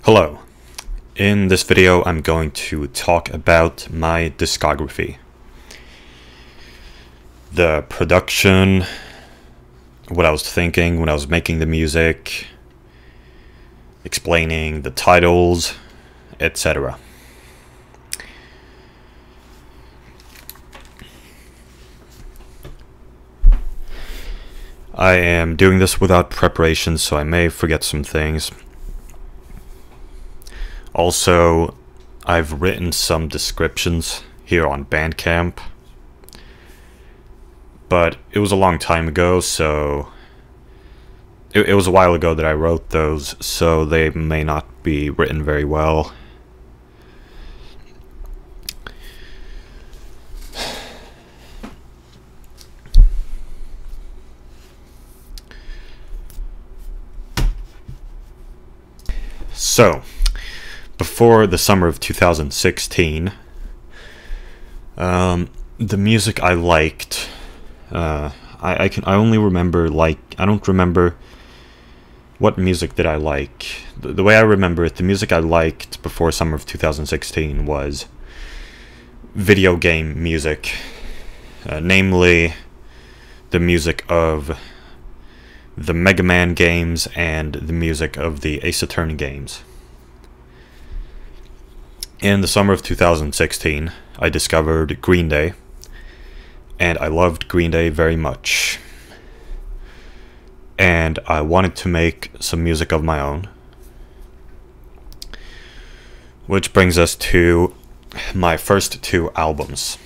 Hello. In this video I'm going to talk about my discography. The production, what I was thinking when I was making the music, explaining the titles, etc. I am doing this without preparation, so I may forget some things. Also, I've written some descriptions here on Bandcamp, but it was a long time ago, so it was a while ago that I wrote those, so they may not be written very well. So, before the summer of 2016, the music I liked, I only remember, I don't remember what music did I like. The way I remember it, the music I liked before summer of 2016 was video game music, namely the music of the Mega Man games and the music of the Ace Attorney games. In the summer of 2016, I discovered Green Day, and I loved Green Day very much. And I wanted to make some music of my own. Which brings us to my first two albums,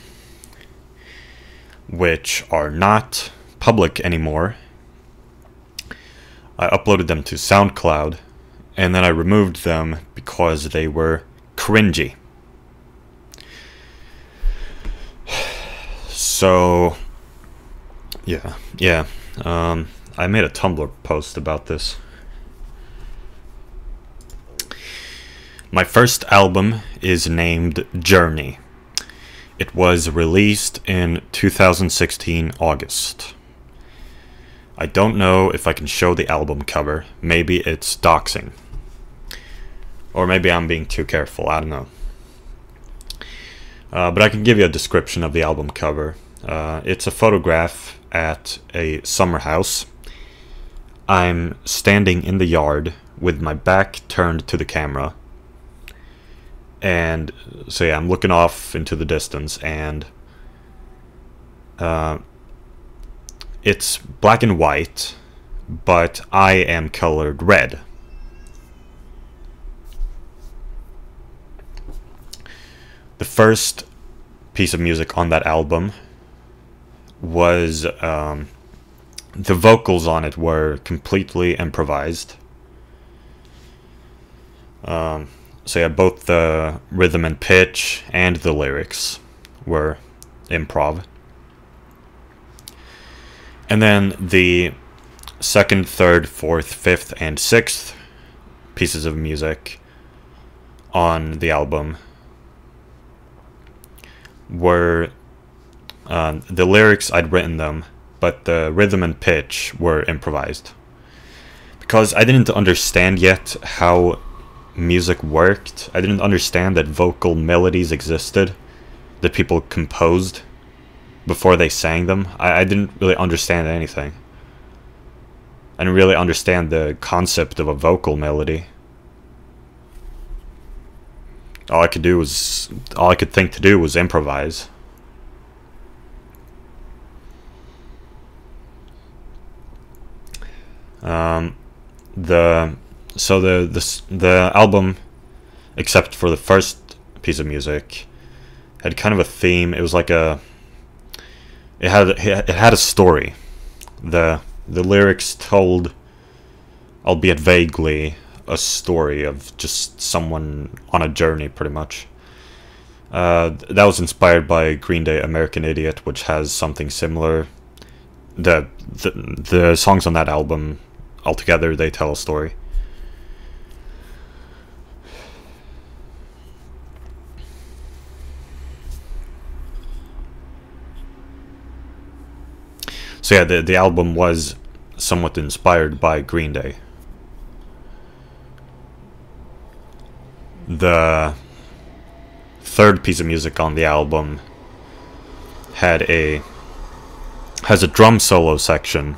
which are not public anymore. I uploaded them to SoundCloud, and then I removed them because they were cringy. So, yeah. I made a Tumblr post about this. My first album is named Journey. It was released in 2016 August. I don't know if I can show the album cover. Maybe it's doxing. Or maybe I'm being too careful, I don't know. But I can give you a description of the album cover. It's a photograph at a summer house. I'm standing in the yard with my back turned to the camera. And so yeah, I'm looking off into the distance, and it's black and white, but I am colored red. The first piece of music on that album was, the vocals on it were completely improvised. So yeah, both the rhythm and pitch and the lyrics were improv. And then the second, third, fourth, fifth, and sixth pieces of music on the album were the lyrics, I'd written them, but the rhythm and pitch were improvised. Because I didn't understand yet how music worked. I didn't understand that vocal melodies existed that people composed before they sang them. I didn't really understand anything. I didn't really understand the concept of a vocal melody. All I could think to do was improvise. The album, except for the first piece of music, had kind of a theme. It was like it had a story. The lyrics told, albeit vaguely, a story of just someone on a journey, pretty much. That was inspired by Green Day American Idiot, which has something similar. The songs on that album, altogether, they tell a story. So yeah, the album was somewhat inspired by Green Day. the third piece of music on the album has a drum solo section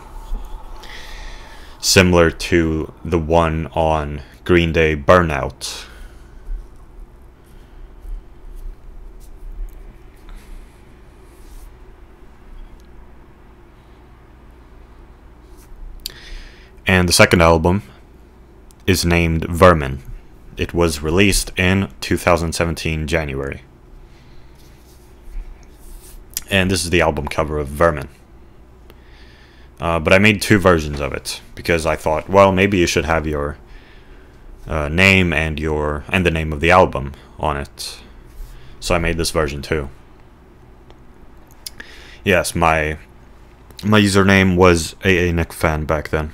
similar to the one on Green Day Burnout. And the second album is named Vermin. It was released in 2017 January. And this is the album cover of Vermin. But I made two versions of it because I thought, well, maybe you should have your name and the name of the album on it. So I made this version too. Yes, my username was AANickFan back then.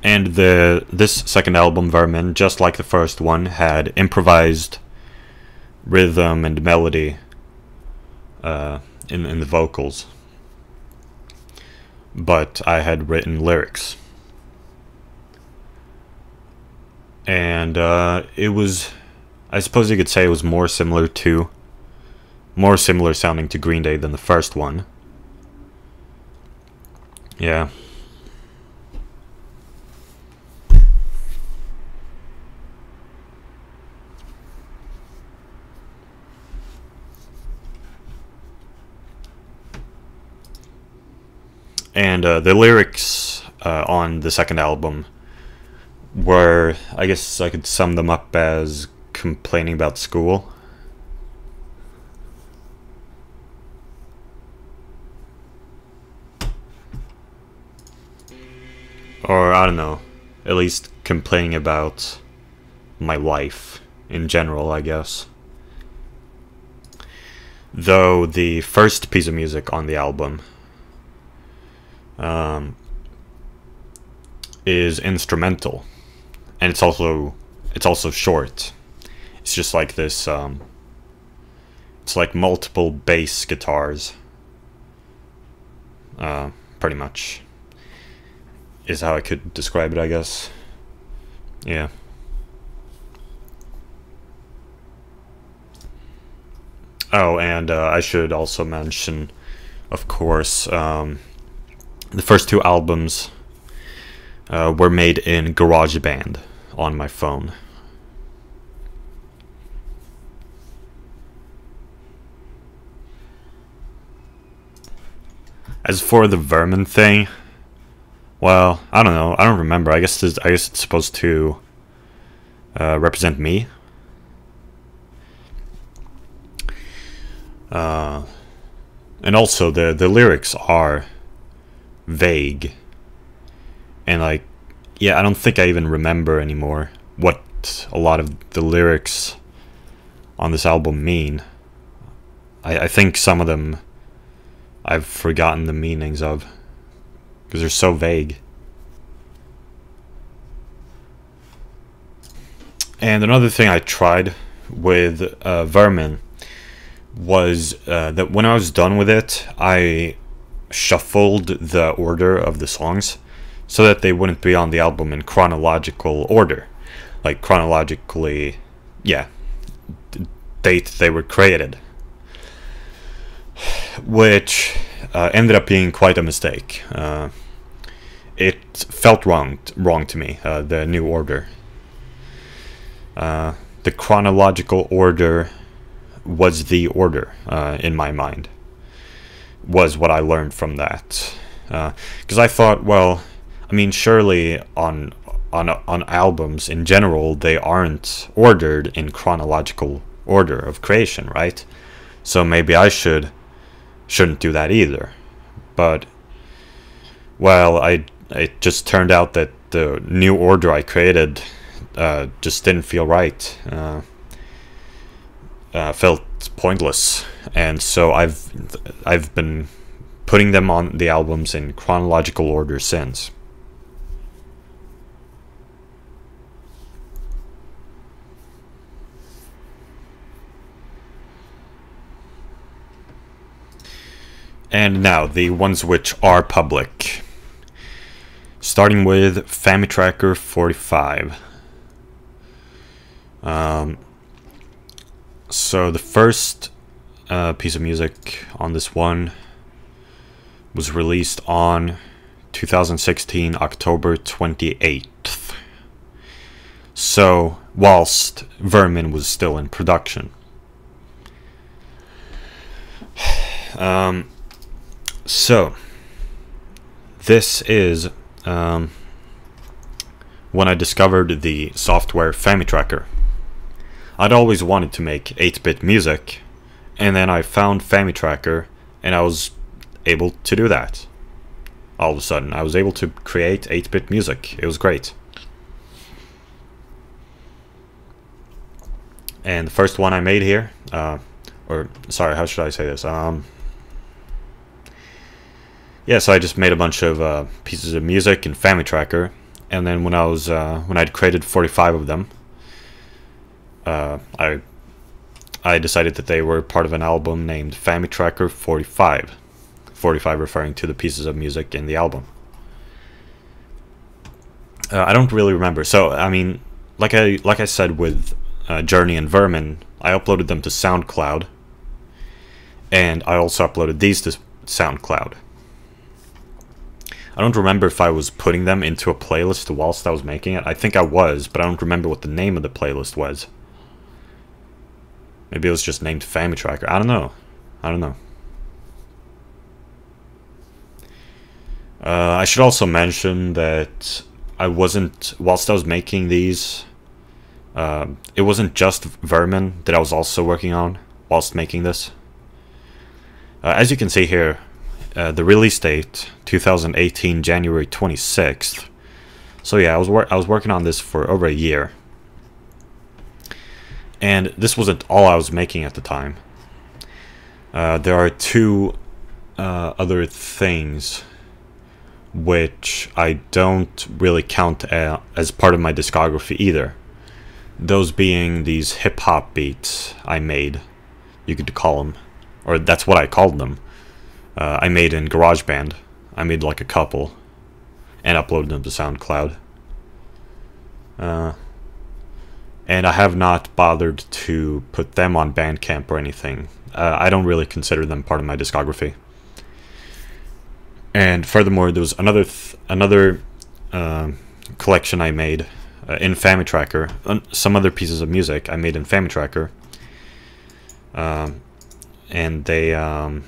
And this second album, Vermin, just like the first one, had improvised rhythm and melody in the vocals. But I had written lyrics. And it was, I suppose you could say it was more similar sounding to Green Day than the first one. Yeah. And the lyrics on the second album were, I guess I could sum them up as complaining about school. Or, I don't know, at least complaining about my life in general, I guess. Though the first piece of music on the album is instrumental, and it's also short. It's just like this. It's like multiple bass guitars. Pretty much is how I could describe it, I guess. Yeah. Oh, and I should also mention, of course, the first two albums were made in GarageBand on my phone. As for the Vermin thing, well, I don't know. I don't remember. I guess it's supposed to represent me. And also the lyrics are vague, and like, yeah, I don't think I even remember anymore what a lot of the lyrics on this album mean. I think some of them I've forgotten the meanings of because they're so vague. And another thing I tried with Vermin was that when I was done with it, I shuffled the order of the songs so that they wouldn't be on the album in chronological order, like chronologically, yeah, the date they were created, which ended up being quite a mistake. It felt wrong to me, the new order. The chronological order was the order in my mind, was what I learned from that. Because I thought, well, I mean, surely on albums in general, they aren't ordered in chronological order of creation, right? So maybe I shouldn't do that either. But, well, it just turned out that the new order I created just didn't feel right. Felt pointless, and so I've been putting them on the albums in chronological order since. And now the ones which are public. Starting with FamiTracker 45. So the first piece of music on this one was released on 2016 October 28th. So whilst Vermin was still in production. So this is when I discovered the software FamiTracker. I'd always wanted to make 8-bit music, and then I found FamiTracker, and I was able to do that. All of a sudden, I was able to create 8-bit music. It was great. And the first one I made here, or sorry, how should I say this? Yeah, so I just made a bunch of pieces of music in FamiTracker, and then when I'd created 45 of them, I decided that they were part of an album named FamiTracker 45. 45 referring to the pieces of music in the album. I don't really remember. So I mean, like I said with Journey and Vermin, I uploaded them to SoundCloud, and I also uploaded these to SoundCloud. I don't remember if I was putting them into a playlist whilst I was making it. I think I was, but I don't remember what the name of the playlist was. Maybe it was just named FamiTracker. I don't know. I should also mention that whilst I was making these, it wasn't just Vermin that I was also working on whilst making this. As you can see here, the release date, 2018, January 26th. So yeah, I was working on this for over a year. And this wasn't all I was making at the time. There are two other things which I don't really count as part of my discography either. Those being these hip-hop beats I made, you could call them, or that's what I called them. I made in GarageBand. I made like a couple and uploaded them to SoundCloud. And I have not bothered to put them on Bandcamp or anything. I don't really consider them part of my discography. And furthermore, there was another collection I made in FamiTracker. Some other pieces of music I made in FamiTracker. And I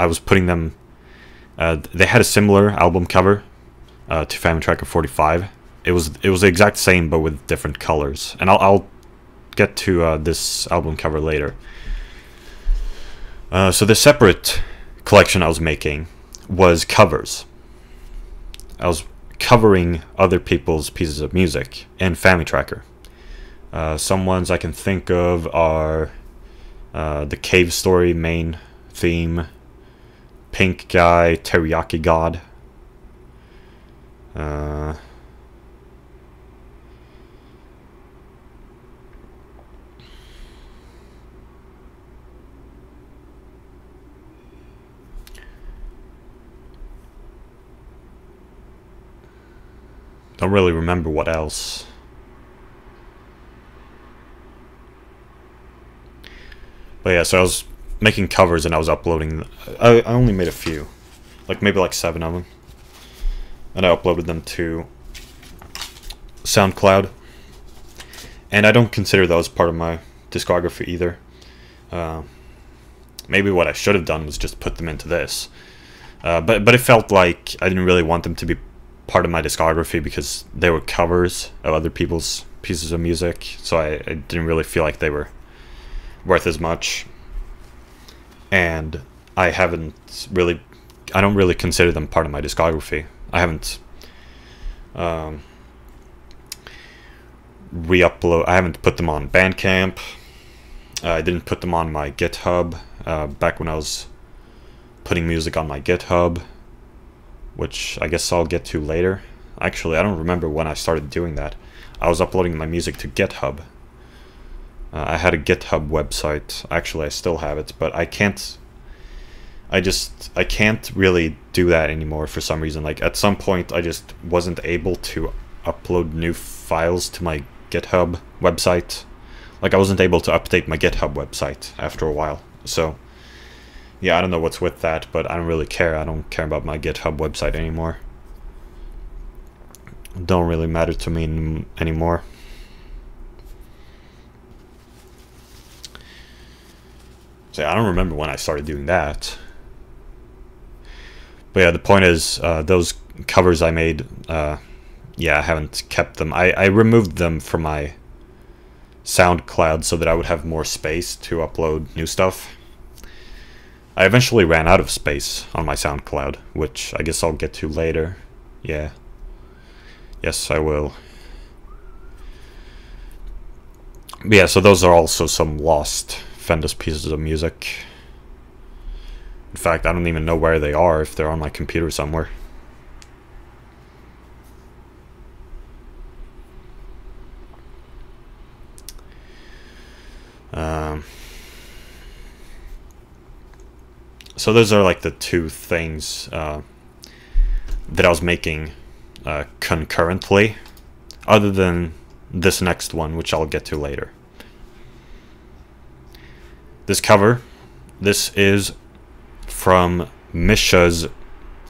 was putting them. They had a similar album cover to FamiTracker 45. It was the exact same but with different colors, and I'll get to this album cover later. So the separate collection I was making was covers. I was covering other people's pieces of music in FamiTracker. Some ones I can think of are the Cave Story main theme, Pink Guy, Teriyaki God. Don't really remember what else. But yeah, so I was making covers and I was uploading. I only made a few, maybe 7 of them, and I uploaded them to SoundCloud. And I don't consider those part of my discography either. Maybe what I should have done was just put them into this. But it felt like I didn't really want them to be part of my discography because they were covers of other people's pieces of music, so I didn't really feel like they were worth as much. And I don't really consider them part of my discography. I haven't I haven't put them on Bandcamp. I didn't put them on my GitHub back when I was putting music on my GitHub, which I guess I'll get to later. Actually, I don't remember when I started doing that. I was uploading my music to GitHub. I had a GitHub website. Actually, I still have it, but I I can't really do that anymore for some reason. Like at some point I just wasn't able to upload new files to my GitHub website. Like I wasn't able to update my GitHub website after a while. So yeah, I don't know what's with that, but I don't really care. I don't care about my GitHub website anymore. It don't really matter to me anymore. So I don't remember when I started doing that. But yeah, the point is, those covers I made, yeah, I haven't kept them. I removed them from my SoundCloud so that I would have more space to upload new stuff. I eventually ran out of space on my SoundCloud, which I guess I'll get to later. Yeah. Yes, I will. But yeah, so those are also some lost Fendus pieces of music. In fact, I don't even know where they are, if they're on my computer somewhere. So those are like the two things that I was making concurrently, other than this next one, which I'll get to later. This cover, this is from Misha's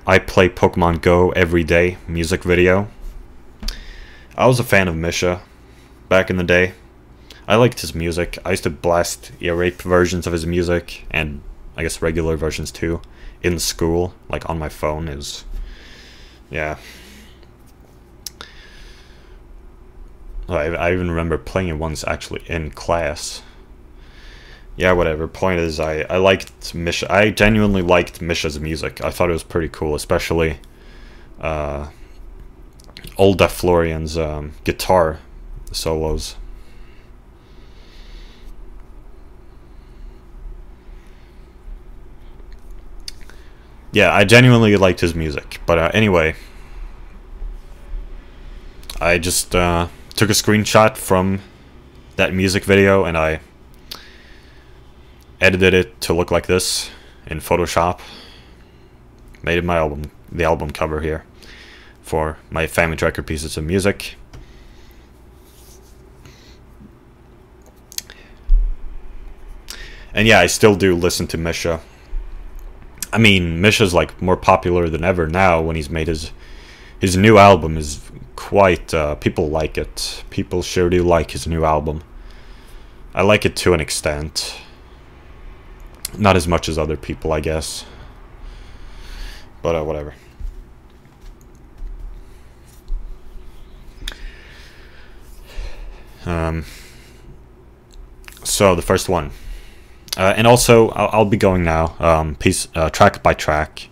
I Play Pokemon Go Every Day music video. I was a fan of Misha back in the day. I liked his music. I used to blast ear-rape versions of his music, and I guess regular versions too, in school, like on my phone. Is yeah. I even remember playing it once actually in class. Yeah, whatever. Point is, I liked Misha. I genuinely liked Misha's music. I thought it was pretty cool, especially Old Def Florian's guitar solos. Yeah, I genuinely liked his music. But anyway, I just took a screenshot from that music video and I edited it to look like this in Photoshop. Made it my the album cover here for my Family Tracker pieces of music. And yeah, I still do listen to Misha. I mean, Misha's like more popular than ever now when he's made his new album is quite, people like it. People sure do like his new album. I like it to an extent. Not as much as other people, I guess. But whatever. So the first one. And also, I'll be going now, track by track.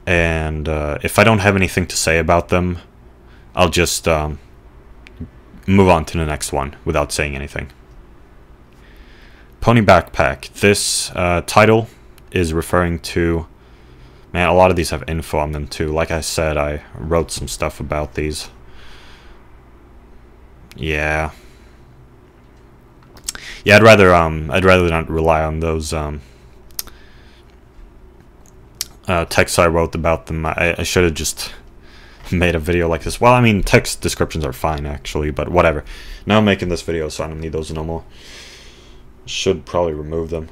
And if I don't have anything to say about them, I'll just move on to the next one without saying anything. Pony Backpack. This title is referring to... Man, a lot of these have info on them too. Like I said, I wrote some stuff about these. Yeah. Yeah, I'd rather not rely on those texts I wrote about them. I should have just made a video like this. Well, I mean, text descriptions are fine actually, but whatever. Now I'm making this video, so I don't need those no more. Should probably remove them.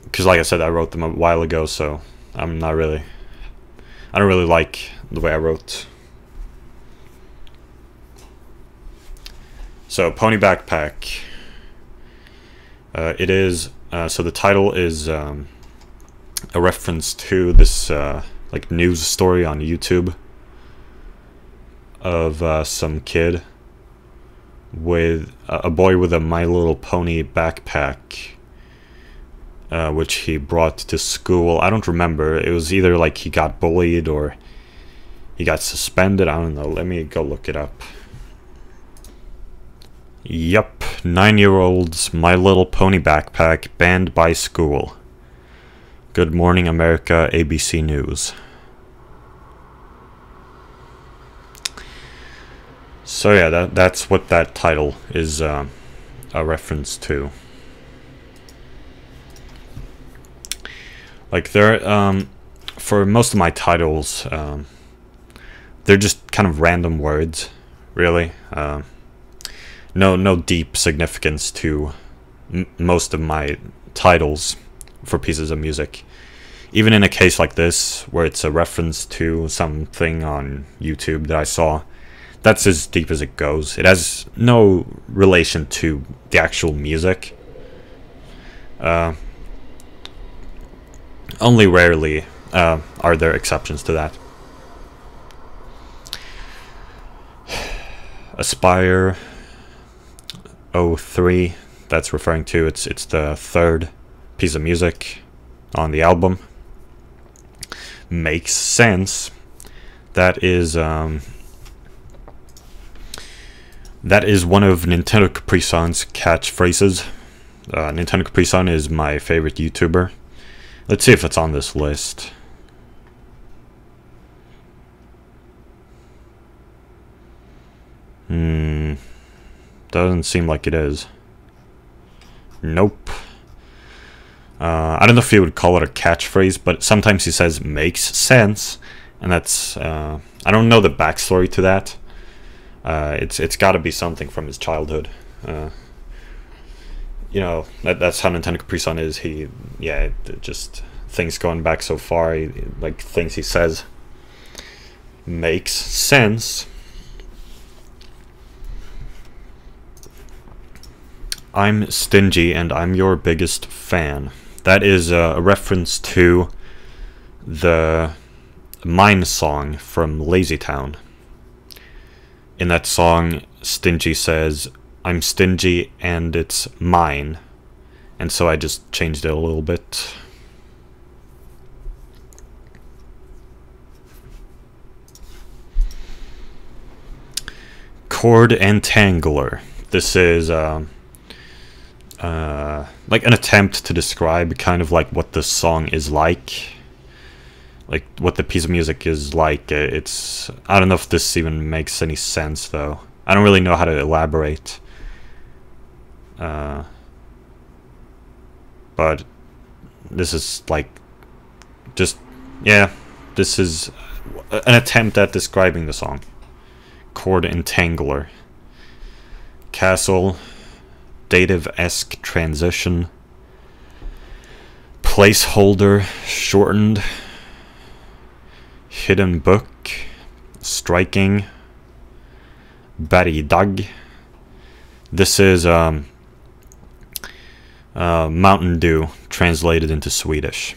Because like I said, I wrote them a while ago, so I don't really like the way I wrote. So, Pony Backpack. It is, so the title is a reference to this like news story on YouTube of some kid with a boy with a My Little Pony backpack, which he brought to school. I don't remember. It was either like he got bullied or he got suspended. I don't know. Let me go look it up. Yup, 9-year-old's My Little Pony backpack banned by school. Good Morning America, ABC News. So yeah, that's what that title is a reference to. Like there, for most of my titles, they're just kind of random words, really. No deep significance to most of my titles for pieces of music. Even in a case like this, where it's a reference to something on YouTube that I saw, that's as deep as it goes. It has no relation to the actual music. Only rarely are there exceptions to that. Aspire 03, that's referring to, it's the third piece of music on the album. Makes sense. That is one of Nintendo Capri Sun's catchphrases. Nintendo Capri Sun is my favorite YouTuber. Let's see if it's on this list. Doesn't seem like it is. Nope. I don't know if he would call it a catchphrase, but sometimes he says "makes sense," and that's I don't know the backstory to that. It's got to be something from his childhood. You know, that's how Nintendo Capri Sun is. Just things going back so far, like things he says makes sense. I'm stingy and I'm your biggest fan. That is a reference to the Mine song from Lazy Town. In that song, Stingy says, "I'm stingy and it's mine." And so I just changed it a little bit. Chord Entangler. This is like an attempt to describe kind of like what the song is like what the piece of music is like. It's, I don't know if this even makes any sense though. I don't really know how to elaborate. But this is like this is an attempt at describing the song. Chord Entangler. Castle. Dative-esque transition. Placeholder shortened. Hidden book. Striking. Batty Dug. This is Mountain Dew translated into Swedish.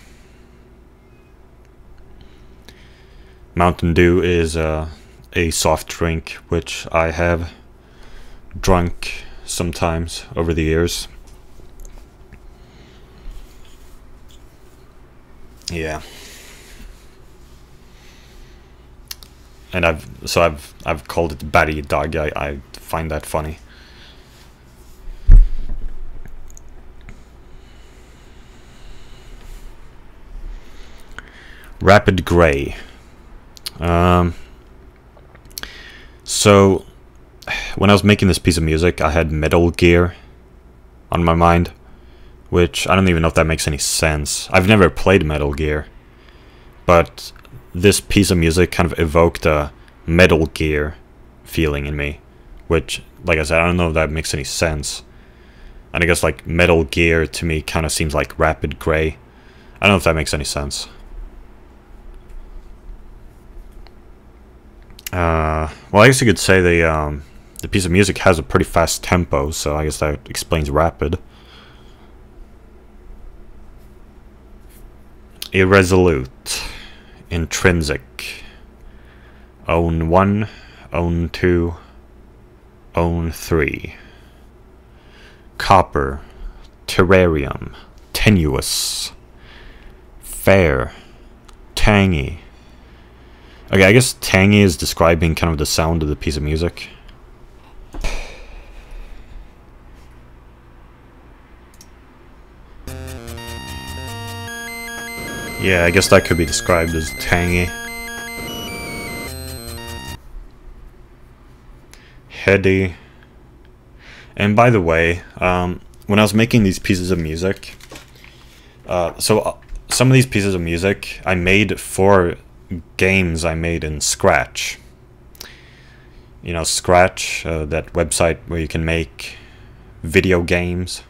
Mountain Dew is a soft drink which I have drunk sometimes over the years. Yeah. And I've called it Batty Dog. I find that funny. Rapid Gray. So when I was making this piece of music, I had Metal Gear on my mind, which I don't even know if that makes any sense. I've never played Metal Gear, but this piece of music kind of evoked a Metal Gear feeling in me, which, like I said, I don't know if that makes any sense. And I guess like Metal Gear to me kind of seems like Rapid Gray. I don't know if that makes any sense. Well, I guess you could say the piece of music has a pretty fast tempo, so I guess that explains rapid. Irresolute. Intrinsic. Own 1, Own 2, Own 3. Copper. Terrarium. Tenuous. Fair. Tangy. Okay, I guess tangy is describing kind of the sound of the piece of music. Yeah, I guess that could be described as tangy. Heady. And by the way, when I was making these pieces of music, so some of these pieces of music I made for games I made in Scratch. You know, Scratch, that website where you can make video games.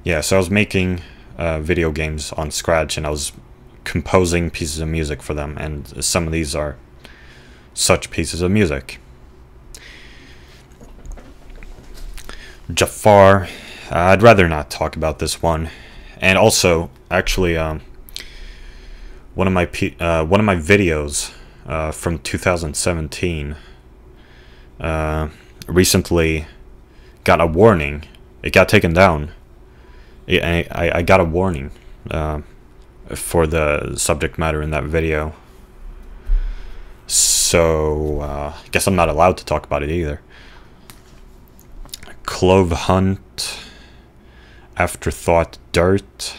Yeah, so I was making video games on Scratch, and I was composing pieces of music for them, and some of these are such pieces of music. Jafar, I'd rather not talk about this one. And also, actually, one of my videos from 2017 recently got a warning. It got taken down. I got a warning for the subject matter in that video. So, I guess I'm not allowed to talk about it either. Clove Hunt, Afterthought Dirt,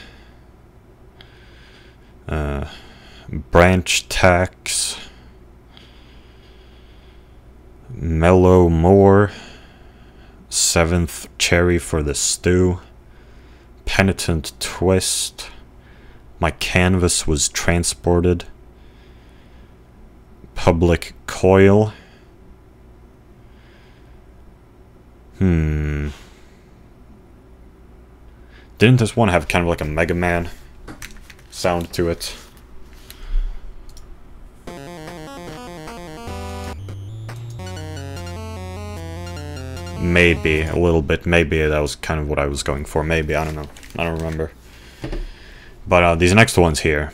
Branch Tax, Mellow Moore, Seventh Cherry for the Stew, Penitent Twist, My Canvas Was Transported, Public Coil. Didn't this one have kind of like a Mega Man sound to it? Maybe a little bit. Maybe that was kind of what I was going for. Maybe, I don't know. I don't remember. But these next ones here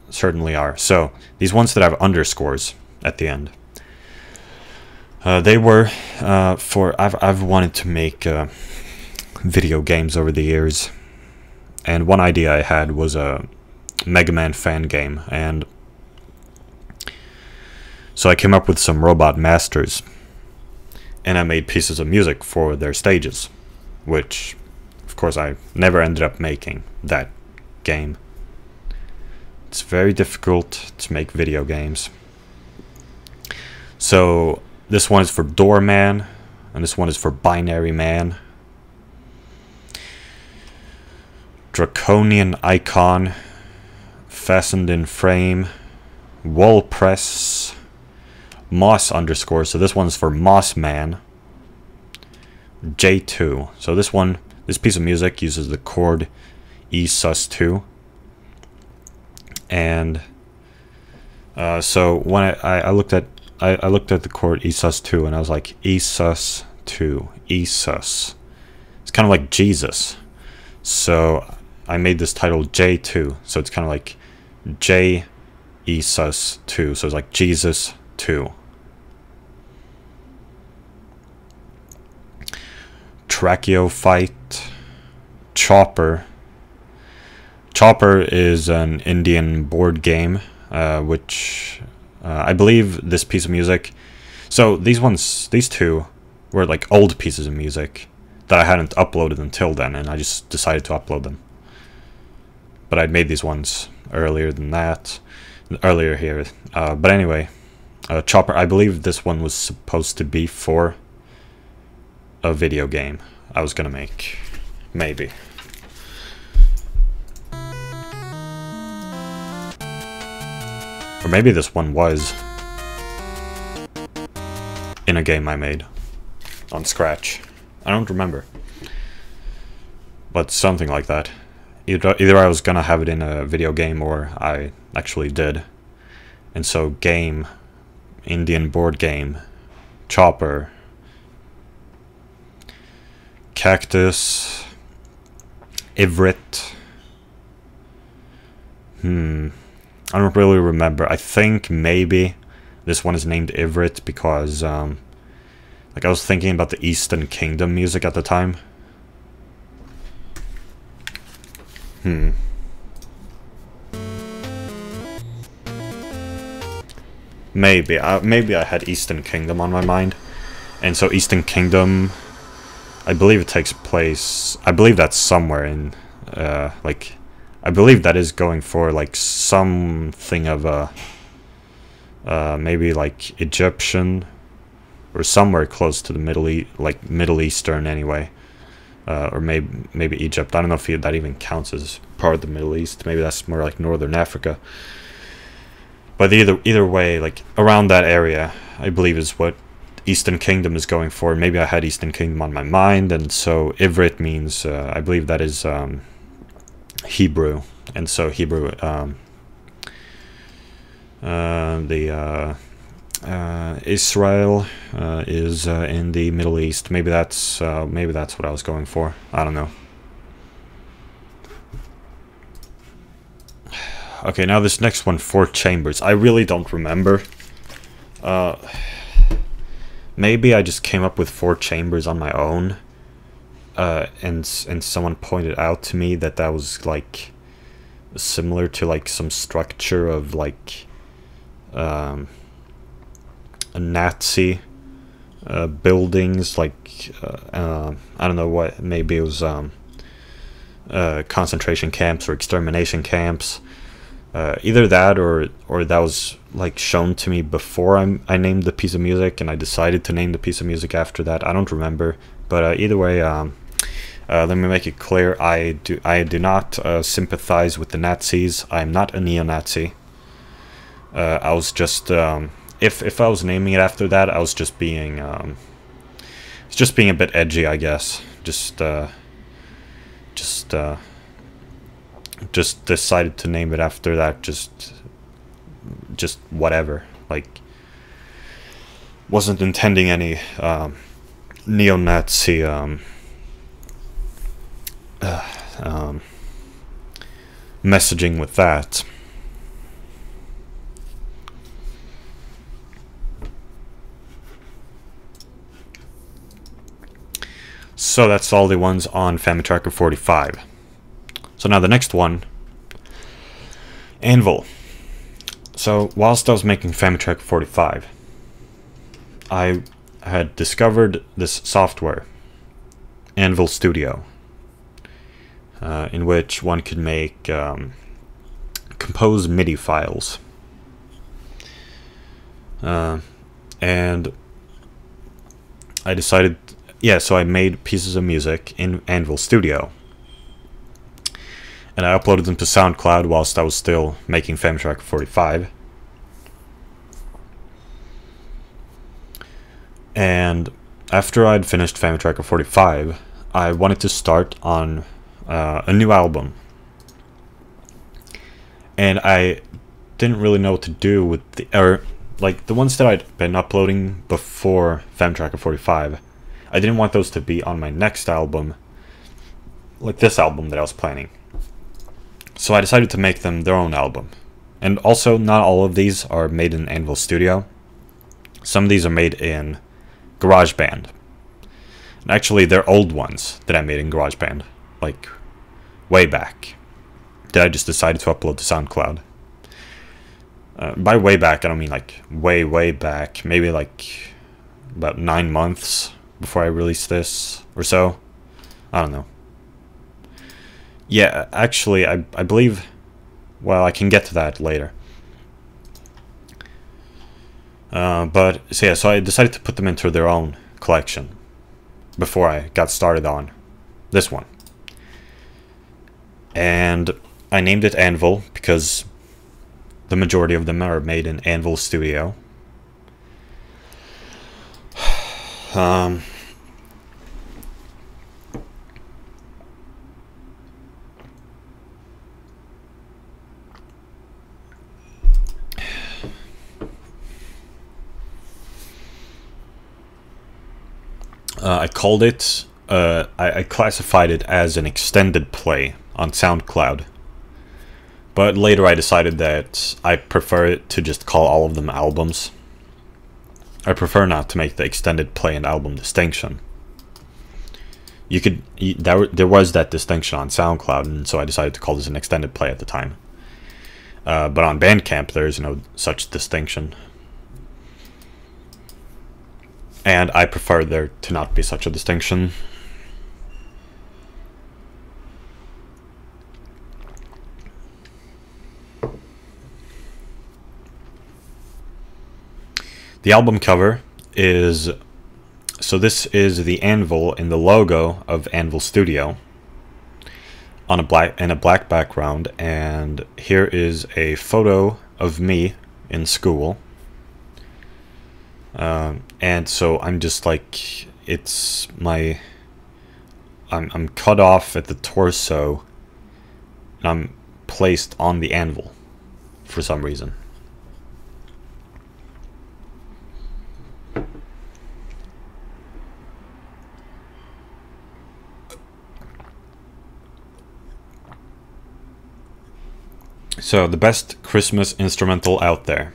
certainly are. So these ones that have underscores at the end, they were for I've wanted to make video games over the years, and one idea I had was a Mega Man fan game, and so I came up with some Robot Masters, and I made pieces of music for their stages, which of course I never ended up making that game. It's very difficult to make video games. So this one is for Doorman, and this one is for Binary Man. Draconian Icon, Fastened in Frame, Wall Press, Moss underscore, so this one's for Moss Man. J2, so this piece of music uses the chord E sus2, and so when I looked at the chord E sus2, and I was like, E sus2, E sus. It's kind of like Jesus, so I made this title J2, so it's kind of like J E sus 2, so it's like Jesus 2. Tracheophyte, Chopper. Chopper is an Indian board game, which I believe this piece of music. So these two were like old pieces of music that I hadn't uploaded until then, and I just decided to upload them. But I'd made these ones earlier than that, earlier here. But anyway, Chopper, I believe this one was supposed to be for a video game I was gonna make, maybe. Or maybe this one was in a game I made on Scratch. I don't remember. But something like that. Either I was gonna have it in a video game, or I actually did. And so game, Indian board game, Chopper, Cactus, Ivrit. I don't really remember. I think maybe this one is named Ivrit because like I was thinking about the Eastern Kingdom music at the time. Maybe I had Eastern Kingdom on my mind, and so Eastern Kingdom, I believe it takes place. I believe that's somewhere in, like, I believe that is going for like something of a, maybe like Egyptian, or somewhere close to the Middle Eastern anyway. or maybe Egypt. I don't know if that even counts as part of the Middle East. Maybe that's more like Northern Africa. But either way, like around that area, I believe is what Eastern Kingdom is going for. Maybe I had Eastern Kingdom on my mind, and so Ivrit means I believe that is Hebrew, and so Hebrew Israel is in the Middle East. Maybe that's what I was going for. I don't know. Okay, now this next one, 4 chambers. I really don't remember. Maybe I just came up with 4 chambers on my own. And someone pointed out to me that was like similar to like some structure of like a Nazi buildings, like I don't know what, maybe it was concentration camps or extermination camps. Either that or that was like shown to me before I named the piece of music, and I decided to name the piece of music after that. I don't remember, but either way, let me make it clear: I do not sympathize with the Nazis. I'm not a neo-Nazi. I was just if I was naming it after that, I was just being a bit edgy, I guess. Just decided to name it after that. Just whatever. Like, wasn't intending any neo-Nazi messaging with that. So that's all the ones on FamiTracker 45. So now the next one, Anvil. So whilst I was making FamiTracker 45, I had discovered this software, Anvil Studio, in which one could make compose MIDI files. And I decided, so I made pieces of music in Anvil Studio. And I uploaded them to SoundCloud whilst I was still making FamiTracker 45. And after I'd finished FamiTracker 45, I wanted to start on a new album. And I didn't really know what to do with the ones that I'd been uploading before FamiTracker 45. I didn't want those to be on my next album, like this album that I was planning. So I decided to make them their own album. And also, not all of these are made in Anvil Studio. Some of these are made in GarageBand. And actually, they're old ones that I made in GarageBand, like way back, that I just decided to upload to SoundCloud. By way back, I don't mean like way back. Maybe like about 9 months before I released this or so. I don't know. Yeah, actually, I believe... Well, I can get to that later. So I decided to put them into their own collection before I got started on this one. And I named it Anvil because the majority of them are made in Anvil Studio. I called it, I classified it as an extended play on SoundCloud. But later I decided that I prefer it to just call all of them albums. I prefer not to make the extended play and album distinction. There was that distinction on SoundCloud, and so I decided to call this an extended play at the time. But on Bandcamp there is no such distinction. And I prefer there to not be such a distinction. The album cover is so this is the anvil in the logo of Anvil Studio on a black background, and here is a photo of me in school. And so I'm just like, it's my, I'm cut off at the torso, and I'm placed on the anvil for some reason. So, the best Christmas instrumental out there.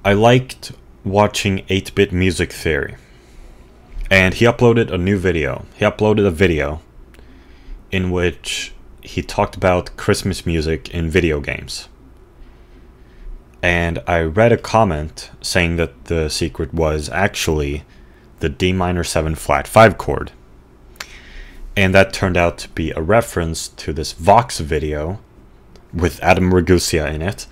I liked watching 8-Bit Music Theory, and he uploaded a new video. He uploaded a video in which he talked about Christmas music in video games. And I read a comment saying that the secret was actually the D minor 7 flat 5 chord. And that turned out to be a reference to this Vox video with Adam Ragusea in it,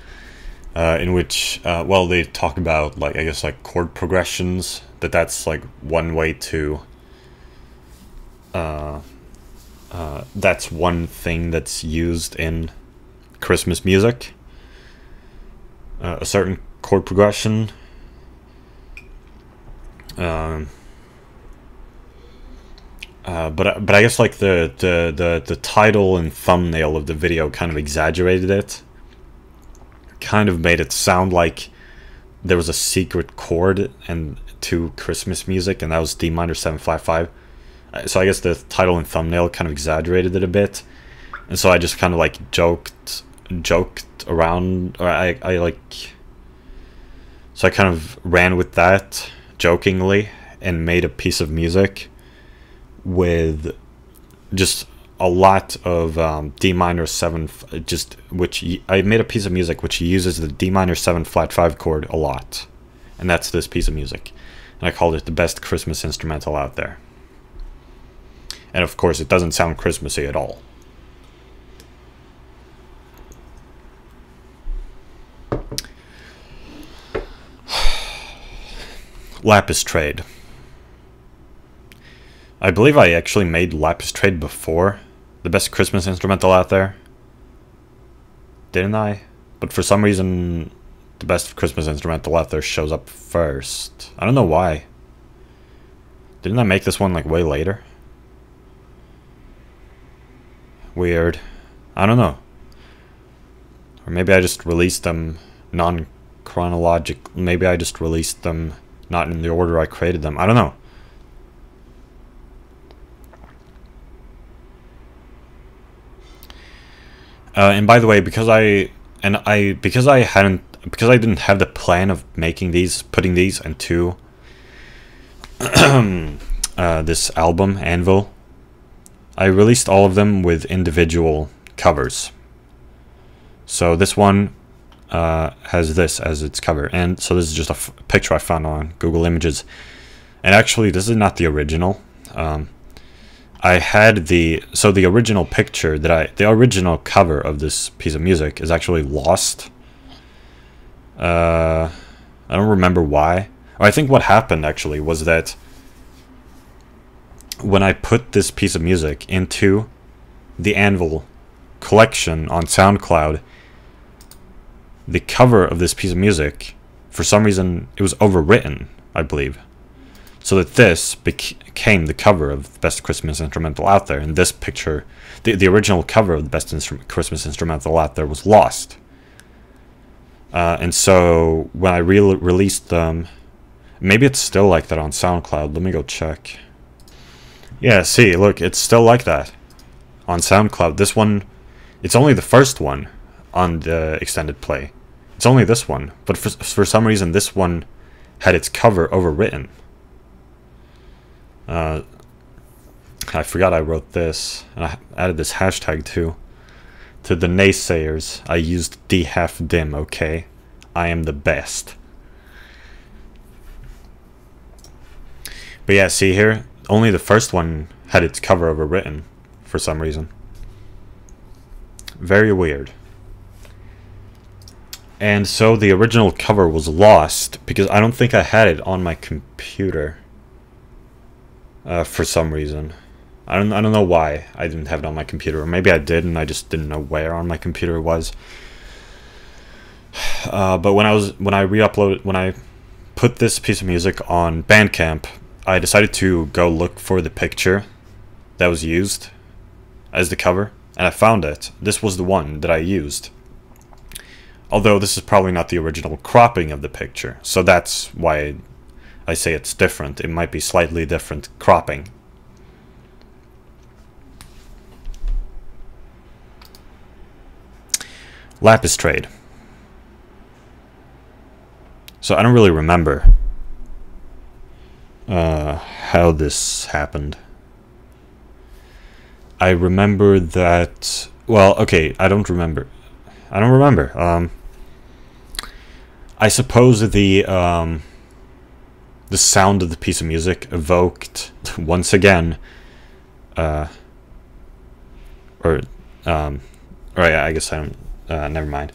in which, well, they talk about, like, I guess, like, chord progressions, that's, like, one way to, that's one thing that's used in Christmas music, a certain chord progression. But I guess, like, the title and thumbnail of the video kind of exaggerated it. Kind of made it sound like there was a secret chord and to Christmas music, and that was D minor 7 flat 5. So I guess the title and thumbnail kind of exaggerated it a bit, and so I just kind of like joked around, or I so I kind of ran with that jokingly and made a piece of music with just a lot of D minor 7, I made a piece of music which uses the D minor 7 flat 5 chord a lot, and that's this piece of music, and I called it the best Christmas instrumental out there. And of course it doesn't sound Christmassy at all. Lapis Trade. I believe I actually made Lapis Trade before the best Christmas instrumental out there. Didn't I? But for some reason, the best Christmas instrumental out there shows up first. I don't know why. Didn't I make this one like way later? Weird. I don't know. Or maybe I just released them non-chronological. Maybe I just released them not in the order I created them. I don't know. And by the way, because I didn't have the plan of making these, putting these into this album, Anvil, I released all of them with individual covers. So this one has this as its cover, and so this is just a picture I found on Google Images. And actually, this is not the original. I had the original picture the original cover of this piece of music is actually lost. I don't remember why. Or I think what happened actually was that when I put this piece of music into the Anvil collection on SoundCloud, the cover of this piece of music, for some reason, it was overwritten, I believe. So that this became the cover of the best Christmas instrumental out there. And this picture, the original cover of the best Christmas instrumental out there was lost. And so when I released them, maybe it's still like that on SoundCloud. Let me go check. Yeah, see, look, it's still like that on SoundCloud. This one, it's only the first one on the extended play. It's only this one. But for some reason, this one had its cover overwritten. I forgot I wrote this, and I added this hashtag too. To the naysayers, I used D-half-dim, okay? I am the best. But yeah, see here, only the first one had its cover overwritten for some reason. Very weird. And so the original cover was lost because I don't think I had it on my computer. for some reason. I don't know why I didn't have it on my computer, or maybe I did and I just didn't know where on my computer it was. But when I put this piece of music on Bandcamp, I decided to go look for the picture that was used as the cover, and I found it. This was the one that I used. Although this is probably not the original cropping of the picture, so that's why I say it's different. It might be slightly different cropping. Lapis trade. So I don't really remember how this happened. I remember that... Well, okay, I don't remember. I suppose the sound of the piece of music evoked, once again, or I guess I don't... never mind.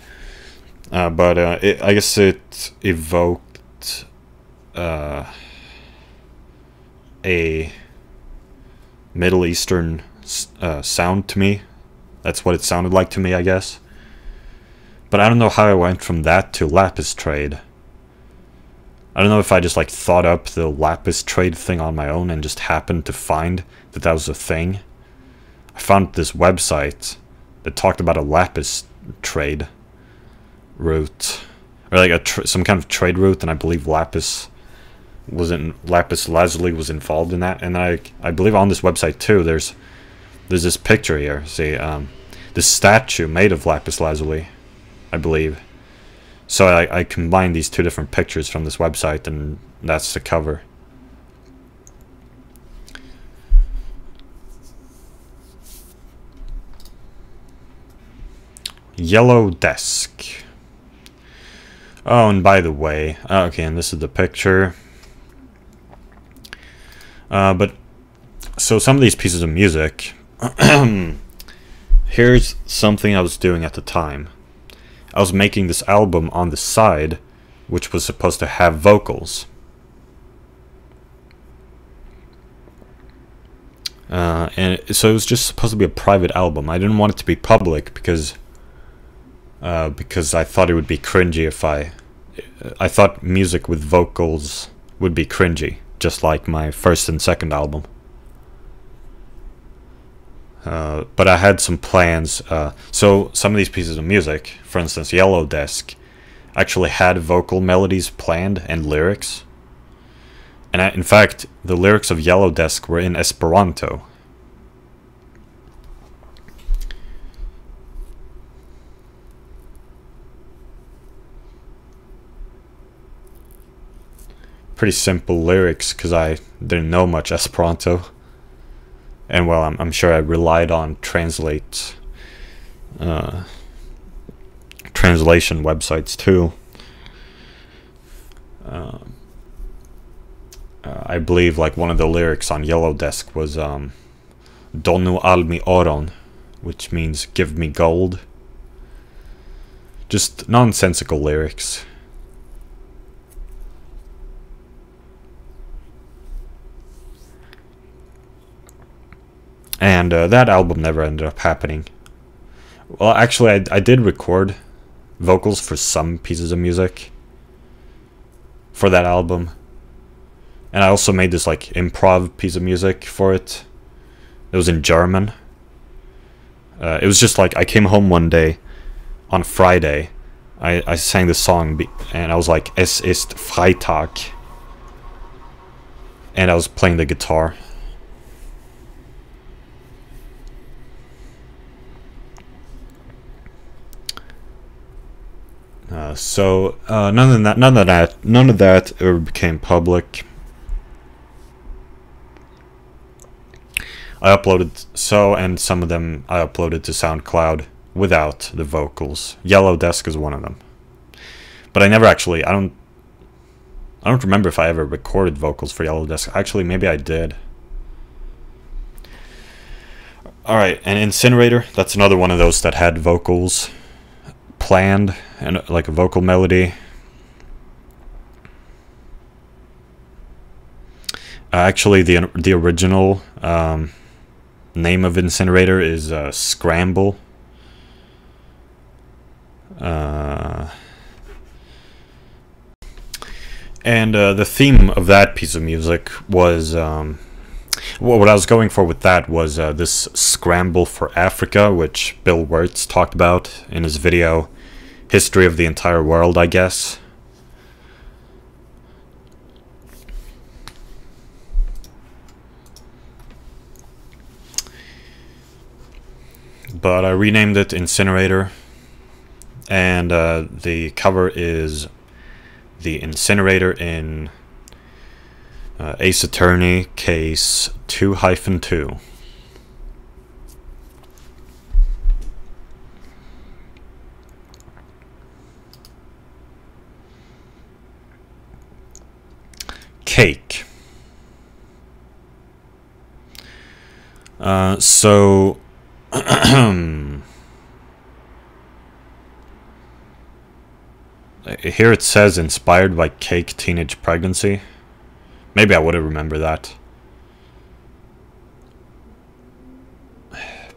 I guess it evoked a Middle Eastern sound to me. That's what it sounded like to me, I guess. But I don't know how I went from that to lapis trade. I don't know if I just like thought up the lapis trade thing on my own and just happened to find that that was a thing. I found this website that talked about a lapis trade route, or like some kind of trade route, and I believe lapis lazuli was involved in that. And I believe on this website too, there's this picture here. See, this statue made of lapis lazuli, I believe. So I combined these two different pictures from this website, and that's the cover. Yellow desk. Oh, and by the way, okay, and this is the picture. But so some of these pieces of music. Here's something I was doing at the time. I was making this album on the side, which was supposed to have vocals. And so it was just supposed to be a private album. I didn't want it to be public because I thought it would be cringy if I thought music with vocals would be cringy, just like my first and second album. But I had some plans. So some of these pieces of music, for instance, Yellow Desk, actually had vocal melodies planned and lyrics. And in fact, the lyrics of Yellow Desk were in Esperanto. Pretty simple lyrics, because I didn't know much Esperanto. And well, I'm sure I relied on translation websites too. I believe like one of the lyrics on Yellow Desk was Donu almi oron, which means give me gold. Just nonsensical lyrics. And that album never ended up happening. Well, actually, I did record vocals for some pieces of music for that album. And I also made this like improv piece of music for it. It was in German. It was just like I came home one day on Friday. I sang this song and I was like, Es ist Freitag. And I was playing the guitar. So none of that ever became public. I uploaded and some of them I uploaded to SoundCloud without the vocals. Yellow Desk is one of them. But I never actually I don't remember if I ever recorded vocals for Yellow Desk. Actually, maybe I did. Alright, and Incinerator, that's another one of those that had vocals planned and like a vocal melody. Actually, the original name of Incinerator is Scramble. And the theme of that piece of music was, well, what I was going for with that was this Scramble for Africa, which Bill Wirtz talked about in his video, History of the Entire World, I guess. But I renamed it Incinerator, and the cover is the Incinerator in Ace Attorney case 2-2. Cake. So here it says inspired by Cake Teenage Pregnancy. Maybe I wouldn't remember that.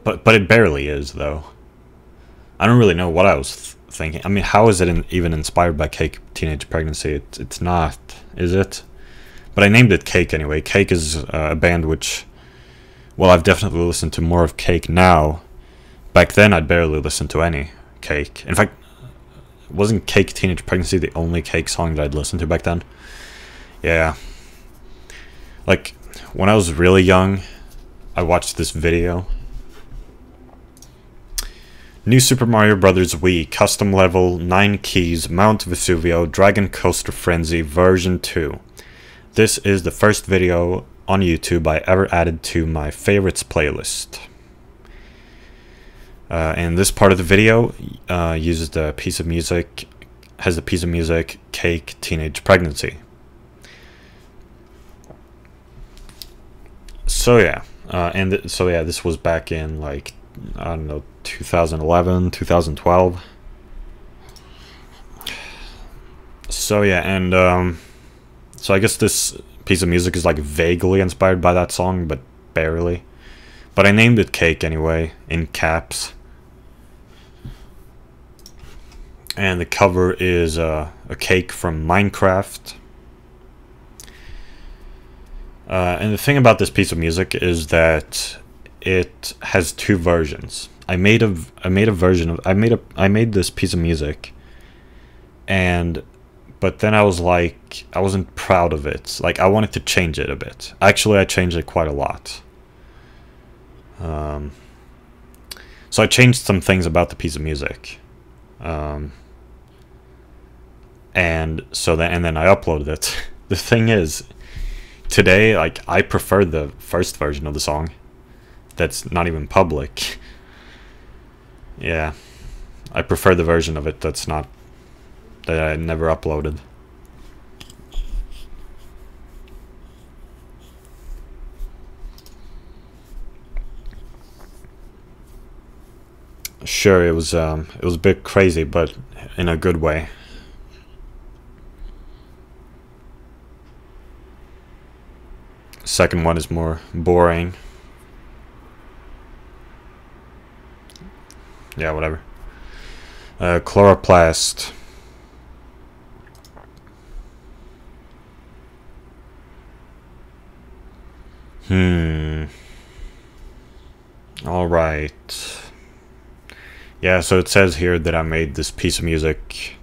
But it barely is, though. I don't really know what I was thinking. I mean, how is it even inspired by Cake Teenage Pregnancy? It's not, is it? But I named it Cake anyway. Cake is a band which, well, I've definitely listened to more of Cake now. Back then, I'd barely listened to any Cake. In fact, wasn't Cake Teenage Pregnancy the only Cake song that I'd listened to back then? Yeah. Like, when I was really young, I watched this video. New Super Mario Bros. Wii Custom Level 9 Keys Mount Vesuvio Dragon Coaster Frenzy version 2. This is the first video on YouTube I ever added to my favorites playlist. And this part of the video uses the piece of music, has the piece of music Cake Teenage Pregnancy. So yeah, so yeah, this was back in like, I don't know, 2011, 2012. So yeah, and so I guess this piece of music is like vaguely inspired by that song, but barely. But I named it Cake anyway, in caps. And the cover is a cake from Minecraft. And the thing about this piece of music is that it has two versions. I made this piece of music, but then I was like, I wasn't proud of it. Like, I wanted to change it a bit. Actually, I changed it quite a lot. So I changed some things about the piece of music. And then I uploaded it. The thing is, today, like, I prefer the first version of the song. That's not even public. Yeah, I prefer the version of it that I never uploaded. Sure, it was a bit crazy, but in a good way. Second one is more boring. Yeah, whatever. Chloroplast. Alright. Yeah, so it says here that I made this piece of music.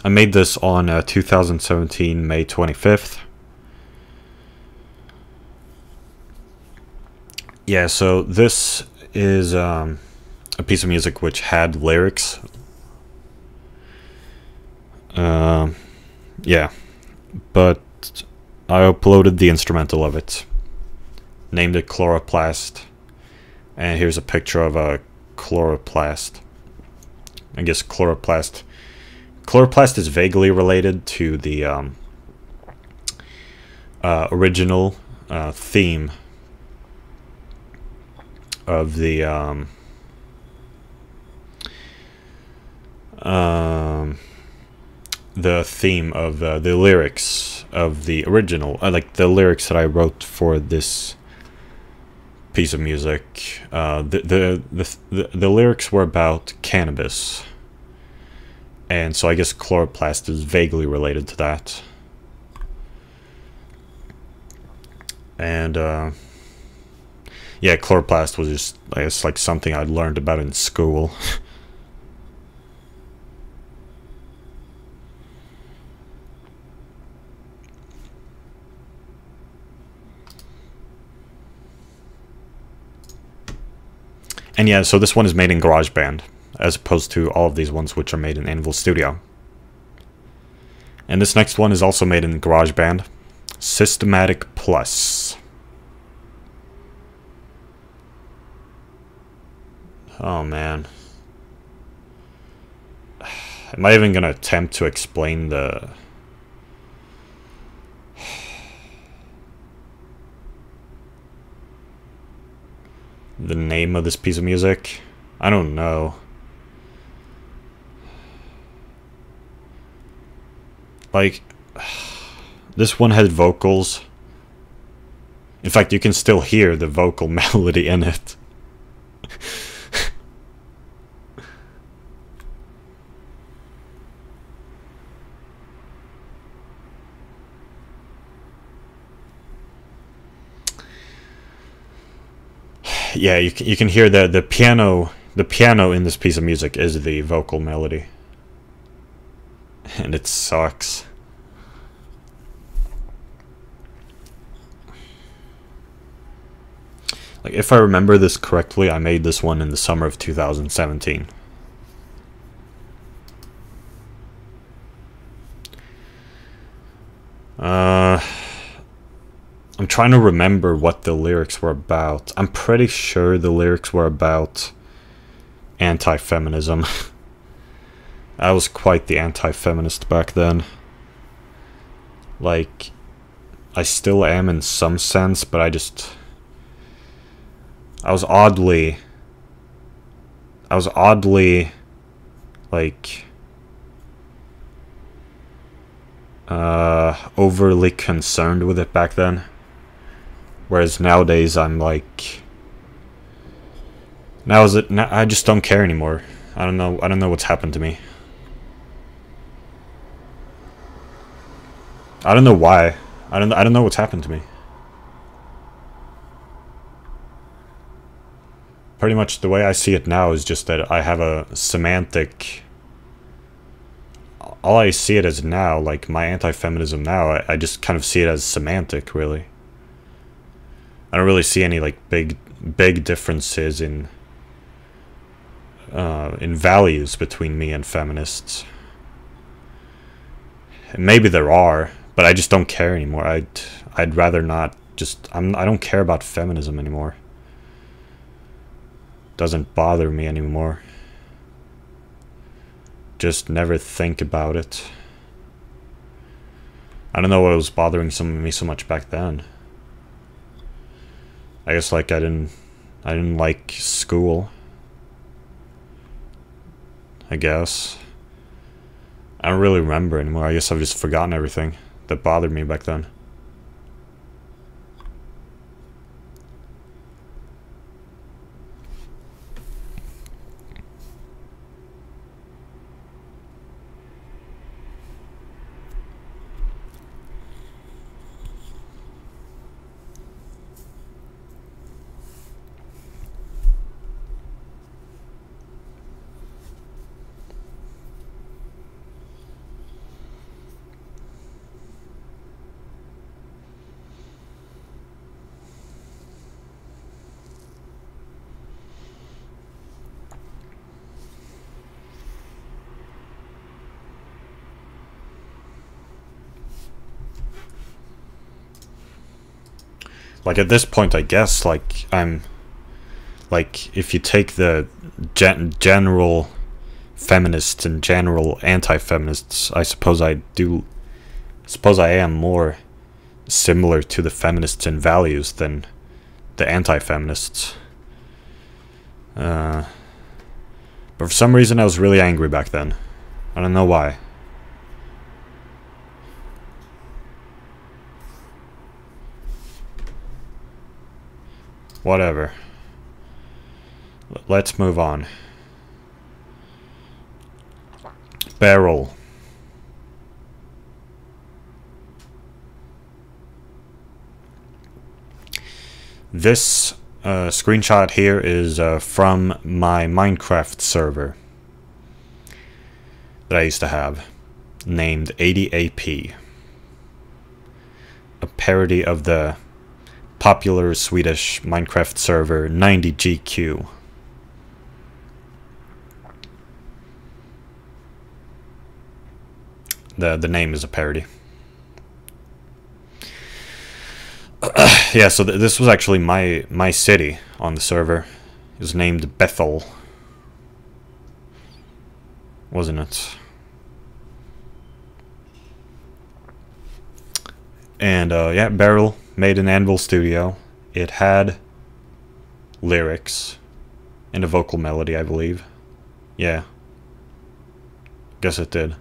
I made this on 2017, May 25th. Yeah, so this is a piece of music which had lyrics. Yeah, but I uploaded the instrumental of it, named it Chloroplast, and here's a picture of a chloroplast. I guess chloroplast is vaguely related to the original theme of the theme of the lyrics of the original, like the lyrics that I wrote for this piece of music. The lyrics were about cannabis, and so I guess Chloroplast is vaguely related to that. And yeah, Chloroplast was just, I guess, like something I'd learned about in school. And yeah, so this one is made in GarageBand, as opposed to all of these ones which are made in Anvil Studio. And this next one is also made in GarageBand, Systematic Plus. Oh man. Am I even gonna attempt to explain the name of this piece of music? I don't know. Like, this one had vocals. In fact, you can still hear the vocal melody in it. Yeah, you can hear the piano. The piano in this piece of music is the vocal melody, and it sucks. Like, if I remember this correctly, I made this one in the summer of 2017. I'm trying to remember what the lyrics were about. I'm pretty sure the lyrics were about anti-feminism. I was quite the anti-feminist back then. Like, I still am in some sense, but I was oddly, like, overly concerned with it back then. Whereas nowadays I'm like, now I just don't care anymore. I don't know what's happened to me. I don't know why. I don't know what's happened to me. Pretty much the way I see it now is just that I have a semantic. All I see it as now, like my anti-feminism now, I just kind of see it as semantic, really. I don't really see any like big differences in values between me and feminists. Maybe there are, but I just don't care anymore. I'd rather not. I don't care about feminism anymore. Doesn't bother me anymore. Just never think about it. I don't know what was bothering me so much back then. I guess like I didn't like school. I guess. I don't really remember anymore. I guess I've just forgotten everything that bothered me back then. Like at this point, I guess like I'm like, if you take the general feminists and general anti-feminists, I suppose I am more similar to the feminists in values than the anti-feminists. But for some reason I was really angry back then. I don't know why. whatever. Let's move on. Barrel. This screenshot here is from my Minecraft server that I used to have, named 80AP. A parody of the popular Swedish Minecraft server 90GQ. The name is a parody. Yeah, so this was actually my city on the server. It was named Bethel, wasn't it? And yeah, Barrel made an Anvil Studio. It had lyrics and a vocal melody, I believe. Yeah, guess it did.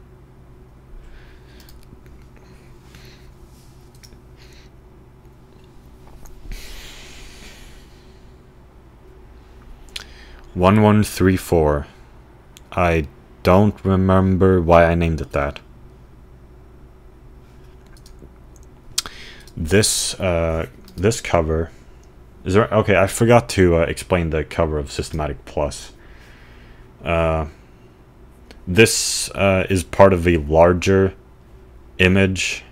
"1134. I don't remember why I named it that. This this cover is there. Okay, I forgot to explain the cover of Systematic Plus. This is part of a larger image.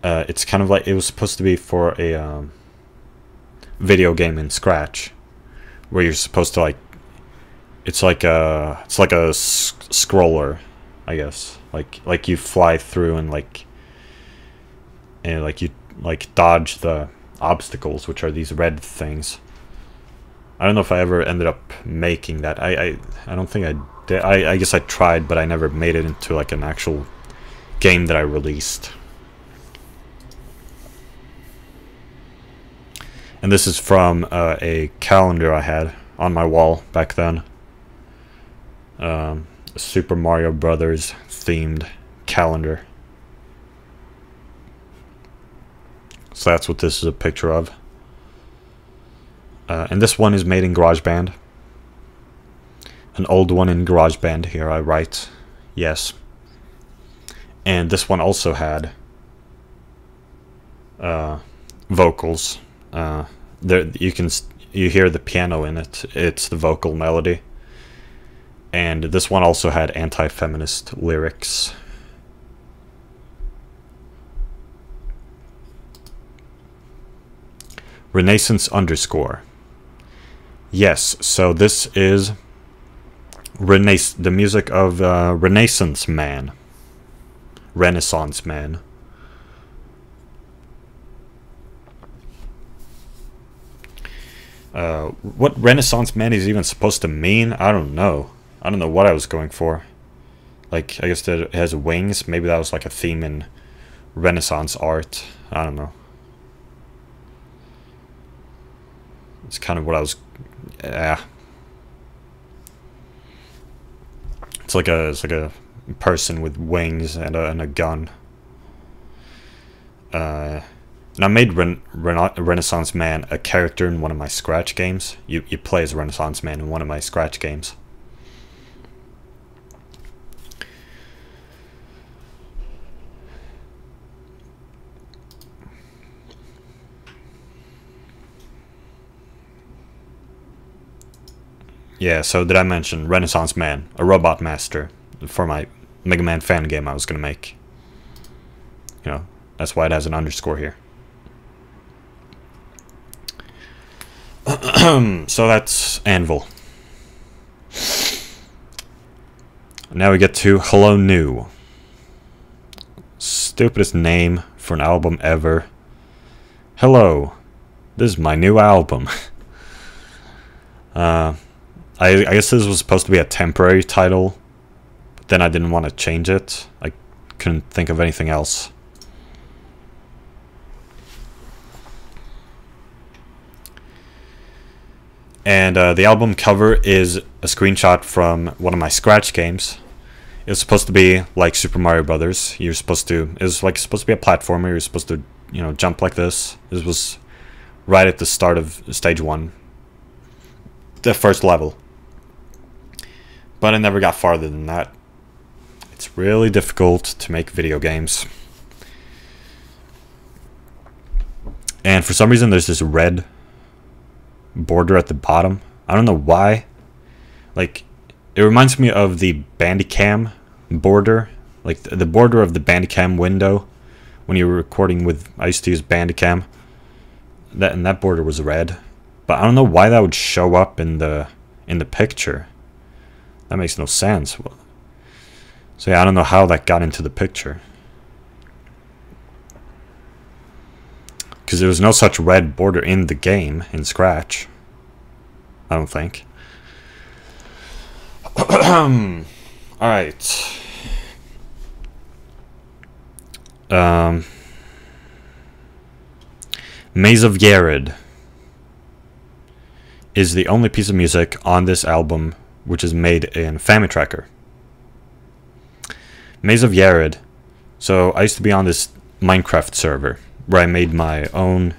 It's kind of like, it was supposed to be for a video game in Scratch, where you're supposed to, like, it's like a scroller, I guess. Like you fly through and you dodge the obstacles, which are these red things. I don't know if I ever ended up making that. I don't think I did. I guess I tried, but I never made it into like an actual game that I released. And this is from a calendar I had on my wall back then. A Super Mario Brothers themed calendar. So that's what this is a picture of. And this one is made in GarageBand. An old one in GarageBand, here I write, yes. And this one also had vocals. There you hear the piano in it. It's the vocal melody. And this one also had anti-feminist lyrics. Renaissance _. Yes, so this is the music of Renaissance Man. Renaissance Man. What Renaissance Man is even supposed to mean, I don't know. I don't know what I was going for. Like, I guess that it has wings. Maybe that was like a theme in Renaissance art. I don't know. It's kind of what I was. Yeah. It's like a person with wings and a gun. And I made Renaissance Man a character in one of my Scratch games. You play as Renaissance Man in one of my Scratch games. Yeah, so did I mention Renaissance Man, a robot master, for my Mega Man fan game I was going to make. You know, that's why it has an underscore here. So that's Anvil. Now we get to Hello New. Stupidest name for an album ever. Hello, this is my new album. I guess this was supposed to be a temporary title, but then I didn't want to change it. I couldn't think of anything else. And the album cover is a screenshot from one of my Scratch games. It was supposed to be like Super Mario Brothers. It was supposed to be a platformer. You're supposed to, you know, jump like this. This was right at the start of stage 1, the first level. But I never got farther than that. It's really difficult to make video games. And for some reason there's this red border at the bottom. I don't know why. Like, it reminds me of the Bandicam border. Like the border of the Bandicam window when you were recording with... I used to use Bandicam. That border was red. But I don't know why that would show up in the picture. That makes no sense. So yeah, I don't know how that got into the picture. Because there was no such red border in the game, in Scratch. I don't think. Alright. Maze of Yared is the only piece of music on this album which is made in FamiTracker. Maze of Yared. So I used to be on this Minecraft server where I made my own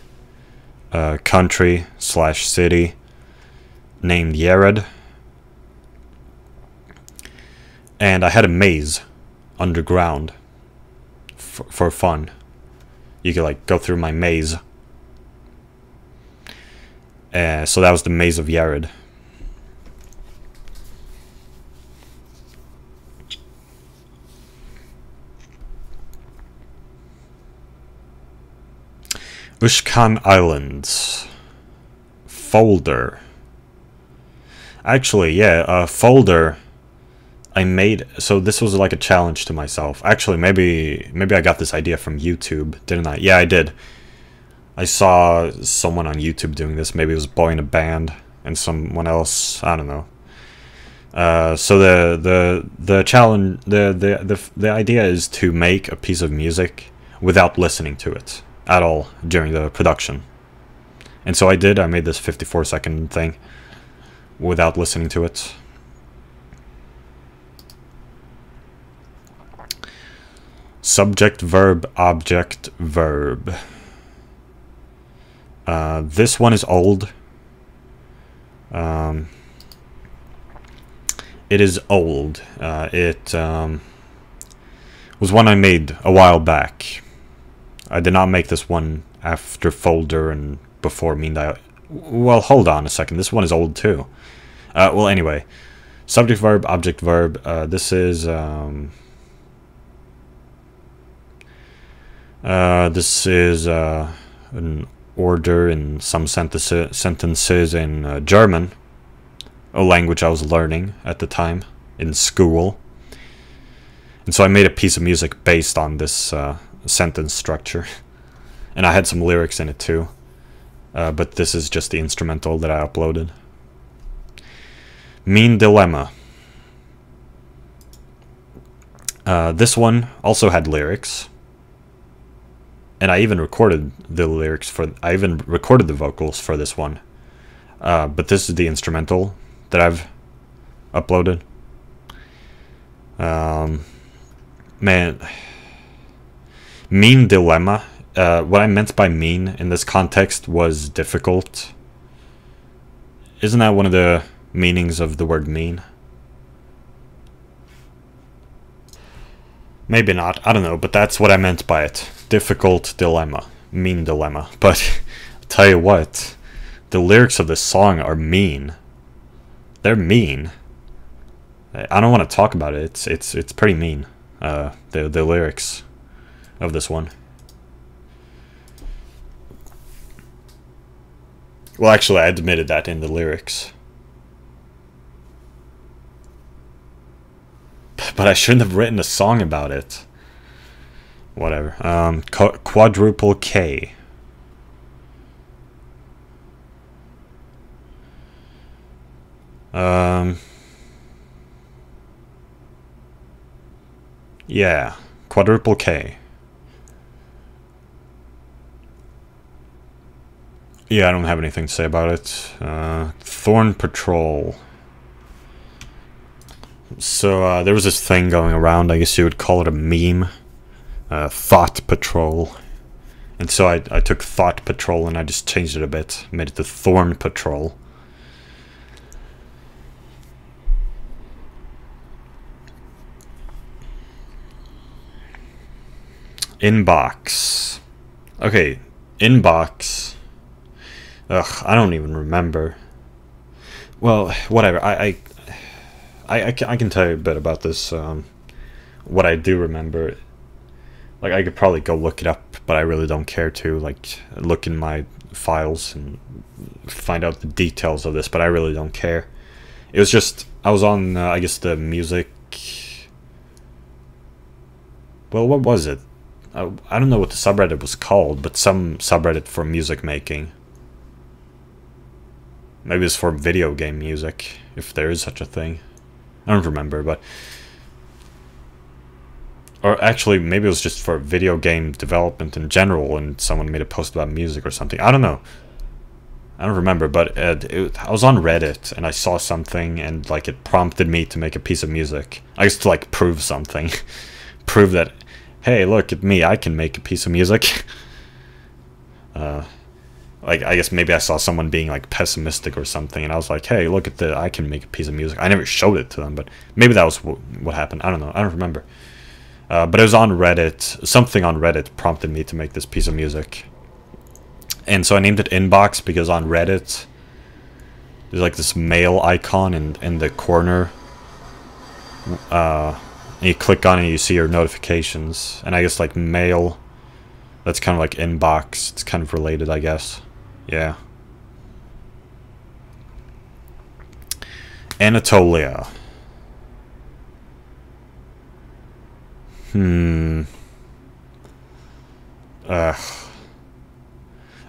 country/city named Yared. And I had a maze underground for fun. You could like go through my maze. So that was the Maze of Yared. Ushkan Islands. Folder. Actually, yeah, Folder I made... So this was like a challenge to myself. Actually, maybe I got this idea from YouTube, didn't I? Yeah, I did. I saw someone on YouTube doing this. Maybe it was Boy in a Band and someone else. I don't know. So the challenge... The idea is to make a piece of music without listening to it at all during the production. And so I did. I made this 54-second thing without listening to it. Subject, verb, object, verb. This one is old. It is old. It was one I made a while back. I did not make this one after Folder and before Mean Dial. Well, hold on a second. This one is old too. Well, anyway. Subject, verb, object, verb. This is... an order in some sentences in German, a language I was learning at the time in school. And so I made a piece of music based on this sentence structure. And I had some lyrics in it too. But this is just the instrumental that I uploaded. Mean Dilemma. This one also had lyrics. And I even recorded the lyrics for... I even recorded the vocals for this one. But this is the instrumental that I've uploaded. Man. Mean Dilemma. What I meant by mean in this context was difficult. Isn't that one of the meanings of the word mean? Maybe not. I don't know, but that's what I meant by it. Difficult dilemma. Mean dilemma. But I'll tell you what, the lyrics of this song are mean. They're mean. I don't want to talk about it. It's pretty mean. The lyrics of this one. Well, actually, I admitted that in the lyrics. But I shouldn't have written a song about it. Whatever. Quadruple K. Yeah. Quadruple K. Yeah, I don't have anything to say about it. Thorn Patrol. So, there was this thing going around, I guess you would call it a meme. Thought Patrol. And so I took Thought Patrol and I just changed it a bit, made it the Thorn Patrol. Inbox. Okay, Inbox. Ugh, I don't even remember. Well, whatever. I can tell you a bit about this. What I do remember. Like, I could probably go look it up, but I really don't care to, like, look in my files and find out the details of this, but I really don't care. It was just, I was on, I guess, the music... Well, what was it? I don't know what the subreddit was called, but some subreddit for music making. Maybe it's for video game music, if there is such a thing. I don't remember, but... Or actually, maybe it was just for video game development in general, and someone made a post about music or something. I don't know. I don't remember, but I was on Reddit, and I saw something, and like it prompted me to make a piece of music. I guess to like prove something. Prove that, hey, look at me, I can make a piece of music. Like, I guess maybe I saw someone being like pessimistic or something, and I was like, hey, look at the, I can make a piece of music. I never showed it to them, but maybe that was what happened. I don't know. I don't remember. But it was on Reddit. Something on Reddit prompted me to make this piece of music. And so I named it Inbox because on Reddit, there's like this mail icon in the corner. And you click on it and you see your notifications. And I guess like mail, that's kind of like Inbox. It's kind of related, I guess. Yeah. Anatolia.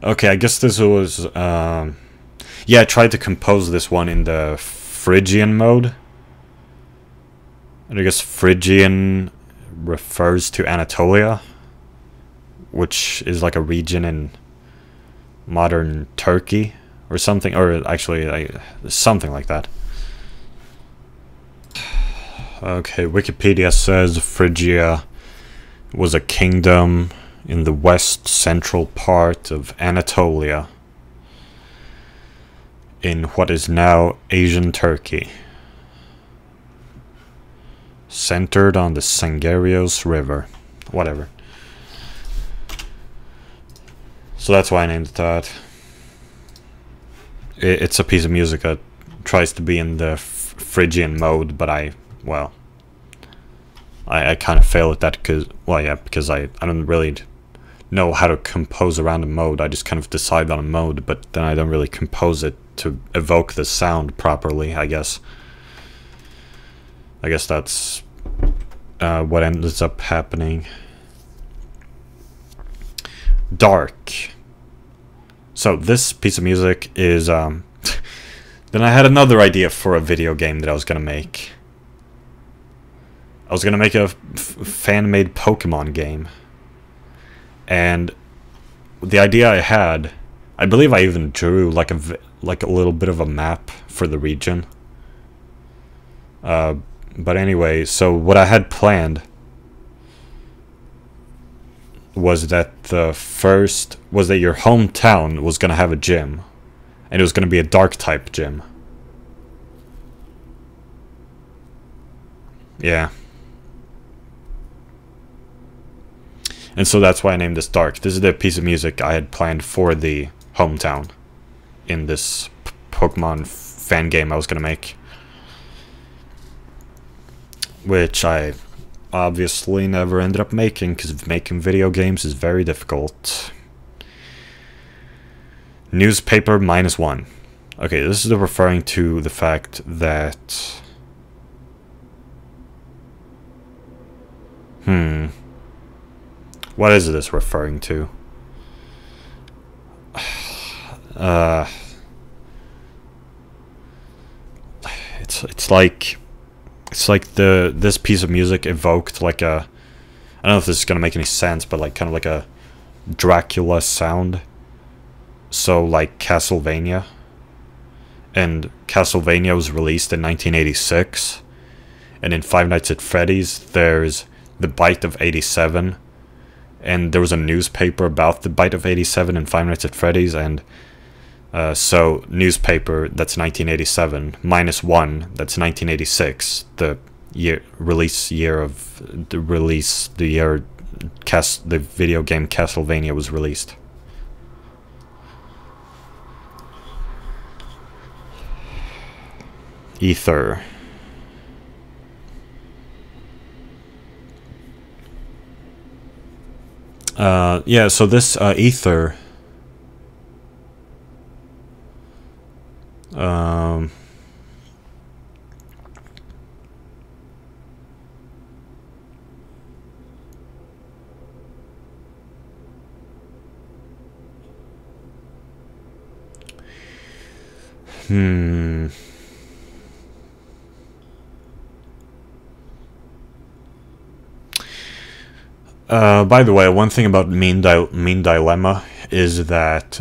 Okay, I guess this was, yeah, I tried to compose this one in the Phrygian mode. And I guess Phrygian refers to Anatolia, which is like a region in modern Turkey or something, or actually something like that. Okay, Wikipedia says Phrygia was a kingdom in the west central part of Anatolia in what is now Asian Turkey, centered on the Sangarios River. Whatever. So that's why I named it that. It's a piece of music that tries to be in the Phrygian mode, but I kind of fail at that because, well, yeah, because I don't really know how to compose around a mode. I just kind of decide on a mode, but then I don't really compose it to evoke the sound properly, I guess. I guess that's what ends up happening. Dark. So this piece of music is, then I had another idea for a video game that I was gonna make. I was gonna make a fan-made Pokemon game. And the idea I had, I believe I even drew like a little bit of a map for the region. But anyway, so what I had planned was that your hometown was gonna have a gym, and it was gonna be a dark type gym. Yeah. And so that's why I named this Dark. This is the piece of music I had planned for the hometown in this Pokemon fan game I was gonna make, which I obviously never ended up making because making video games is very difficult. Newspaper -1. Okay, this is referring to the fact that what is this referring to? It's like this piece of music evoked like a, I don't know if this is gonna make any sense, but like kind of like a Dracula sound. So like Castlevania, and Castlevania was released in 1986, and in Five Nights at Freddy's there's the Bite of 87, and there was a newspaper about the Bite of 87 and Five Nights at Freddy's, and so newspaper, that's 1987, -1, that's 1986, the year the video game Castlevania was released. Ether. Yeah, so this Ether, by the way, one thing about Mean Dilemma is that,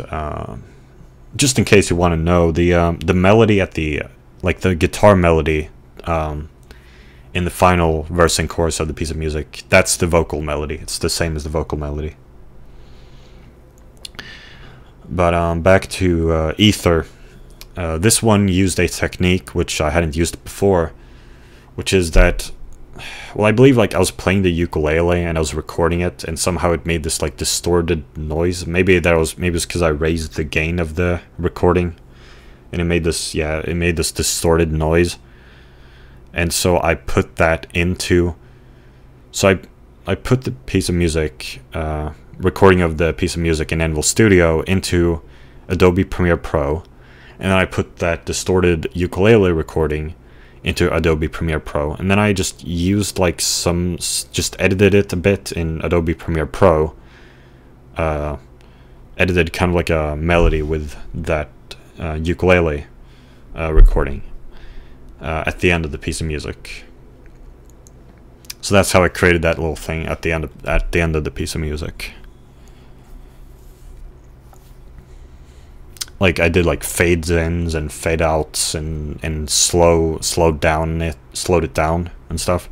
just in case you want to know, the melody at the guitar melody in the final verse and chorus of the piece of music, that's the vocal melody. It's the same as the vocal melody. But back to Ether. This one used a technique which I hadn't used before, which is that, well, I believe like I was playing the ukulele and I was recording it, and somehow it made this like distorted noise. Maybe it was because I raised the gain of the recording, and it made this distorted noise. And so I put that into, so I put the piece of music, recording of the piece of music in Anvil Studio into Adobe Premiere Pro, and then I put that distorted ukulele recording into Adobe Premiere Pro, and then I just used like just edited it a bit in Adobe Premiere Pro, edited kind of like a melody with that ukulele recording at the end of the piece of music. So that's how I created that little thing at the end of the piece of music. Like I did like fades ins and fade outs and slowed it down and stuff.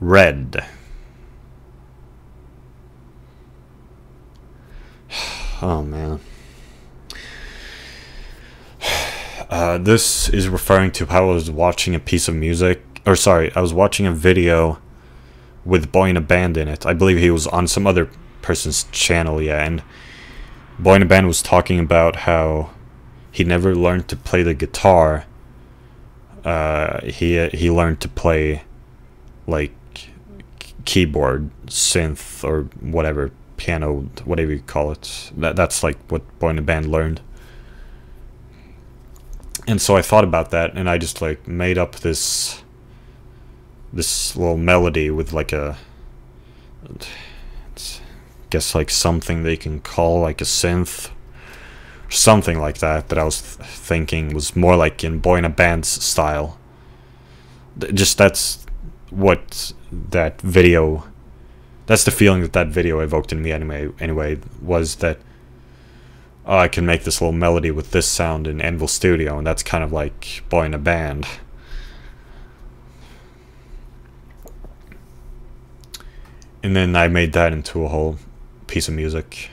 Red. Oh man. This is referring to how I was watching a piece of music, or sorry, I was watching a video with Boy in a Band in it. I believe he was on some other person's channel, yeah, and Boy in a Band was talking about how he never learned to play the guitar. He learned to play like keyboard, synth, or whatever, piano, whatever you call it. That's like what Boy in a Band learned. And so I thought about that, and I just like made up this little melody with like I guess like something they can call like a synth, or something like that I was thinking was more like in Boy in a Band's style. Just that's what that video, that's the feeling that video evoked in me anyway, was that, oh, I can make this little melody with this sound in Anvil Studio, and that's kind of like Boy in a Band. And then I made that into a whole piece of music.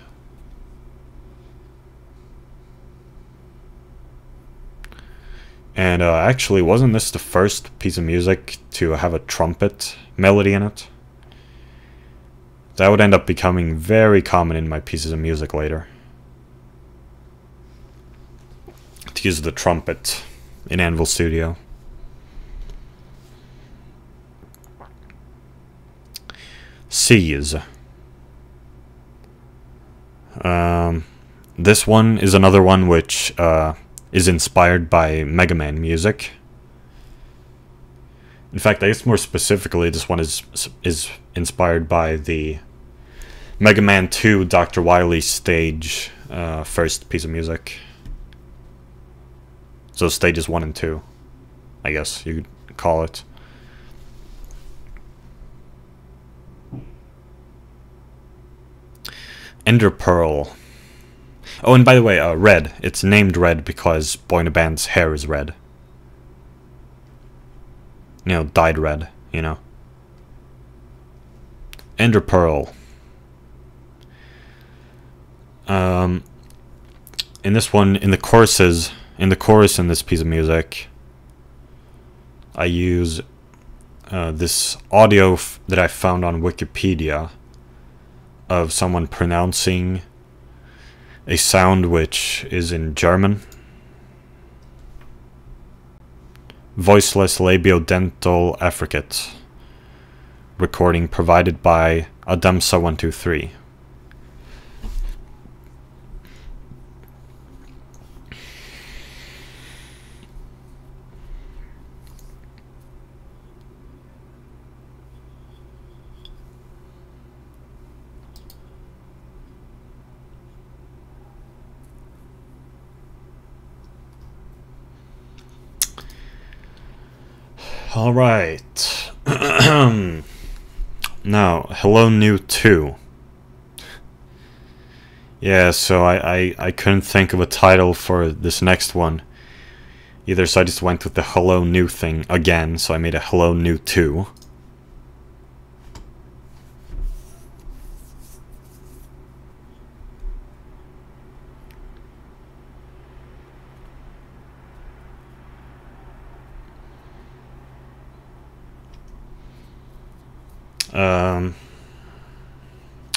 And actually, wasn't this the first piece of music to have a trumpet melody in it? That would end up becoming very common in my pieces of music later, to use the trumpet in Anvil Studio. Seas. This one is another one which is inspired by Mega Man music. In fact, I guess more specifically, this one is inspired by the Mega Man 2 Dr. Wily stage, first piece of music. So stages 1 and 2, I guess you could call it. Ender Pearl. Oh, and by the way, red. It's named red because Boy in a Band's hair is red. You know, dyed red. you know. Ender Pearl. In this one, in the chorus in this piece of music, I use this audio that I found on Wikipedia of someone pronouncing a sound which is in German. Voiceless labiodental affricate. Recording provided by Adamsa123. All right. Now, Hello New 2. Yeah, so I couldn't think of a title for this next one either, so I just went with the Hello New thing again, so I made a Hello New 2.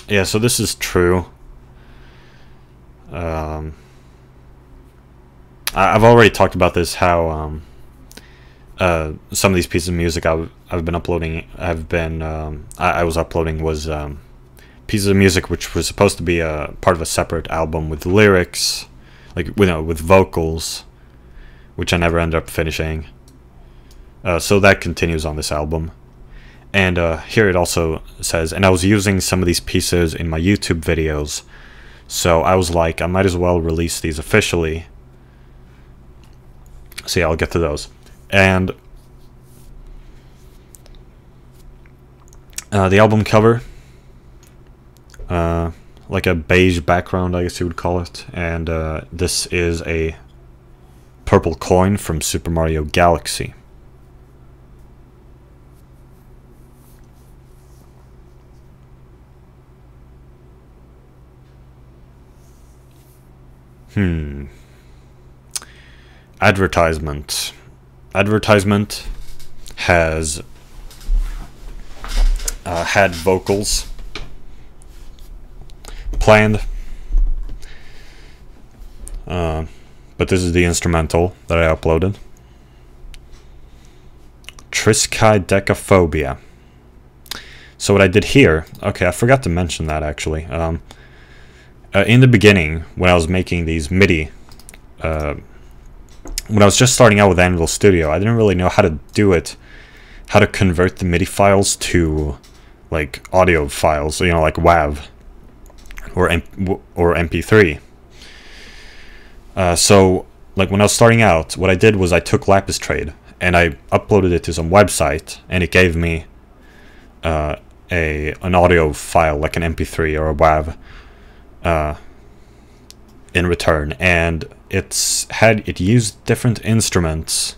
Yeah, so this is true. I've already talked about this, how some of these pieces of music I've been uploading, I was uploading was pieces of music which was supposed to be a part of a separate album with lyrics, like with vocals, which I never ended up finishing. So that continues on this album. And here it also says, and I was using some of these pieces in my YouTube videos, so I was like, I might as well release these officially. So yeah, I'll get to those. And the album cover, like a beige background, I guess you would call it, and this is a purple coin from Super Mario Galaxy. Advertisement. Advertisement has had vocals planned, but this is the instrumental that I uploaded. Triskaidekaphobia. So what I did here, okay, I forgot to mention that actually. In the beginning, when I was making these MIDI, when I was just starting out with Anvil Studio, I didn't really know how to do it, how to convert the MIDI files to like audio files, you know, like WAV or MP3. So like when I was starting out, what I did was I took Lapis Trade and I uploaded it to some website, and it gave me an audio file, like an MP3 or a WAV, in return, and it used different instruments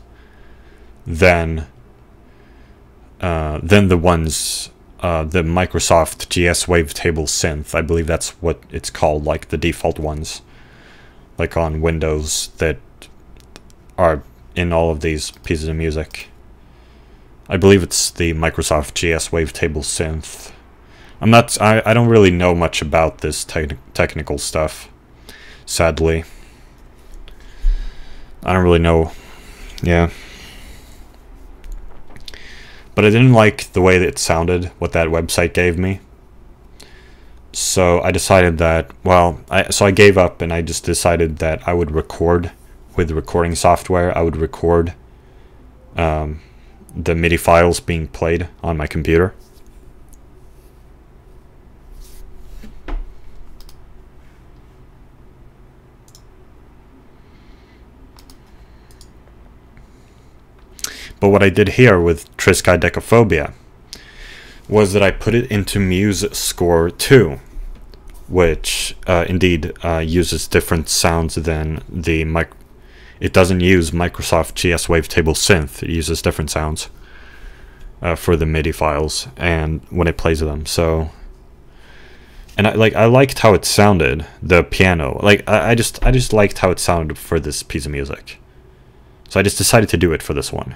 than the ones the Microsoft GS Wavetable synth. I believe that's what it's called, like the default ones, like on Windows that are in all of these pieces of music. I believe it's the Microsoft GS Wavetable synth. I don't really know much about this technical stuff, sadly. I don't really know, yeah. But I didn't like the way that it sounded, what that website gave me. So I decided that, well, I gave up, and I just decided that I would record with recording software. I would record the MIDI files being played on my computer. But what I did here with Triskaidekaphobia was that I put it into MuseScore 2, which indeed uses different sounds than the it doesn't use Microsoft GS Wavetable synth. It uses different sounds. for the MIDI files and when it plays them. So, and I liked how it sounded, the piano. Like I just liked how it sounded for this piece of music. So I just decided to do it for this one.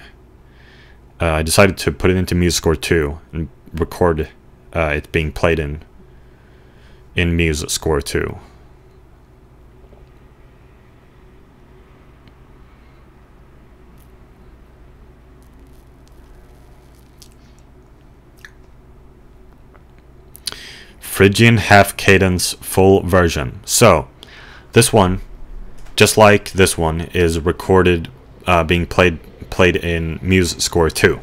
I decided to put it into MuseScore 2 and record it being played in MuseScore 2. Phrygian half cadence full version. So this one, just like this one, is recorded being played in MuseScore 2.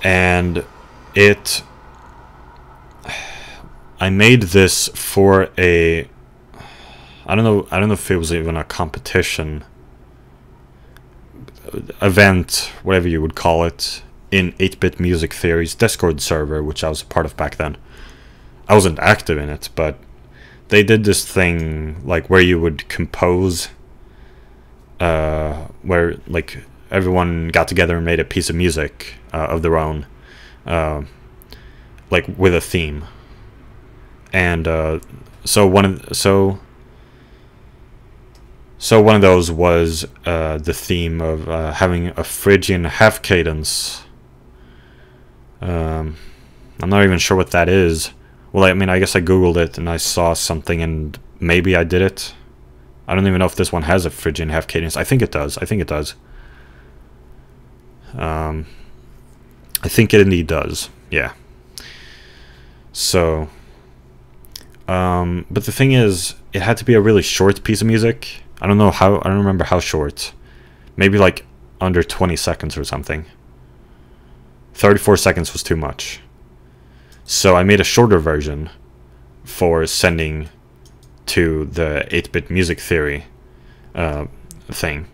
And I made this for a, I don't know if it was even a competition event, whatever you would call it, in 8-Bit Music Theory's Discord server, which I was a part of back then. I wasn't active in it, but they did this thing like where you would compose, where like everyone got together and made a piece of music of their own, like with a theme. And so one of those was the theme of having a Phrygian half cadence. I'm not even sure what that is. Well, I mean, I guess I googled it and I saw something and maybe I did it. I don't even know if this one has a Phrygian half cadence. I think it does. I think it does. I think it indeed does. Yeah. So, but the thing is, it had to be a really short piece of music. I don't remember how short. Maybe like under 20 seconds or something. 34 seconds was too much. So I made a shorter version for sending to the 8-Bit Music Theory thing.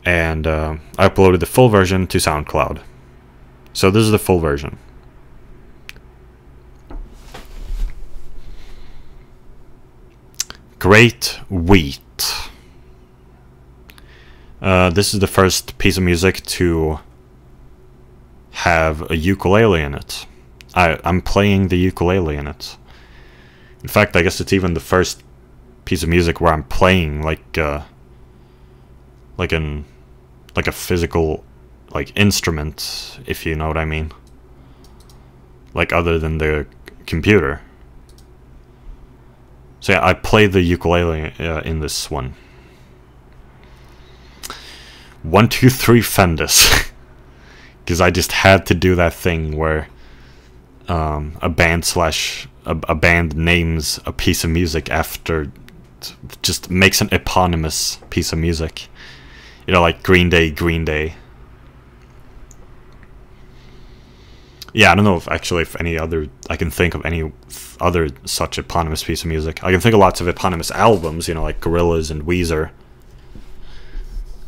And I uploaded the full version to SoundCloud. So this is the full version. Great Wheat. This is the first piece of music to have a ukulele in it. I'm playing the ukulele in it. In fact, I guess it's even the first piece of music where I'm playing like a physical like instrument, if you know what I mean. Like other than the computer. So yeah, I played the ukulele in this one. 1, 2, 3 Fendus. Because I just had to do that thing where a band names a piece of music after, just makes an eponymous piece of music. You know, like Green Day, Green Day. Yeah, I don't know if I can think of any other such eponymous piece of music. I can think of lots of eponymous albums, you know, like Gorillaz and Weezer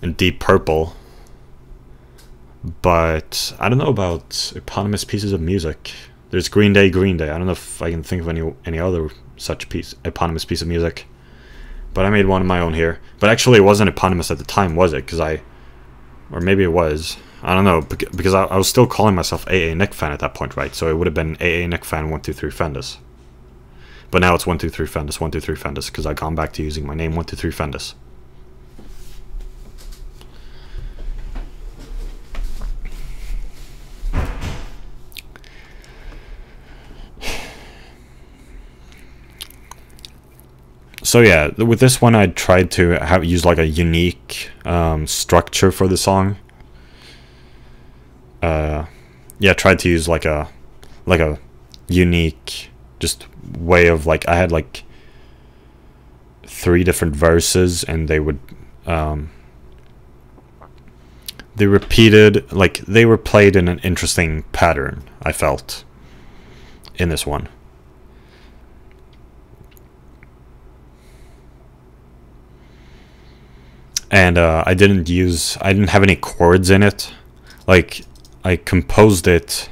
and Deep Purple. But I don't know about eponymous pieces of music. There's Green Day, Green Day. I don't know if I can think of any other such eponymous piece of music. But I made one of my own here. But actually it wasn't eponymous at the time, was it? Or maybe it was. I don't know, because I was still calling myself AA Nick Fan at that point, right? So it would have been AA Nick Fan 1, 2, 3 Fendus. But now it's 1, 2, 3 Fendus, 1, 2, 3 Fendus, because I've gone back to using my name 1, 2, 3 Fendus. So yeah, with this one I tried to use like a unique structure for the song. Yeah, tried to use like a unique just way of, like, I had like 3 different verses and they would they repeated, like they were played in an interesting pattern, I felt, in this one. And I didn't have any chords in it. Like, I composed it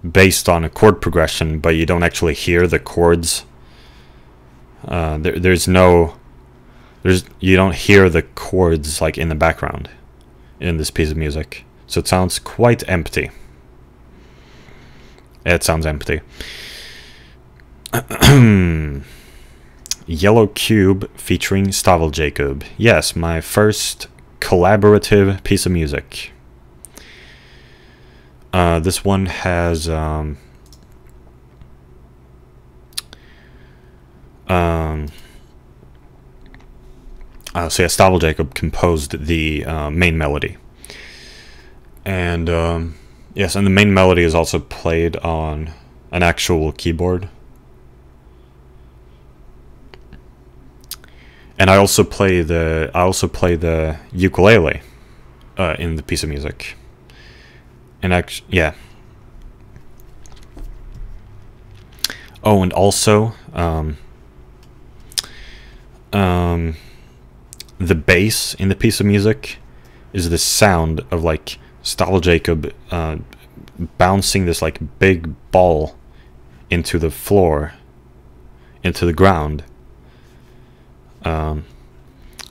based on a chord progression, but you don't actually hear the chords. You don't hear the chords like in the background. in this piece of music. So it sounds quite empty. It sounds empty. Yellow Cube featuring Stavil Jacob. Yes, my first collaborative piece of music. This one has so yeah, Stavil Jacob composed the main melody, and yes, and the main melody is also played on an actual keyboard. And I also play the ukulele in the piece of music. And yeah. Oh, and also the bass in the piece of music is the sound of like Stavil Jacob bouncing this like big ball into the floor, into the ground.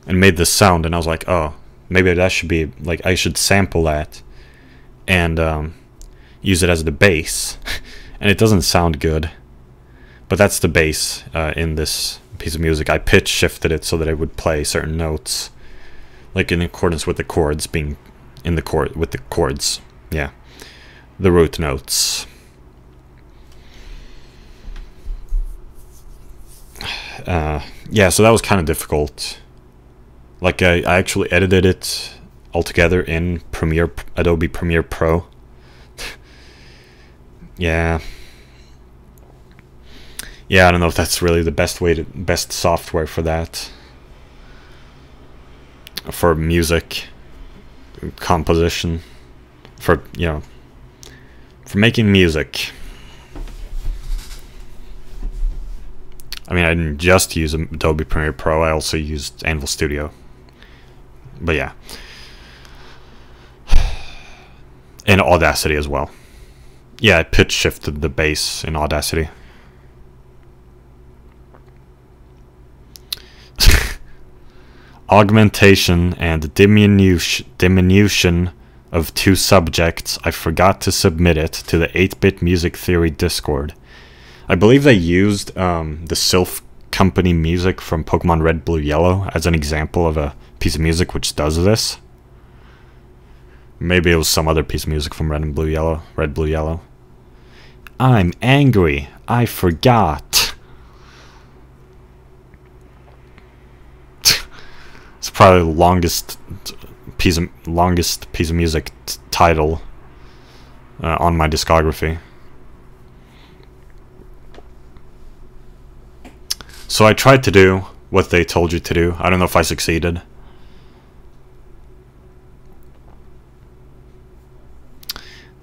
And made this sound, and I was like, oh, maybe that should be like, I should sample that and use it as the bass. And it doesn't sound good, but that's the bass in this piece of music. I pitch shifted it so that it would play certain notes, like in accordance with the chords being in the chord with the chords. Yeah, the root notes. Yeah, so that was kind of difficult. Like I actually edited it all together in Adobe Premiere Pro. Yeah, I don't know if that's really the best software for that, for music composition, for for making music. I mean, I didn't just use Adobe Premiere Pro, I also used Anvil Studio. But yeah. And Audacity as well. Yeah, I pitch shifted the bass in Audacity. Augmentation and diminution of two subjects. I forgot to submit it to the 8-Bit Music Theory Discord. I believe they used the Sylph Company music from Pokemon Red, Blue, Yellow as an example of a piece of music which does this. Maybe it was some other piece of music from Red, Blue, Yellow. I'm angry. I forgot. It's probably the longest piece of music title on my discography. So I tried to do what they told you to do. I don't know if I succeeded.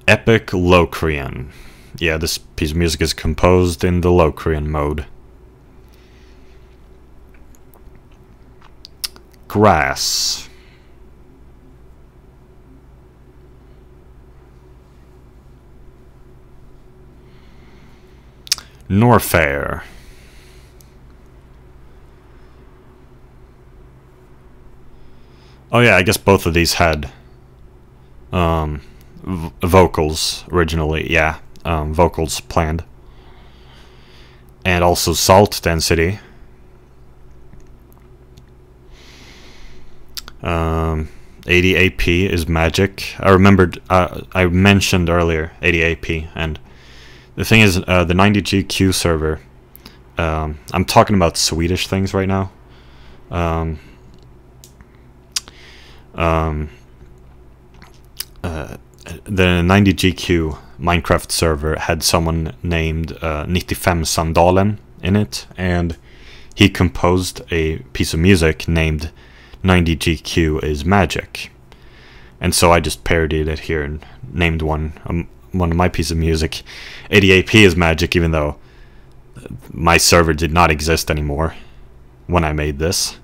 Epic Locrian. Yeah, this piece of music is composed in the Locrian mode. Grass. Norfair. Oh yeah, I guess both of these had vocals originally. Yeah, vocals planned. And also Salt Density. 80 AP is magic. I remembered, I mentioned earlier 80 AP, and the thing is, the 90 GQ server, I'm talking about Swedish things right now. The 90 GQ Minecraft server had someone named 95 Sandalen in it, and he composed a piece of music named 90 GQ is magic. And so I just parodied it here and named one of my pieces of music 80 AP is magic, even though my server did not exist anymore when I made this.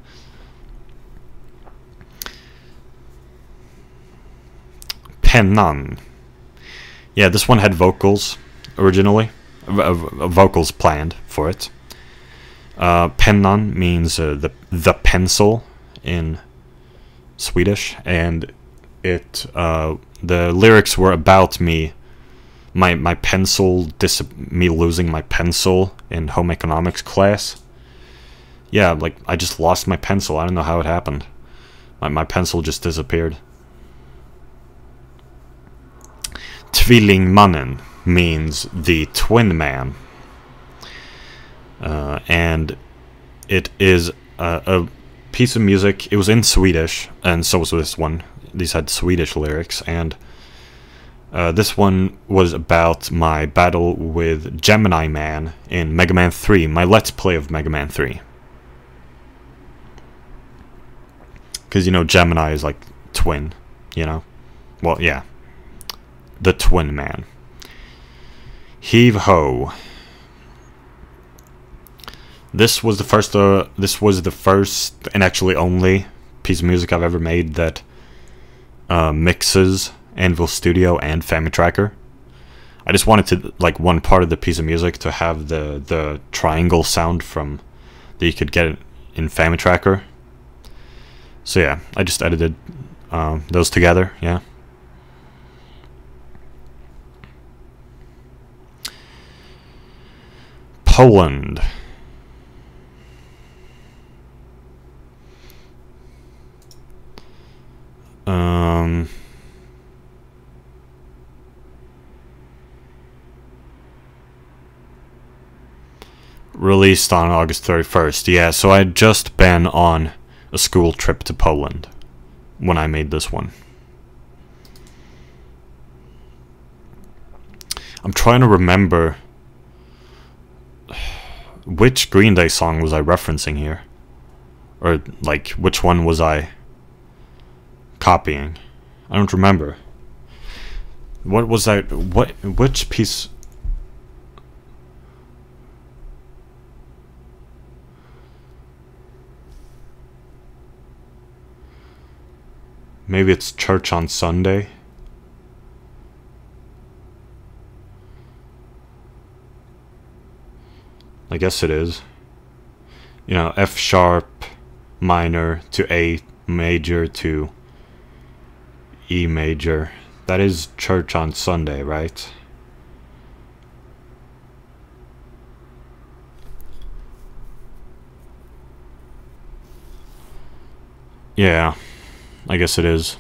Pennan. Yeah, this one had vocals originally, vocals planned for it. Pennan means the pencil in Swedish, and the lyrics were about me, my pencil, me losing my pencil in home economics class. Yeah, like, I just lost my pencil. I don't know how it happened. My pencil just disappeared. Tvillingmannen means the twin man. And it is a piece of music. It was in Swedish, and so was this one. These had Swedish lyrics, and this one was about my battle with Gemini Man in Mega Man 3, my Let's Play of Mega Man 3. Because, you know, Gemini is like twin, you know? Well, yeah. The Twin Man. Heave Ho. This was the first and actually only piece of music I've ever made that mixes Anvil Studio and FamiTracker. I just wanted to, like, one part of the piece of music to have the triangle sound from that you could get in FamiTracker. So yeah, I just edited those together, yeah. Poland. Released on August 31st. Yeah, so I'd just been on a school trip to Poland when I made this one. I'm trying to remember which Green Day song was I referencing here, or like which one was I copying. I don't remember. What was that? Which piece? Maybe it's Church on Sunday. I guess it is. You know, F sharp minor to A major to E major. That is Church on Sunday, right? Yeah, I guess it is.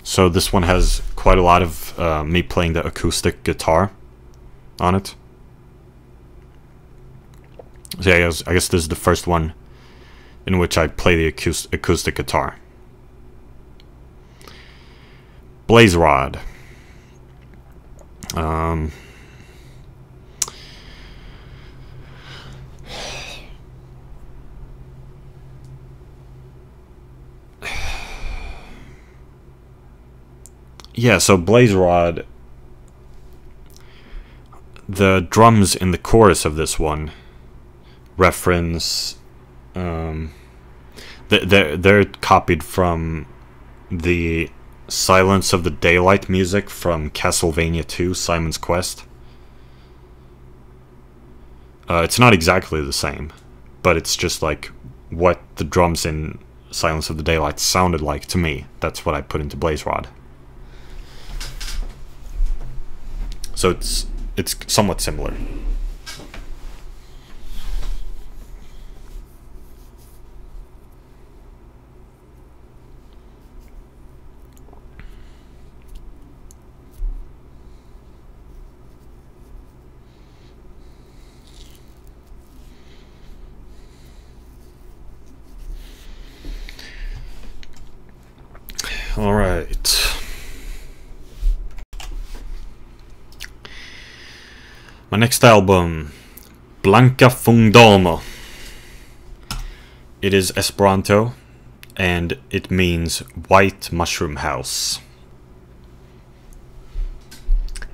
So this one has quite a lot of me playing the acoustic guitar on it. So yeah, I guess this is the first one in which I play the acoustic guitar. Blaze Rod. Yeah, so Blaze Rod, the drums in the chorus of this one reference, they're copied from the Silence of the Daylight music from Castlevania 2, Simon's Quest. It's not exactly the same, but it's just like what the drums in Silence of the Daylight sounded like to me. That's what I put into Blaze Rod. So it's somewhat similar. All right. My next album, Blanka Fungdalmo. It is Esperanto, and it means White Mushroom House.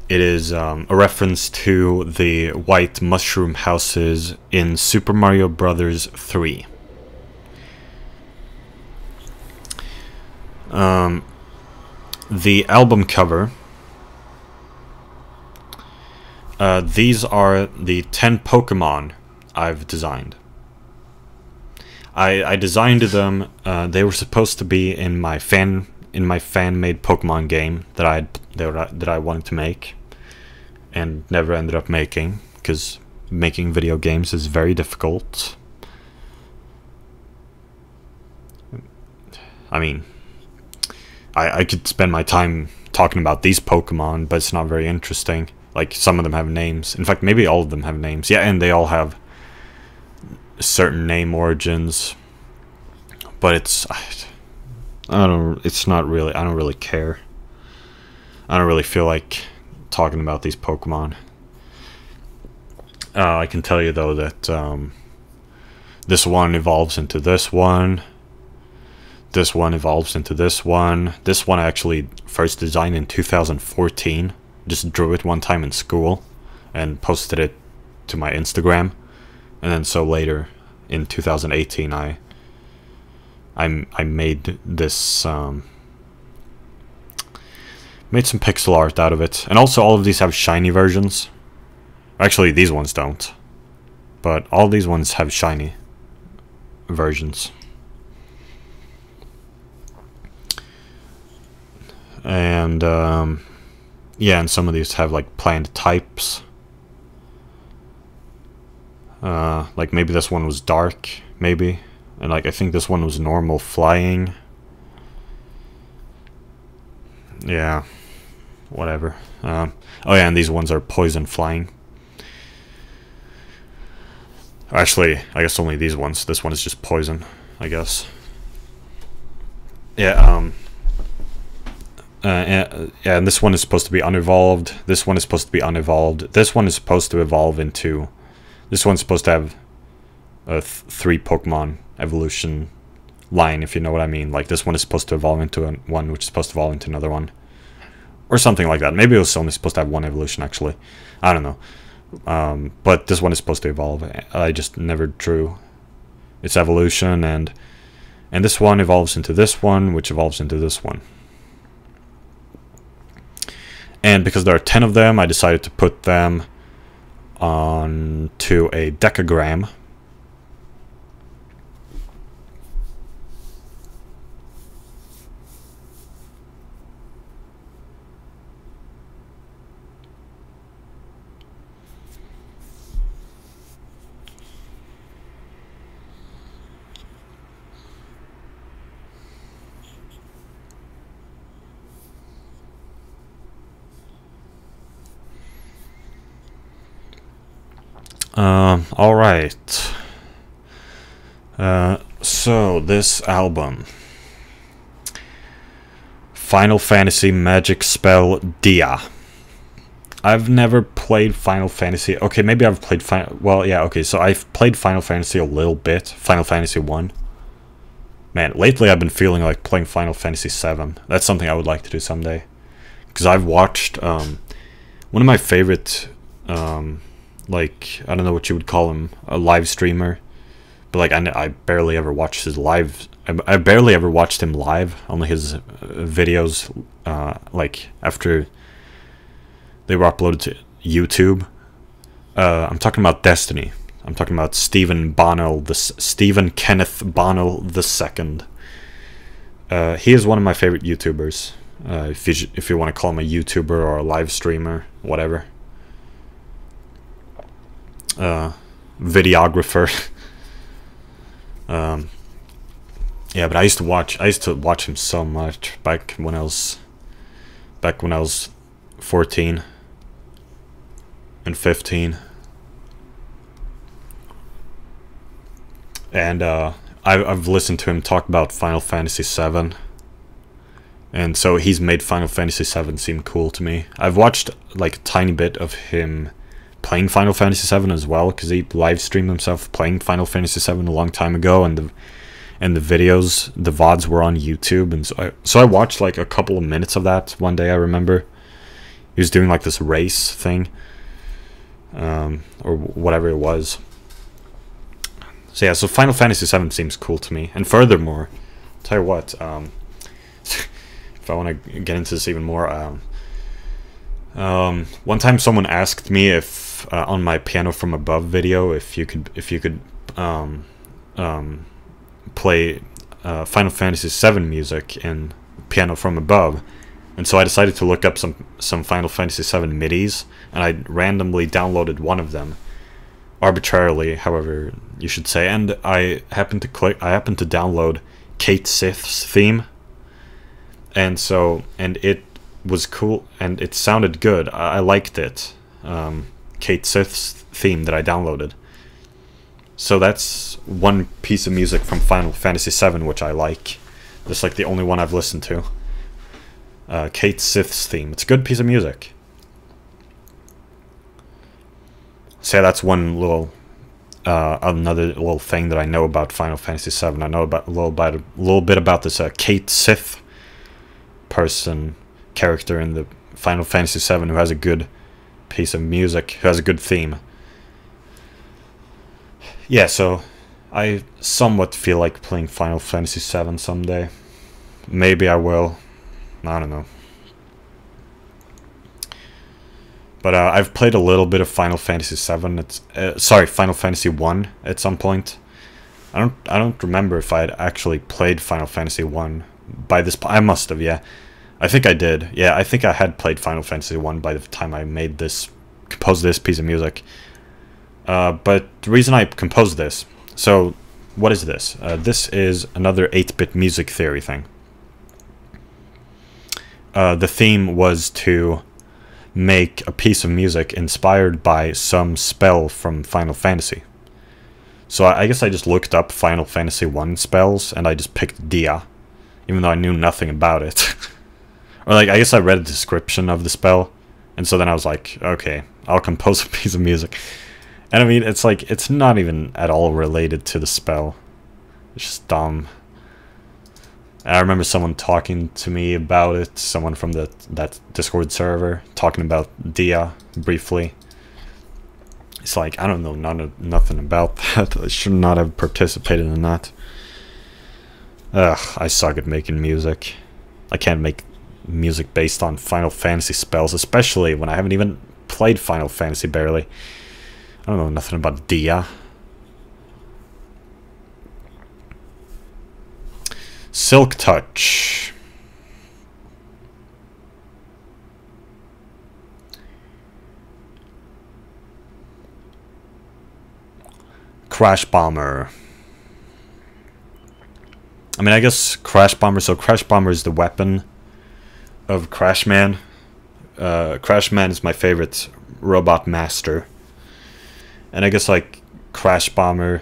It is a reference to the white mushroom houses in Super Mario Bros. 3. The album cover. These are the 10 Pokemon I've designed. I designed them. They were supposed to be in my fan in my fan-made Pokemon game that I wanted to make, and never ended up making, because making video games is very difficult. I mean, I could spend my time talking about these Pokemon, but it's not very interesting. Like, some of them have names. In fact, maybe all of them have names. Yeah, and they all have certain name origins. But it's I don't really care. I don't really feel like talking about these Pokemon. I can tell you though that this one evolves into this one. This one evolves into this one. This one I actually first designed in 2014. Just drew it one time in school and posted it to my Instagram. And then so later in 2018 I made this made some pixel art out of it. And also all of these have shiny versions. Actually, these ones don't. But all these ones have shiny versions. And yeah, and some of these have like planned types. Like maybe this one was dark, maybe. And like I think this one was normal flying. Yeah, whatever. Oh yeah, and these ones are poison flying. Actually, I guess only these ones. This one is just poison, I guess. Yeah, and this one is supposed to be unevolved. This one is supposed to be unevolved. This one is supposed to evolve into... This one's supposed to have a 3 Pokemon evolution line, if you know what I mean. Like, this one is supposed to evolve into one, which is supposed to evolve into another one. Or something like that. Maybe it was only supposed to have one evolution, actually. I don't know. But this one is supposed to evolve. I just never drew its evolution, and this one evolves into this one, which evolves into this one. And because there are 10 of them, I decided to put them onto a decagram. Alright. So, this album. Final Fantasy Magic Spell Dia. I've never played Final Fantasy. Okay, maybe I've played well, yeah, okay, so I've played Final Fantasy a little bit. Final Fantasy 1. Man, lately I've been feeling like playing Final Fantasy 7. That's something I would like to do someday. Because I've watched, one of my favorite, like, I don't know what you would call him, a live streamer, but like I barely ever watched his live. I barely ever watched him live. Only his videos, like after they were uploaded to YouTube. I'm talking about Destiny. I'm talking about Stephen Kenneth Bonnell II. He is one of my favorite YouTubers. If you want to call him a YouTuber or a live streamer, whatever. Videographer. Yeah, but I used to watch him so much back when I was 14 and 15. And I've listened to him talk about Final Fantasy VII. And so he's made Final Fantasy VII seem cool to me. I've watched like a tiny bit of him playing Final Fantasy VII as well, because he live streamed himself playing Final Fantasy VII a long time ago, and the videos, the VODs were on YouTube, and so I watched like a couple of minutes of that one day. I remember he was doing like this race thing, or whatever it was. So yeah, so Final Fantasy VII seems cool to me. And furthermore, tell you what, if I want to get into this even more, one time someone asked me if on my Piano from Above video if you could play Final Fantasy VII music in piano from above. And so I decided to look up some Final Fantasy VII MIDIs, and I randomly downloaded one of them, arbitrarily, however you should say, and I happened to download Cait Sith's theme, and it was cool, and it sounded good. I liked it. Cait Sith's theme that I downloaded. So that's one piece of music from Final Fantasy VII which I like. That's like the only one I've listened to. Cait Sith's theme. It's a good piece of music. So yeah, that's one little, another little thing that I know about Final Fantasy VII. I know about a little bit about this Cait Sith character in the Final Fantasy VII who has a good piece of music, who has a good theme. Yeah, so I somewhat feel like playing Final Fantasy VII someday. Maybe I will. I don't know. But I've played a little bit of Final Fantasy VII. Final Fantasy 1 at some point. I don't remember if I had actually played Final Fantasy 1 by this point. I must have, yeah. I think I did. Yeah, I think I had played Final Fantasy 1 by the time I composed this piece of music. But the reason I composed this, so what is this? This is another 8-bit music theory thing. The theme was to make a piece of music inspired by some spell from Final Fantasy. So I guess I just looked up Final Fantasy 1 spells, and I just picked Dia, even though I knew nothing about it. Or like, I guess I read a description of the spell, and so then I was like, okay, I'll compose a piece of music. And I mean, it's like, it's not even at all related to the spell. It's just dumb. I remember someone talking to me about it, someone from that Discord server, talking about Dia briefly. It's like, I don't know nothing about that. I should not have participated in that. Ugh, I suck at making music. I can't make music based on Final Fantasy spells, especially when I haven't even played Final Fantasy barely. I don't know nothing about Dia. Silk Touch. Crash Bomber. I mean, I guess Crash Bomber, so Crash Bomber is the weapon of Crashman. Crashman is my favorite robot master. And I guess like Crash Bomber,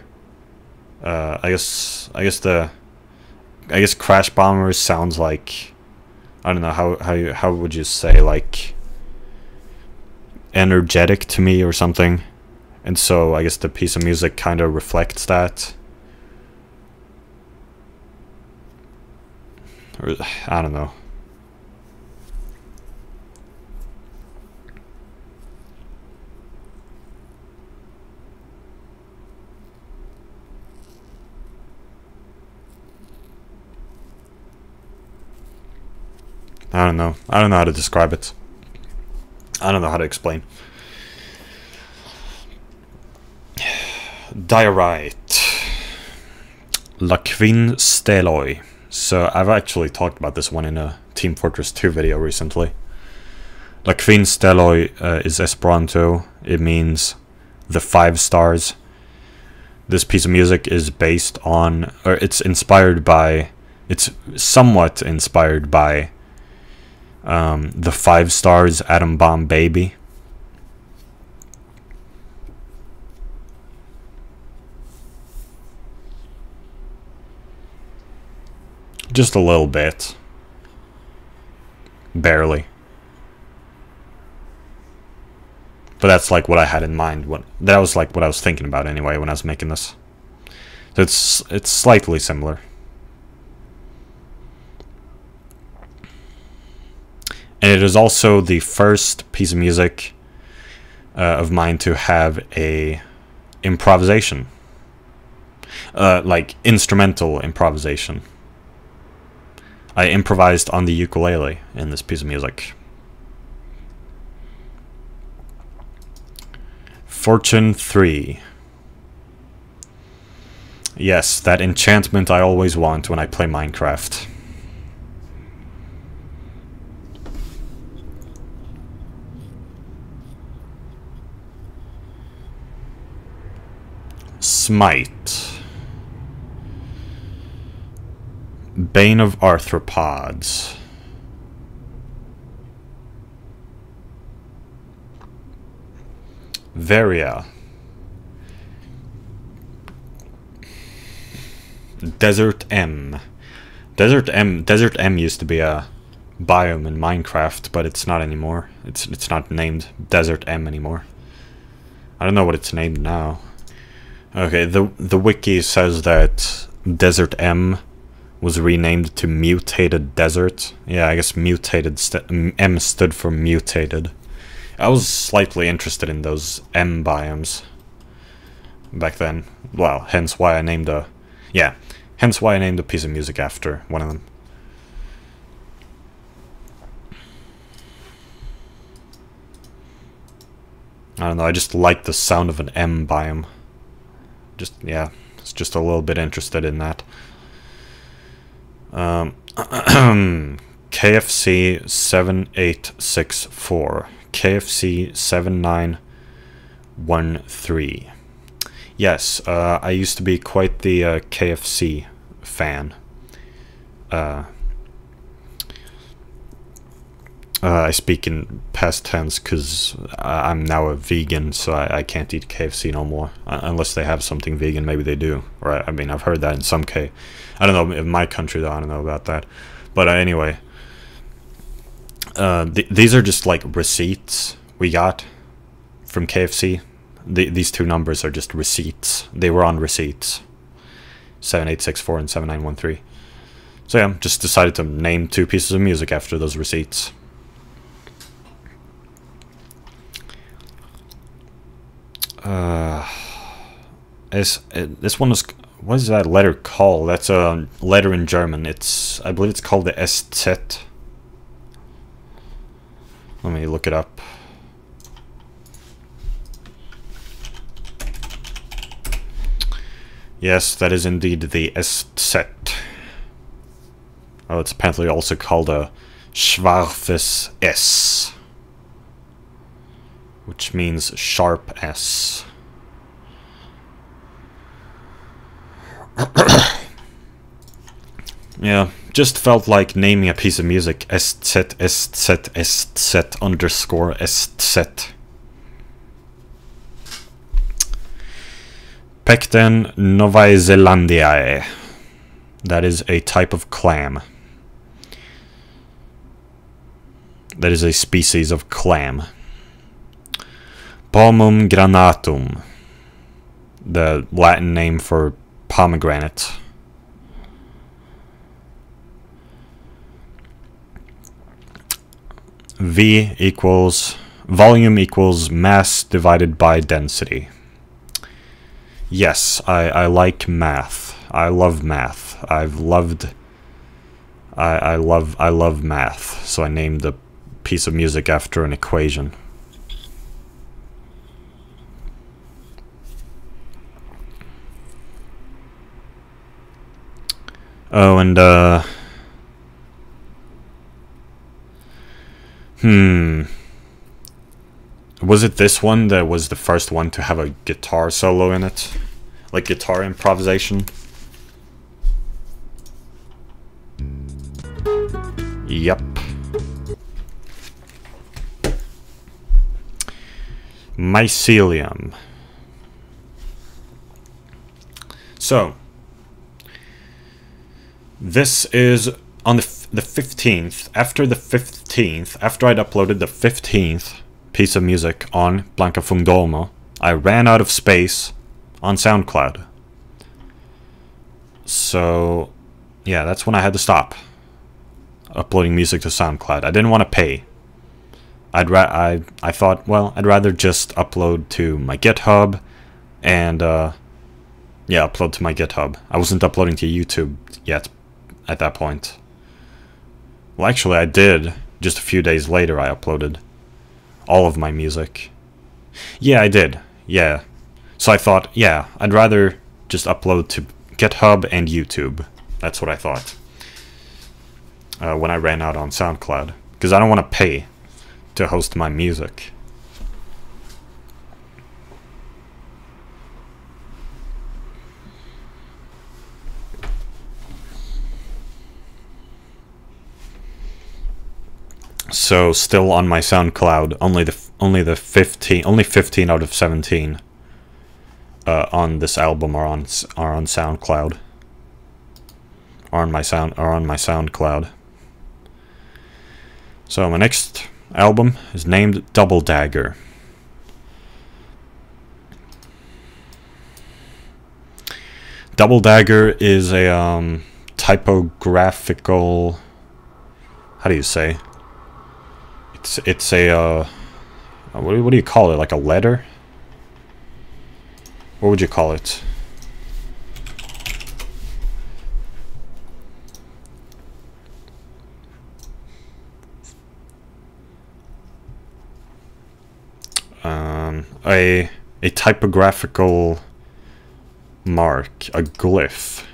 I guess Crash Bomber sounds like, I don't know, how would you say, like energetic to me or something. And so I guess the piece of music kind of reflects that. Or, I don't know. I don't know. I don't know how to describe it. I don't know how to explain. Diorite. Laquin Steloi. So I've actually talked about this one in a Team Fortress 2 video recently. Laquin Steloi is Esperanto. It means the 5 stars. This piece of music is based on, or it's somewhat inspired by the 5 stars Atom Bomb Baby. Just a little bit. Barely. But that's like what I had in mind. That was like what I was thinking about anyway when I was making this. So it's slightly similar. And it is also the first piece of music of mine to have a improvisation. Like instrumental improvisation. I improvised on the ukulele in this piece of music. Fortune 3. Yes, that enchantment I always want when I play Minecraft. Smite. Bane of Arthropods. Varia. Desert M. Desert M used to be a biome in Minecraft, but it's not anymore. It's not named Desert M anymore. I don't know what it's named now. Okay, the wiki says that Desert M was renamed to Mutated Desert. Yeah, I guess mutated M stood for mutated. I was slightly interested in those M biomes back then. Well, hence why I named a piece of music after one of them. I don't know, I just like the sound of an M biome. Yeah, it's just a little bit interested in that. KFC 7864. KFC 7913. Yes, I used to be quite the KFC fan. I speak in past tense because I'm now a vegan, so I can't eat KFC no more. Unless they have something vegan, maybe they do. Or, I mean, I've heard that in some I don't know, in my country, though, I don't know about that. But anyway, these are just, like, receipts we got from KFC. These two numbers are just receipts. They were on receipts. 7864 and 7913. So yeah, just decided to name two pieces of music after those receipts. This one is, what is that letter called? That's a letter in German. I believe it's called the SZ. Let me look it up. Yes, that is indeed the SZ. Oh, it's apparently also called a Schwarfes S, which means sharp S. Yeah, just felt like naming a piece of music SZ underscore SZ. Pecten Novae Zelandiae. That is a type of clam. That is a species of clam. Pomum granatum. The Latin name for pomegranate. Volume equals mass divided by density. Yes, I like math. I love math. I love math. So I named the piece of music after an equation. Oh, and was it this one that was the first one to have a guitar solo in it? Like guitar improvisation? Yep. Mycelium. So, this is on the 15th. After the 15th, after I'd uploaded the 15th piece of music on Blanca Fungdolmo, I ran out of space on SoundCloud. So, yeah, that's when I had to stop uploading music to SoundCloud. I didn't want to pay. I thought, well, I'd rather just upload to my GitHub and, yeah, upload to my GitHub. I wasn't uploading to YouTube yet at that point. Well, actually, I did. Just a few days later, I uploaded all of my music. Yeah, I did. Yeah. So I thought, yeah, I'd rather just upload to GitHub and YouTube. That's what I thought. When I ran out on SoundCloud. Because I don't want to pay to host my music. So still on my SoundCloud, only 15 out of 17 on this album are on SoundCloud. Are on my SoundCloud. So my next album is named Double Dagger. Double Dagger is a typographical, how do you say? It's a what do you call it? Like a letter? What would you call it? A typographical mark, a glyph.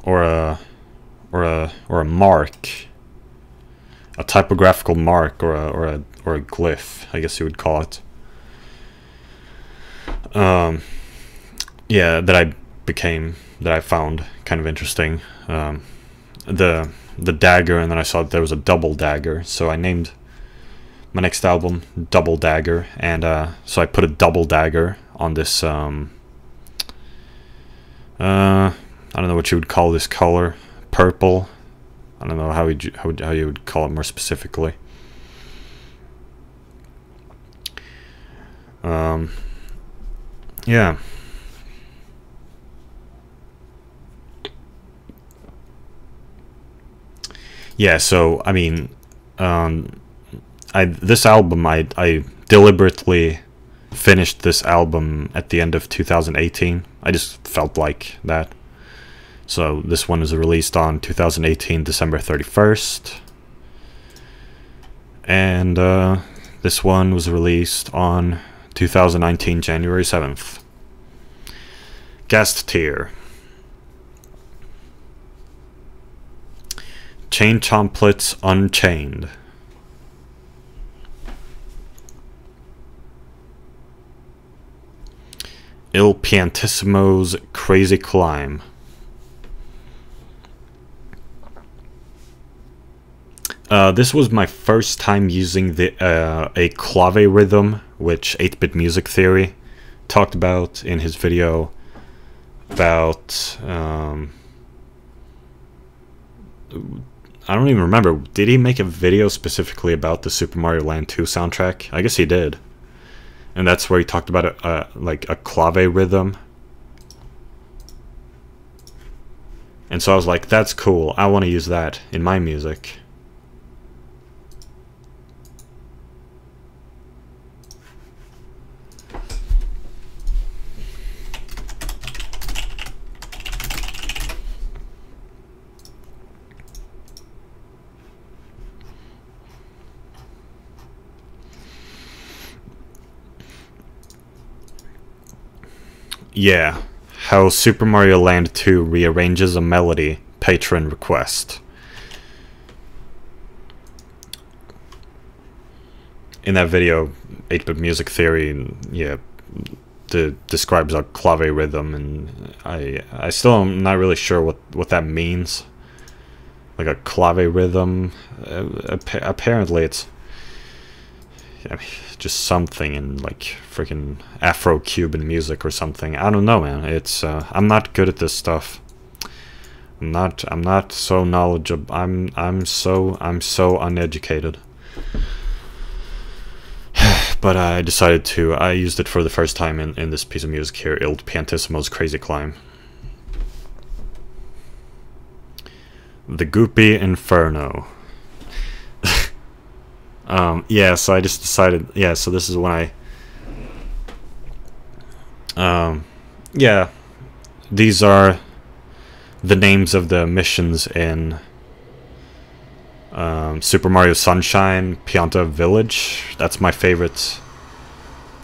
Or a mark, a typographical mark, or a glyph, I guess you would call it. Yeah, that I found kind of interesting. The dagger, and then I saw that there was a double dagger, so I named my next album Double Dagger, and so I put a double dagger on this. I don't know what you would call this color, purple. I don't know how you would call it more specifically. Yeah. Yeah, so I mean, this album I deliberately finished this album at the end of 2018. I just felt like that. So this one was released on 2018 December 31st, and this one was released on 2019 January 7th. Guest tier. Chain Chomplets Unchained. Il Pianissimo's Crazy Climb. This was my first time using a clave rhythm, which 8-Bit Music Theory talked about in his video about I don't even remember. Did he make a video specifically about the Super Mario Land 2 soundtrack? I guess he did. And that's where he talked about like a clave rhythm. And so I was like, that's cool. I want to use that in my music. Yeah, how Super Mario Land 2 rearranges a melody, patron request. In that video, 8-Bit Music Theory, yeah, describes a clave rhythm, and I still am not really sure what that means. Like a clave rhythm, apparently it's just something in like freaking Afro-Cuban music or something. I don't know, man. It's I'm not good at this stuff. I'm not so knowledgeable. I'm so uneducated. But I decided to. I used it for the first time in this piece of music here, Il Pianissimo's Crazy Climb. The Goopy Inferno. Yeah, so I just decided, yeah, so this is when yeah, these are the names of the missions in Super Mario Sunshine, Pianta Village. That's my favorite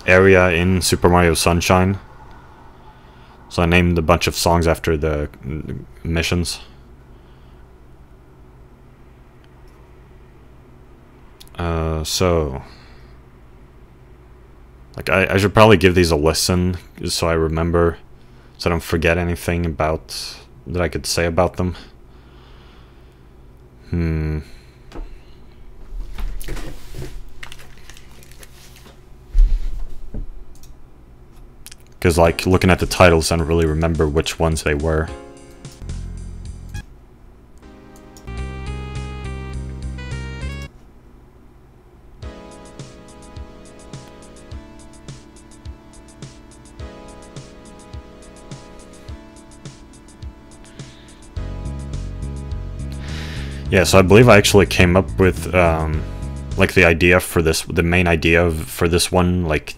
area in Super Mario Sunshine. So I named a bunch of songs after the missions. So, like, I should probably give these a listen, so I remember, so I don't forget anything about that I could say about them. Because, like, looking at the titles, I don't really remember which ones they were. Yeah, so I believe I actually came up with, like, the idea for this, the main idea for this one, like,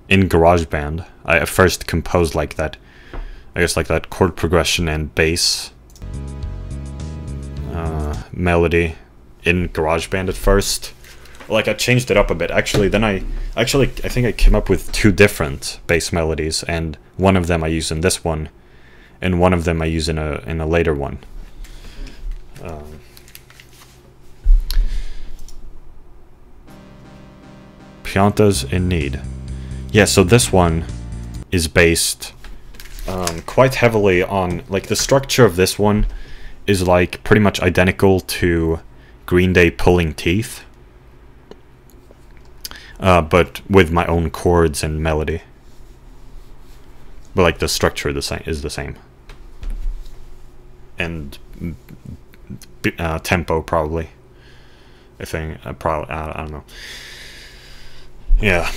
in GarageBand. I first composed, like, that, I guess, like, that chord progression and bass melody in GarageBand at first. Like, I changed it up a bit. Actually, then I think I came up with 2 different bass melodies, and one of them I use in this one, and one of them I use in a later one. Piantas in Need. Yeah, so this one is based quite heavily on, like, the structure of this one is, like, pretty much identical to Green Day Pulling Teeth, but with my own chords and melody. But, like, the structure is the same. And tempo, probably. I think, probably, I don't know. Yeah.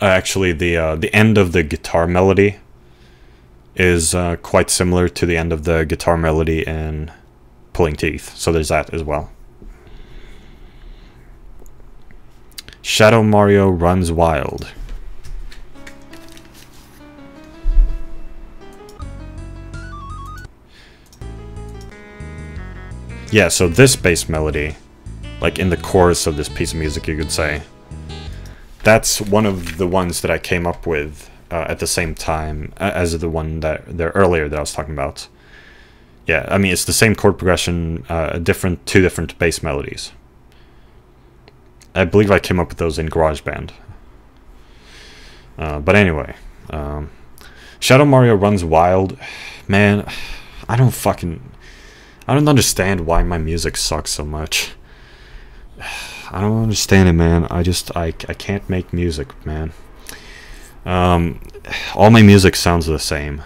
Actually, the end of the guitar melody is quite similar to the end of the guitar melody in Pulling Teeth, so there's that as well. Shadow Mario Runs Wild. Yeah, so this bass melody, like in the chorus of this piece of music, you could say, that's one of the ones that I came up with at the same time as the one there earlier that I was talking about. Yeah, I mean, it's the same chord progression, two different bass melodies. I believe I came up with those in GarageBand. But anyway, Shadow Mario Runs Wild, man, I don't understand why my music sucks so much. I don't understand it, man. I can't make music, man. All my music sounds the same.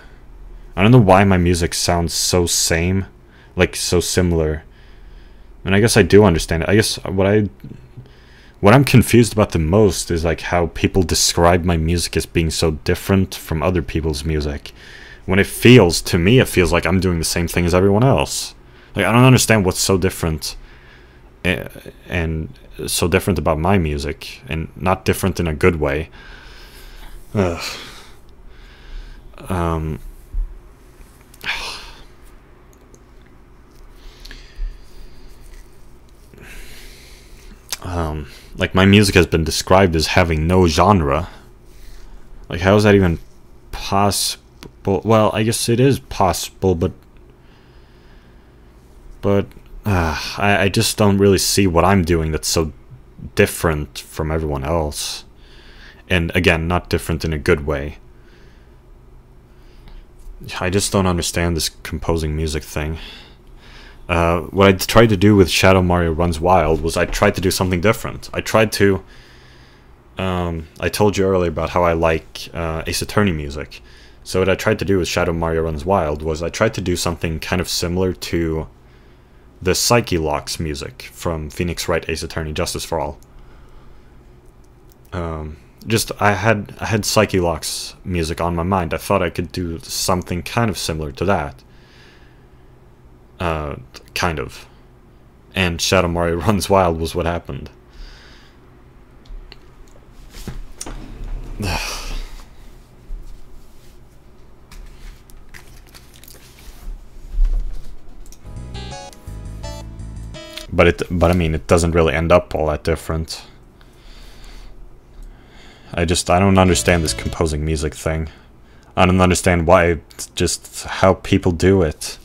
I don't know why my music sounds so same, like so similar. And I guess I do understand it. I guess what I'm confused about the most is, like, how people describe my music as being so different from other people's music, when to me it feels like I'm doing the same thing as everyone else. Like, I don't understand what's so different and so different about my music, and not different in a good way. Like, my music has been described as having no genre. Like, how is that even possible? Well, I guess it is possible, but I just don't really see what I'm doing that's so different from everyone else. And again, not different in a good way. I just don't understand this composing music thing. What I tried to do with Shadow Mario Runs Wild was I tried to do something different. I told you earlier about how I like Ace Attorney music. So what I tried to do with Shadow Mario Runs Wild was I tried to do something kind of similar to the Psyche Locks music from Phoenix Wright Ace Attorney Justice for All. I had Psyche Locks music on my mind. I thought I could do something kind of similar to that. Kind of. And Shadow Mario Runs Wild was what happened. But I mean, it doesn't really end up all that different. I don't understand this composing music thing. I don't understand why, just how people do it.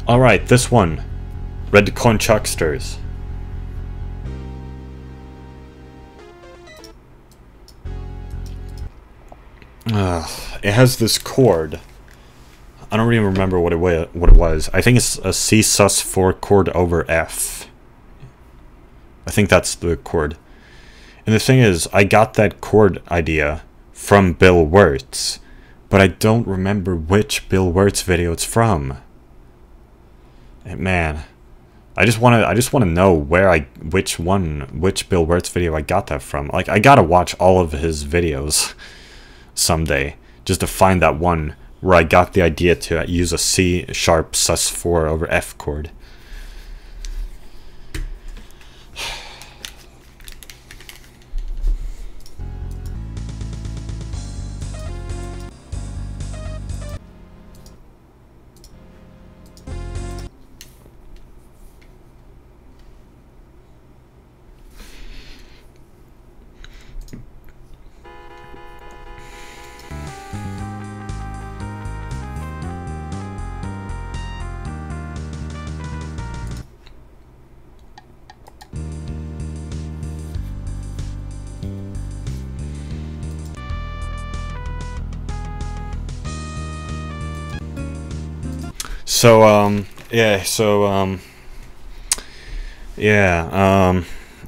Alright, this one. Red Coin Chucksters. It has this chord. I don't even remember what it was. I think it's a C sus4 chord over F. I think that's the chord. And the thing is, I got that chord idea from Bill Wirtz, but I don't remember which Bill Wirtz video it's from. And man, I just want to know which Bill Wirtz video I got that from. Like, I gotta watch all of his videos someday just to find that one where I got the idea to use a C sharp sus4 over F chord.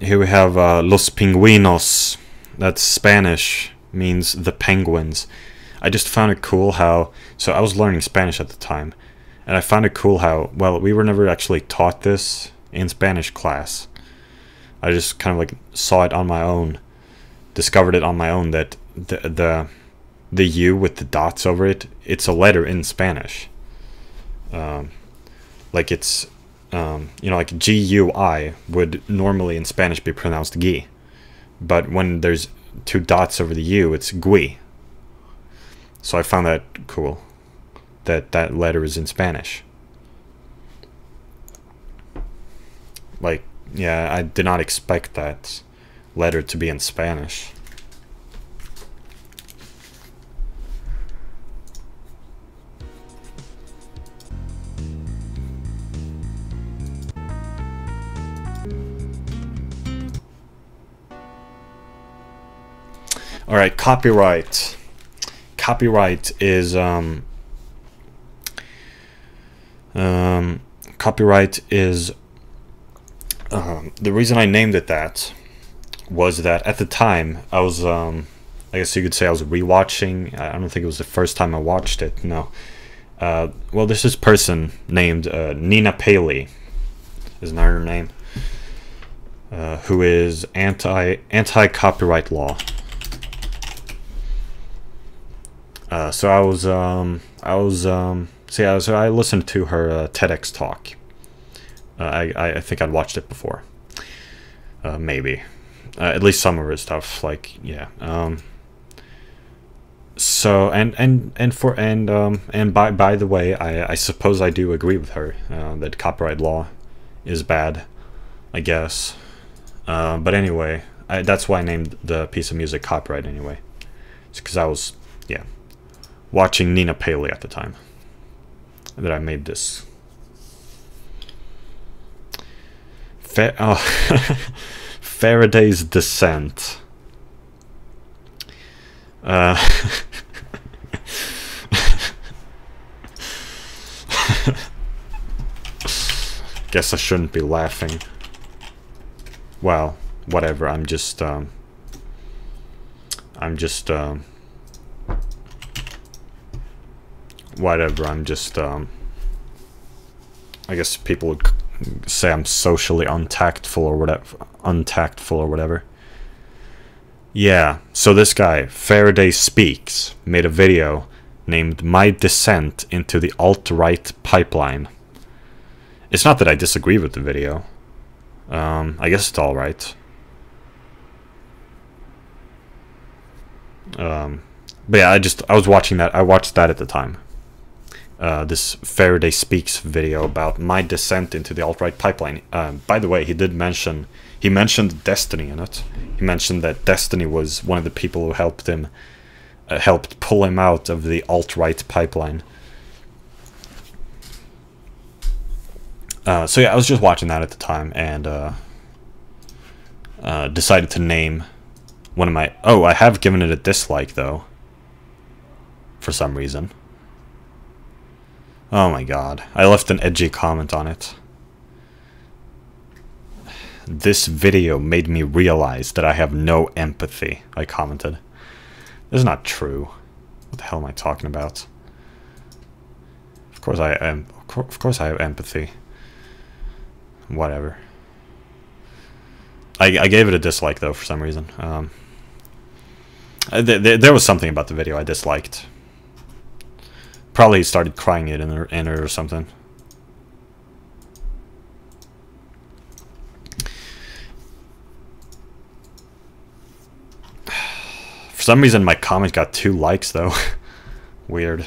Here we have Los Pingüinos. That's Spanish, means the penguins. I just found it cool how, so I was learning Spanish at the time, and I found it cool how, well, we were never actually taught this in Spanish class. I just kind of like saw it on my own, discovered it on my own, that the U with the dots over it, it's a letter in Spanish. Like it's, you know, like GUI would normally in Spanish be pronounced GUI, but when there's two dots over the U, it's GUI. So I found that cool, that that letter is in Spanish. Like, yeah, I did not expect that letter to be in Spanish. All right, copyright. Copyright is the reason I named it that was that at the time I was I guess you could say I was rewatching. I don't think it was the first time I watched it. No. Well, there's this person named Nina Paley, isn't that her name? Who is anti-copyright law. So I listened to her TEDx talk. I think I'd watched it before. Maybe, at least some of her stuff. Like, yeah. So and by the way, I suppose I do agree with her that copyright law is bad, I guess. But anyway, that's why I named the piece of music Copyright anyway. It's because I was, yeah, watching Nina Paley at the time that I made this. Faraday's Descent. Guess I shouldn't be laughing. Well, whatever. I'm just whatever. I guess people would say I'm socially untactful or whatever. Yeah, so this guy, Faraday Speaks, made a video named My Descent into the Alt-Right Pipeline. It's not that I disagree with the video. I guess it's alright. But yeah, I was watching that. I watched that at the time. This Faraday Speaks video about my descent into the alt-right pipeline. By the way, he mentioned Destiny in it. He mentioned that Destiny was one of the people who helped pull him out of the alt-right pipeline. So yeah, I was just watching that at the time, and decided to name one of my... Oh, I have given it a dislike, though. For some reason. Oh my god. I left an edgy comment on it. This video made me realize that I have no empathy, I commented. This is not true. What the hell am I talking about? Of course I am. Of course I have empathy. Whatever. I gave it a dislike, though, for some reason. There was something about the video I disliked. Probably started crying it in her or something. For some reason, my comment got 2 likes, though. Weird.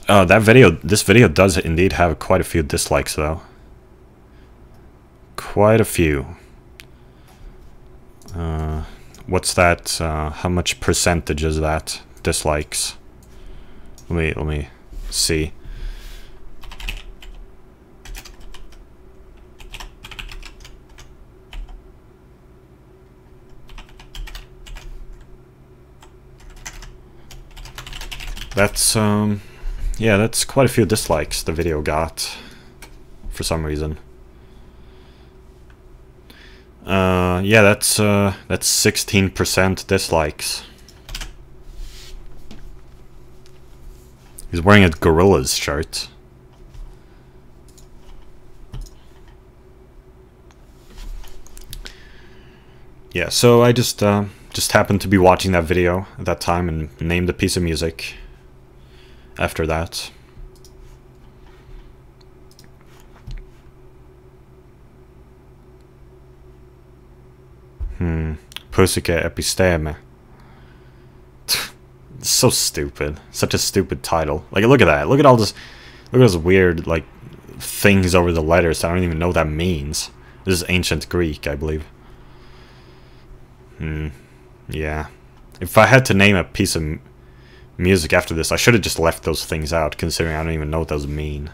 Oh, this video does indeed have quite a few dislikes, though. Quite a few. What's that? How much percentage is that? Dislikes. Let me see. That's yeah, that's quite a few dislikes the video got for some reason. Yeah, that's 16% dislikes. He's wearing a Gorillaz shirt. Yeah, so I just happened to be watching that video at that time and named a piece of music after that. Pussycat Episteme. So stupid. Such a stupid title. Like, look at that. Look at all this. Look at those weird, like, things over the letters. I don't even know what that means. This is ancient Greek, I believe. Yeah. If I had to name a piece of music after this, I should have just left those things out, considering I don't even know what those mean.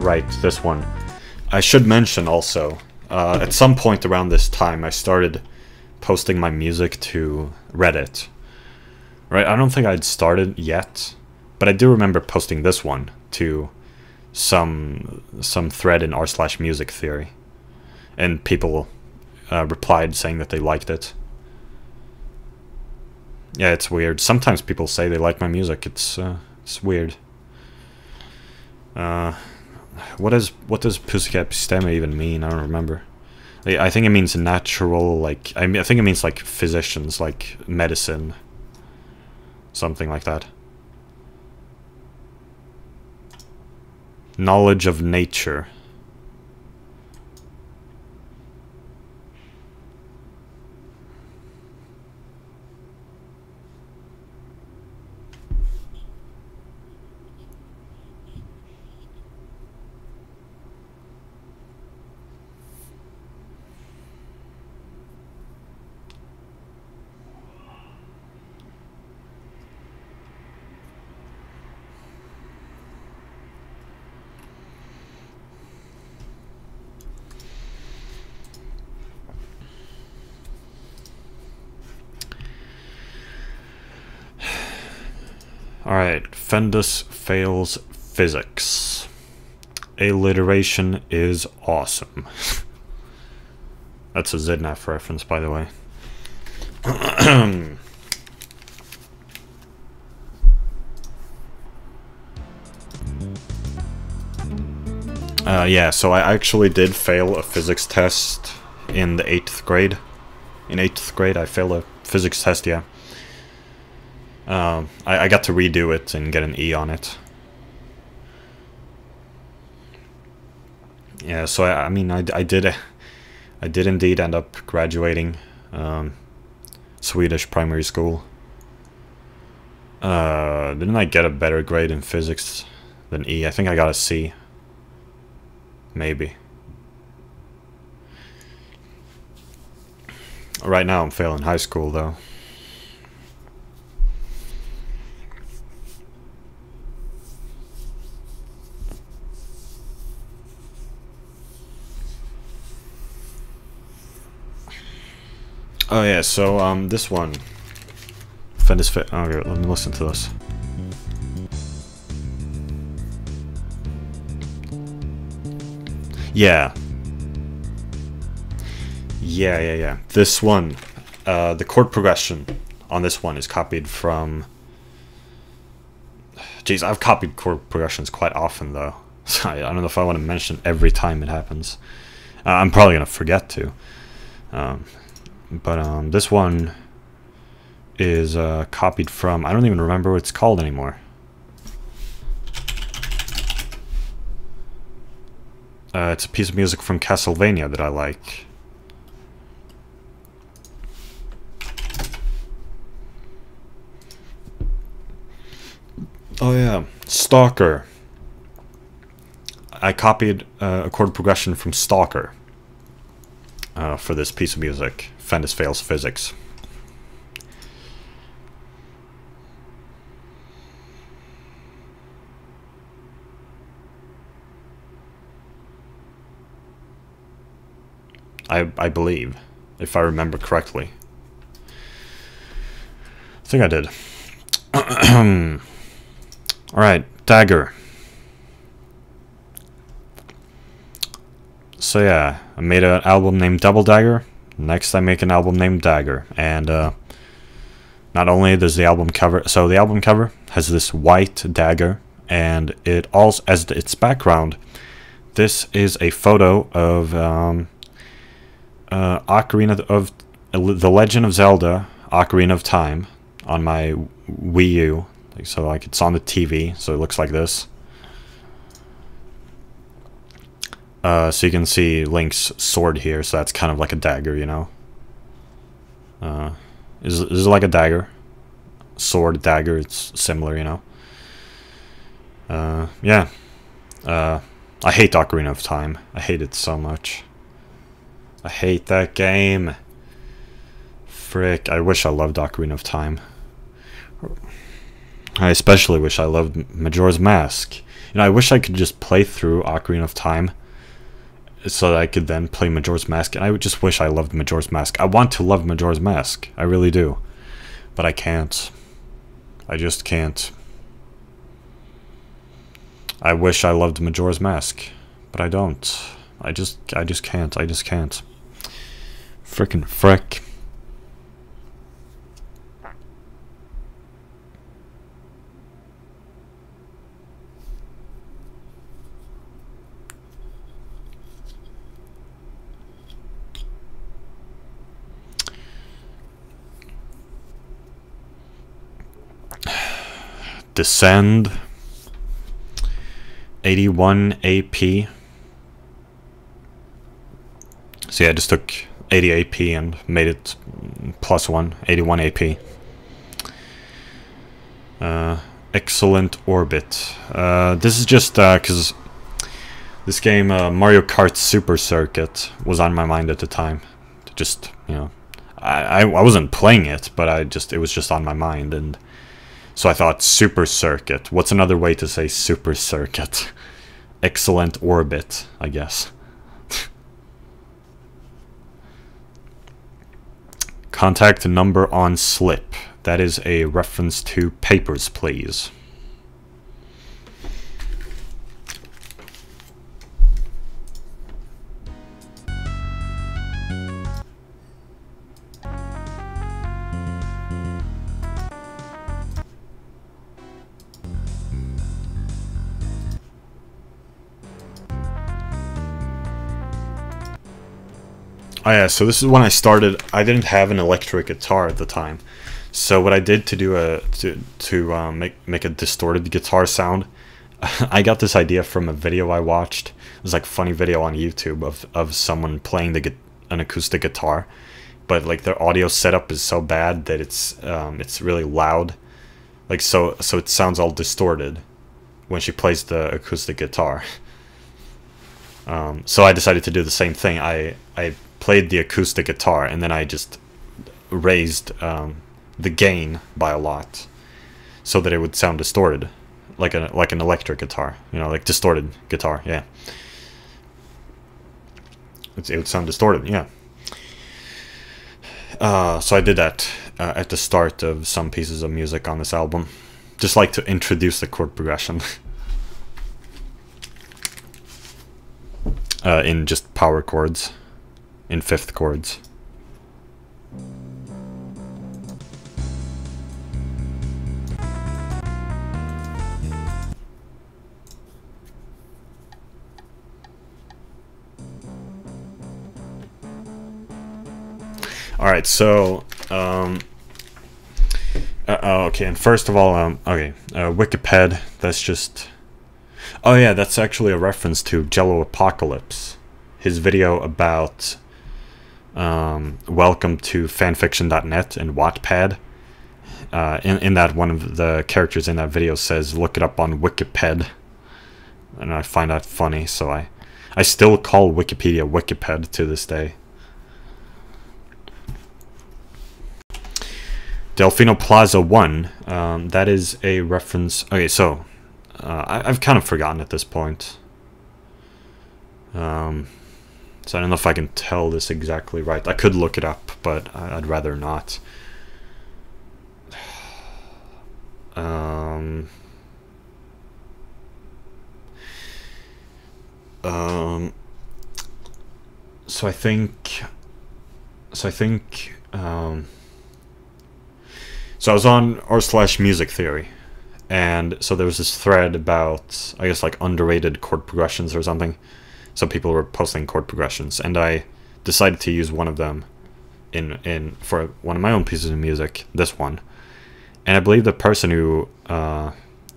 Right, this one. I should mention also, at some point around this time, I started posting my music to Reddit. Right, I don't think I'd started yet, but I do remember posting this one to some thread in r/music theory, and people replied saying that they liked it. Yeah, it's weird. Sometimes people say they like my music. It's weird. What does Pussycat Episteme even mean? I don't remember. I think it means natural, like, I think it means like physicians, like medicine. Something like that. Knowledge of nature. Alright, Fendus fails physics. Alliteration is awesome. That's a Zidnaf reference, by the way. Yeah, so I actually did fail a physics test in the 8th grade. In 8th grade, I failed a physics test, yeah. I got to redo it and get an E on it. Yeah, so I mean, I did indeed end up graduating Swedish primary school. Didn't I get a better grade in physics than E? I think I got a C. maybe. Right now I'm failing high school though. Oh yeah, so this one. Fender's Fit. Oh, here, let me listen to this. Yeah. Yeah. This one, the chord progression on this one is copied from... Jeez, I've copied chord progressions quite often though. So I don't know if I want to mention every time it happens. I'm probably going to forget to. But this one is copied from... I don't even remember what it's called anymore. It's a piece of music from Castlevania that I like. Oh yeah, Stalker. I copied a chord progression from Stalker for this piece of music, Fendus Fails Physics. I believe, if I remember correctly. I think I did. Alright, Dagger. So yeah, I made an album named Double Dagger. Next I make an album named Dagger. And not only does the album cover... So the album cover has this white dagger. And it also, as its background, this is a photo of... Ocarina of The Legend of Zelda Ocarina of Time on my Wii U. So like it's on the TV, so it looks like this. So you can see Link's sword here, so that's kind of like a dagger, you know. Is it like a dagger? Sword, dagger, it's similar, you know. Yeah. I hate Ocarina of Time. I hate it so much. I hate that game. Frick, I wish I loved Ocarina of Time. I especially wish I loved Majora's Mask. You know, I wish I could just play through Ocarina of Time so that I could then play Majora's Mask. And I would just wish I loved Majora's Mask. I want to love Majora's Mask. I really do. But I can't. I just can't. I wish I loved Majora's Mask. But I don't. I just can't. I just can't. Frickin' frick. Descend 81 AP. So yeah, I just took 80 AP and made it +1, 81 AP. Excellent Orbit. This is just because this game, Mario Kart Super Circuit, was on my mind at the time. Just, you know, I wasn't playing it, but it was just on my mind, and so I thought Super Circuit. What's another way to say Super Circuit? Excellent Orbit, I guess. Contact number on slip. That is a reference to Papers, Please. Oh yeah, so this is when I started. I didn't have an electric guitar at the time, so what I did to do make a distorted guitar sound, I got this idea from a video I watched. It was like a funny video on YouTube of someone playing an acoustic guitar, but like their audio setup is so bad that it's really loud, like so it sounds all distorted when she plays the acoustic guitar. So I decided to do the same thing. I played the acoustic guitar, and then I just raised the gain by a lot, so that it would sound distorted, like an electric guitar, you know, like distorted guitar. Yeah, it would sound distorted. Yeah. So I did that at the start of some pieces of music on this album, just like to introduce the chord progression. In just power chords, in fifth chords. Alright, so, okay, and first of all, okay, Wikipedia, that's just... Oh yeah, that's actually a reference to Jello Apocalypse, his video about welcome to fanfiction.net and Wattpad. In that, one of the characters in that video says, look it up on Wikipedia, and I find that funny, so I still call Wikipedia Wikipedia to this day. Delfino Plaza 1, that is a reference... Okay, so, I've kind of forgotten at this point. So I don't know if I can tell this exactly right. I could look it up, but I'd rather not. So I think... So I was on r/music theory, and so there was this thread about, I guess, like underrated chord progressions or something. So people were posting chord progressions, and I decided to use one of them for one of my own pieces of music, this one. And I believe the person who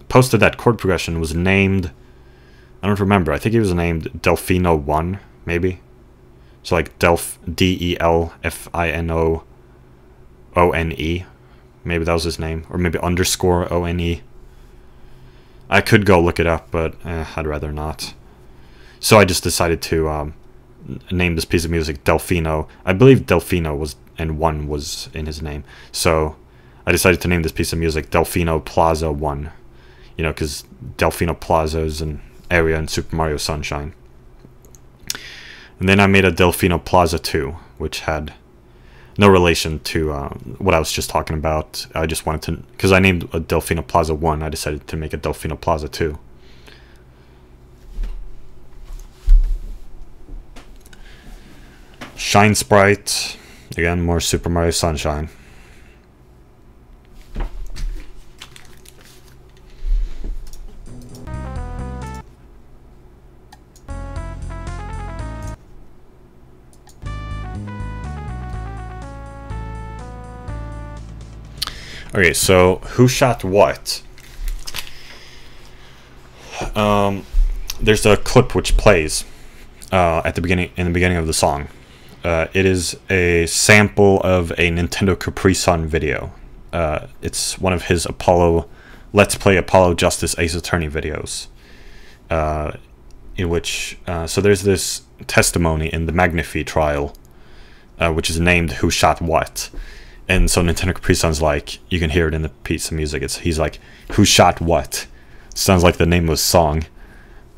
posted that chord progression was named, I don't remember, I think he was named Delfino1, maybe. So like DelfinoOne. Maybe that was his name, or maybe _ONE. I could go look it up, but I'd rather not. So I just decided to name this piece of music Delfino. I believe Delfino was, and 1 was in his name. So I decided to name this piece of music Delfino Plaza 1. You know, because Delfino Plaza is an area in Super Mario Sunshine. And then I made a Delfino Plaza 2, which had no relation to what I was just talking about. I just wanted to, because I named a Delfino Plaza 1, I decided to make a Delfino Plaza 2. Shine Sprite, again, more Super Mario Sunshine. Okay, so who shot what? There's a clip which plays at the beginning, in the beginning of the song. It is a sample of a Nintendo Capri Sun video. It's one of his Let's Play Apollo Justice Ace Attorney videos. In which, so there's this testimony in the Magnifi trial, which is named Who Shot What? And so Nintendo Capri Sun's like, you can hear it in the piece of music. He's like, who shot what? Sounds like the name of a song.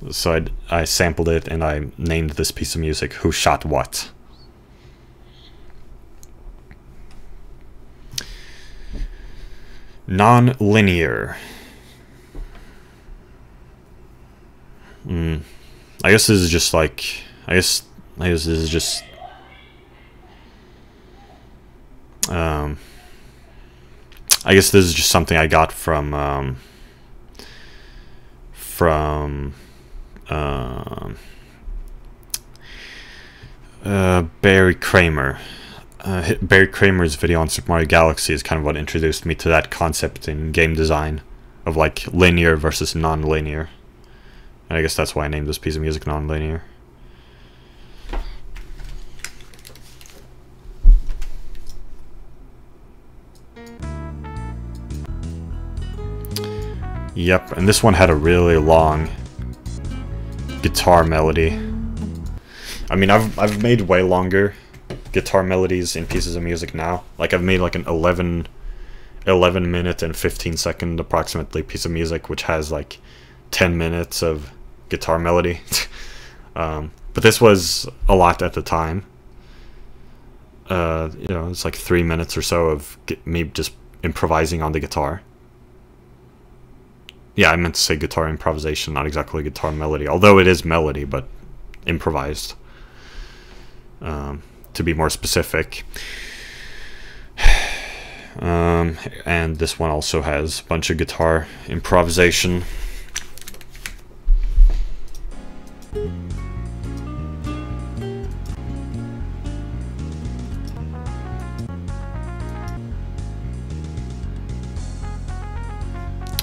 So I sampled it and I named this piece of music Who Shot What? Non-linear. I guess this is just like, I guess this is just I guess this is just something I got from Barry Kramer. Barry Kramer's video on Super Mario Galaxy is kind of what introduced me to that concept in game design of like linear versus non-linear. And I guess that's why I named this piece of music non-linear. Yep, and this one had a really long guitar melody. I mean, I've made way longer guitar melodies in pieces of music now. Like, I've made like an 11 minute and 15-second approximately piece of music, which has like 10 minutes of guitar melody. But this was a lot at the time. You know, it's like 3 minutes or so of me just improvising on the guitar. Yeah, I meant to say guitar improvisation, not exactly guitar melody. Although it is melody, but improvised. To be more specific. And this one also has a bunch of guitar improvisation.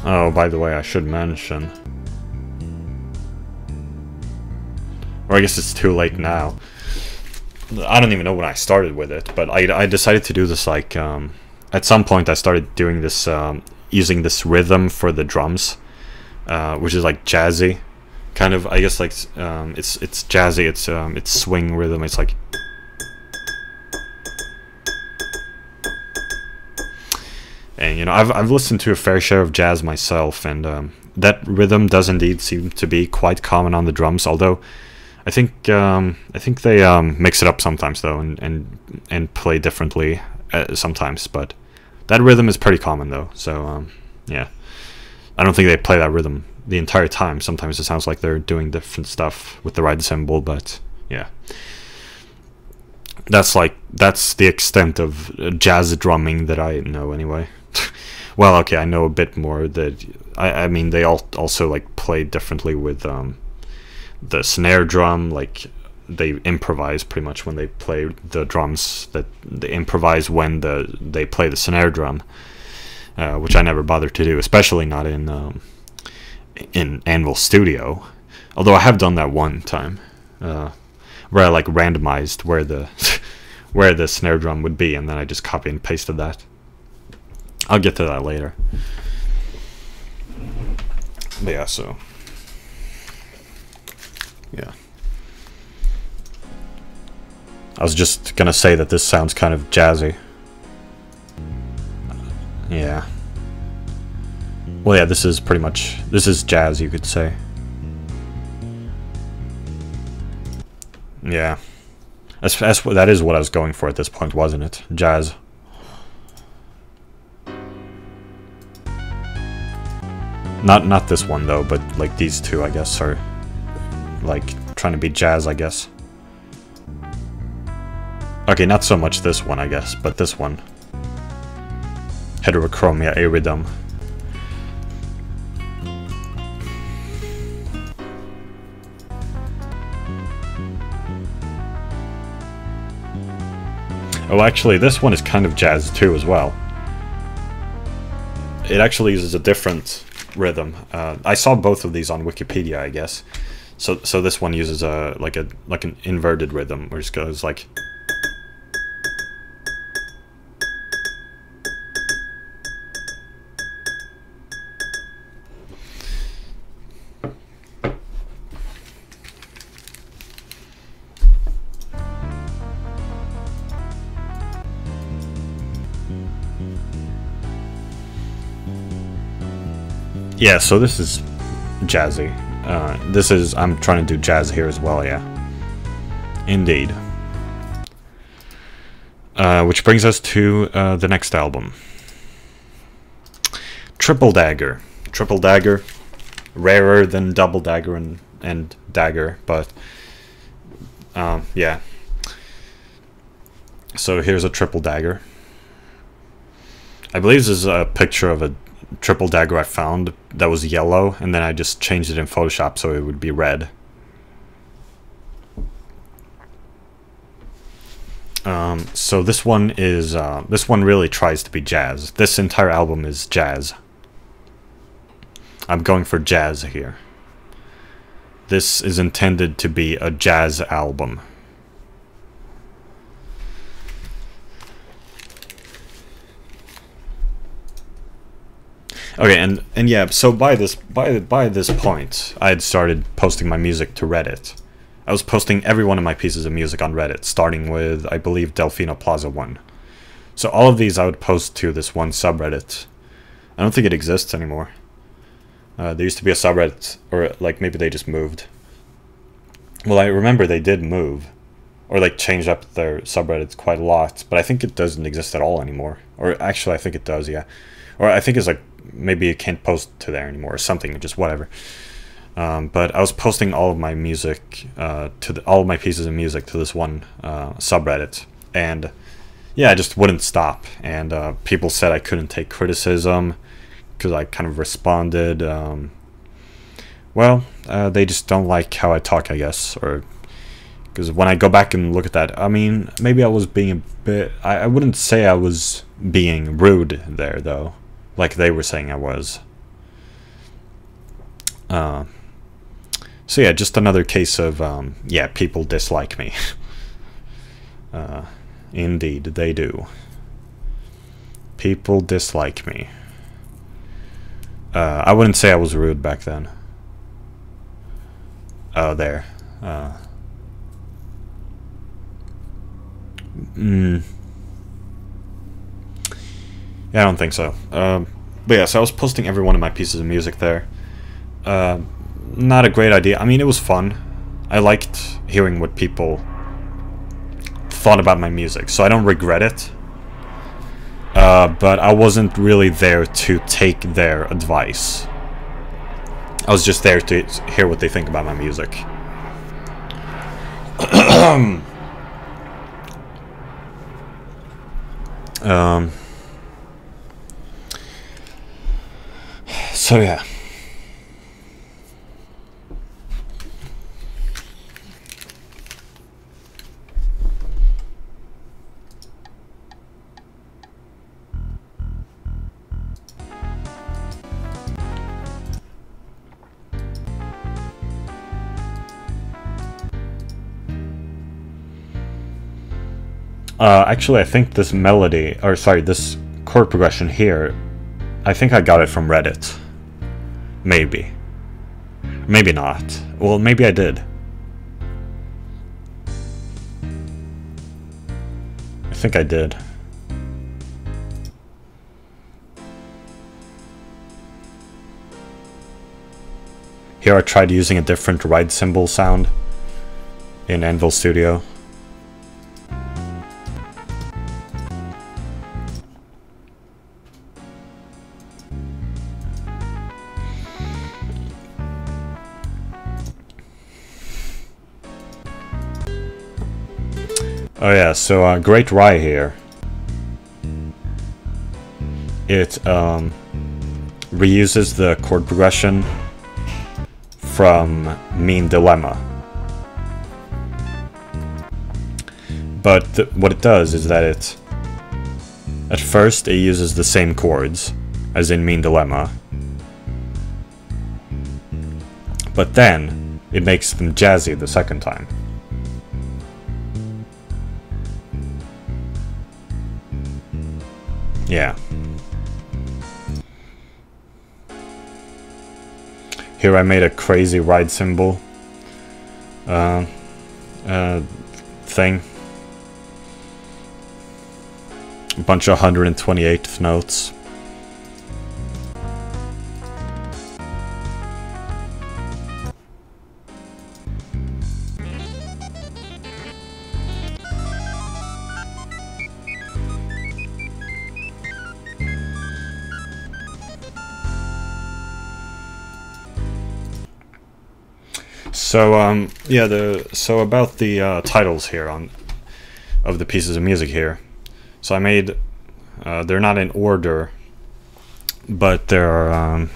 Oh, by the way, I should mention, or I guess it's too late now. I don't even know when I started with it, but I decided to do this like, at some point I started doing this, using this rhythm for the drums, which is like jazzy, kind of, I guess, like, it's jazzy, it's swing rhythm, it's like, and you know, I've listened to a fair share of jazz myself, and that rhythm does indeed seem to be quite common on the drums, although I think they mix it up sometimes though, and play differently sometimes, but that rhythm is pretty common though. So yeah, I don't think they play that rhythm the entire time. Sometimes it sounds like they're doing different stuff with the right cymbal, but yeah, that's the extent of jazz drumming that I know anyway. Well, okay, I know a bit more. That I mean, they also like play differently with the snare drum. Like, they improvise pretty much when they play the drums. That they improvise when they play the snare drum, which I never bothered to do, especially not in Anvil Studio. Although I have done that one time, where I like randomized where the where the snare drum would be, and then I just copy and pasted that. I'll get to that later. But yeah, so yeah. I was just gonna say that this sounds kind of jazzy. Yeah. Well, yeah, this is jazz, you could say. Yeah. That is what I was going for at this point, wasn't it? Jazz. Not this one though, but like these two, I guess, are like trying to be jazz, I guess. Okay, not so much this one, I guess, but this one. Heterochromia Iridum. Oh, actually, this one is kind of jazz too, as well. It actually uses a different rhythm. I saw both of these on Wikipedia, I guess. So this one uses like an inverted rhythm, where it goes like. Yeah, so this is jazzy. I'm trying to do jazz here as well, yeah. Indeed. Which brings us to the next album. Triple Dagger. Triple Dagger. Rarer than Double Dagger and Dagger, but yeah. So here's a Triple Dagger. I believe this is a picture of a triple dagger I found that was yellow, and then I just changed it in Photoshop so it would be red. So this one really tries to be jazz. This entire album is jazz. I'm going for jazz here. This is intended to be a jazz album. Okay, and yeah, so by this point, I had started posting my music to Reddit. I was posting every one of my pieces of music on Reddit, starting with, I believe, Delfino Plaza 1. So all of these I would post to this one subreddit. I don't think it exists anymore. There used to be a subreddit, or like maybe they just moved. Well, I remember they did move, or like changed up their subreddits quite a lot, but I think it doesn't exist at all anymore. Or actually, I think it does, yeah. Or I think it's like, maybe you can't post to there anymore, or something, just whatever. But I was posting all of my music, all of my pieces of music to this one subreddit, and yeah, I just wouldn't stop. And people said I couldn't take criticism because I kind of responded. Well, they just don't like how I talk, I guess, or because when I go back and look at that, I mean, maybe I was being a bit. I wouldn't say I was being rude there, though, like they were saying I was. So yeah, just another case of, yeah, people dislike me. Indeed, they do. People dislike me. I wouldn't say I was rude back then. Oh, there. Yeah, I don't think so. But yeah, so I was posting every one of my pieces of music there. Not a great idea. I mean, it was fun. I liked hearing what people thought about my music, so I don't regret it. But I wasn't really there to take their advice. I was just there to hear what they think about my music. So yeah. Actually, I think this melody, or sorry, this chord progression here, I think I got it from Reddit. Maybe. Maybe not. Well, maybe I did. I think I did. Here I tried using a different ride cymbal sound in Anvil Studio. Oh yeah, so Great Rye here. It reuses the chord progression from Mean Dilemma. But what it does is that at first it uses the same chords as in Mean Dilemma, but then it makes them jazzy the second time. Yeah. Here I made a crazy ride cymbal thing. A bunch of 128th notes. So yeah, so about the titles here of the pieces of music here. So I made they're not in order, but there are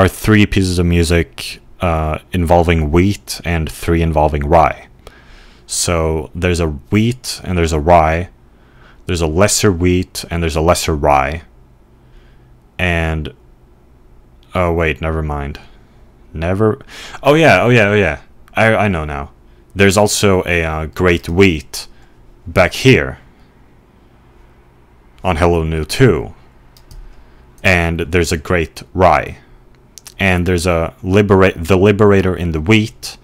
3 pieces of music involving wheat and 3 involving rye. So there's a wheat and there's a rye. There's a lesser wheat and there's a lesser rye. And oh wait, never mind. Oh yeah. I know now. There's also a great wheat back here on Hello New 2. And there's a great rye and there's a the Liberator in the wheat,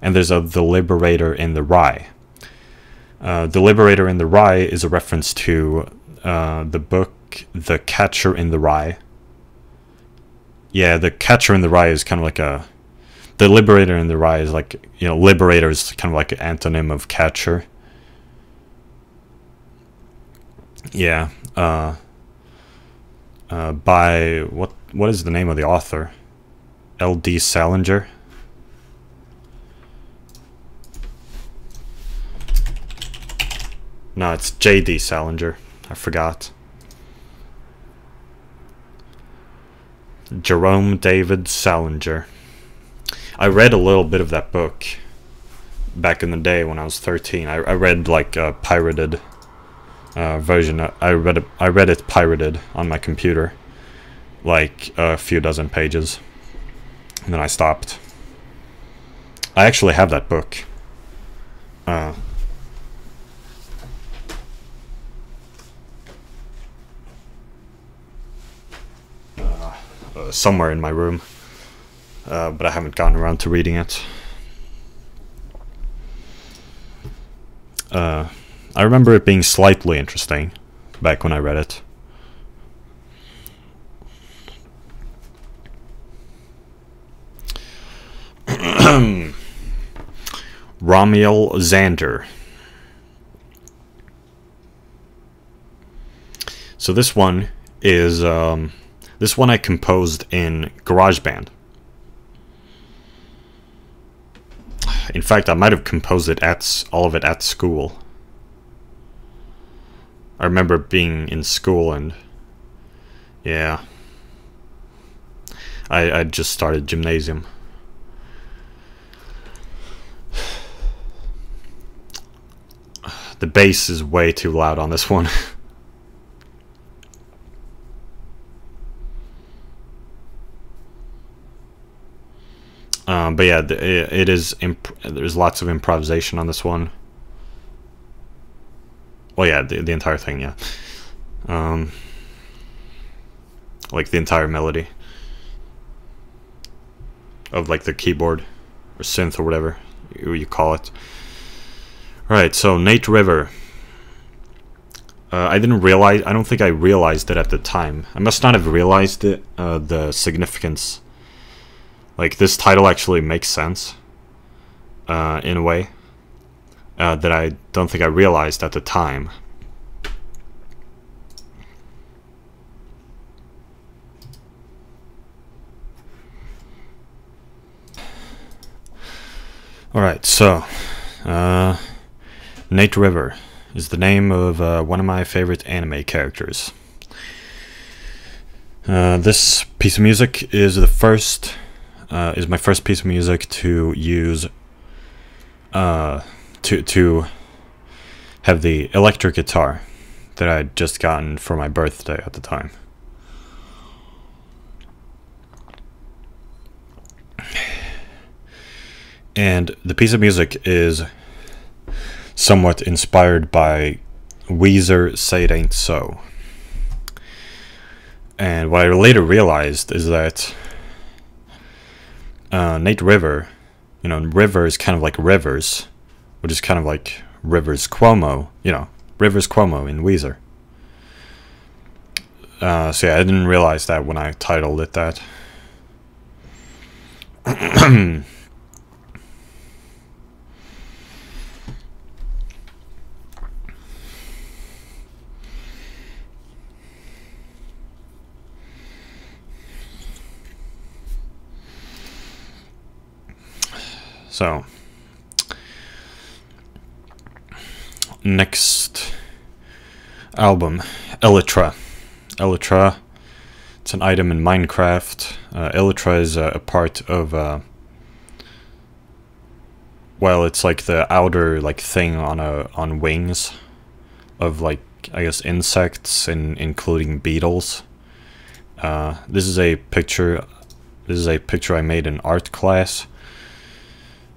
and there's the Liberator in the rye. The Liberator in the rye is a reference to the book The Catcher in the Rye. Yeah, The Catcher in the Rye is kind of like a... The Liberator in the Rye is like, you know, Liberator is kind of like an antonym of Catcher. Yeah. By... What is the name of the author? L.D. Salinger? No, it's J.D. Salinger. I forgot. Jerome David Salinger. I read a little bit of that book back in the day when I was 13. I read like a pirated version. I read it pirated on my computer, like a few dozen pages, and then I stopped. I actually have that book. Somewhere in my room, but I haven't gotten around to reading it. I remember it being slightly interesting back when I read it. Romuald Zander. So this one is this one I composed in GarageBand. In fact, I might have composed it all of it at school. I remember being in school and yeah, I just started gymnasium. The bass is way too loud on this one. But yeah, it is. There's lots of improvisation on this one. Well, yeah, the entire thing, yeah. Like the entire melody of like the keyboard or synth or whatever you call it. All right, so Nate River. I didn't realize. I don't think I realized it at the time. I must not have realized it. The significance. Like, this title actually makes sense, in a way, that I don't think I realized at the time. Alright, so, Nate River is the name of one of my favorite anime characters. This piece of music is the first... is my first piece of music to use to have the electric guitar that I'd just gotten for my birthday at the time. And the piece of music is somewhat inspired by Weezer Say It Ain't So. And what I later realized is that Nate River, you know, River is kind of like Rivers, which is kind of like Rivers Cuomo, you know, Rivers Cuomo in Weezer. So yeah, I didn't realize that when I titled it that. So, next album, Elytra. Elytra, it's an item in Minecraft. Elytra is a part of, well, it's like the outer like thing on wings of like, I guess, insects, and including beetles. This is a picture I made in art class.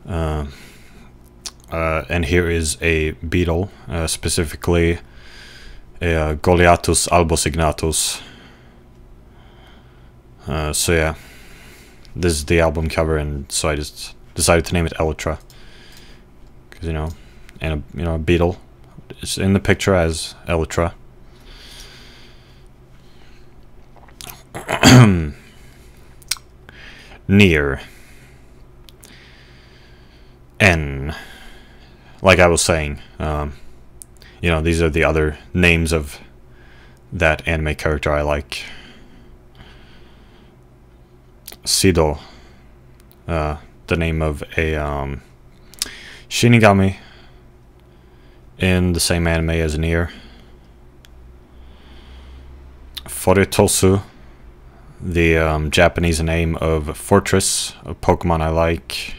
And here is a beetle, specifically a Goliathus albosignatus. So yeah, this is the album cover, and so I just decided to name it Elytra. Because, you know, and a beetle is in the picture as Elytra. Near. N. Like I was saying, you know, these are the other names of that anime character I like. Sido, the name of a Shinigami in the same anime as Nier. Foretosu, the Japanese name of fortress, a Pokemon I like.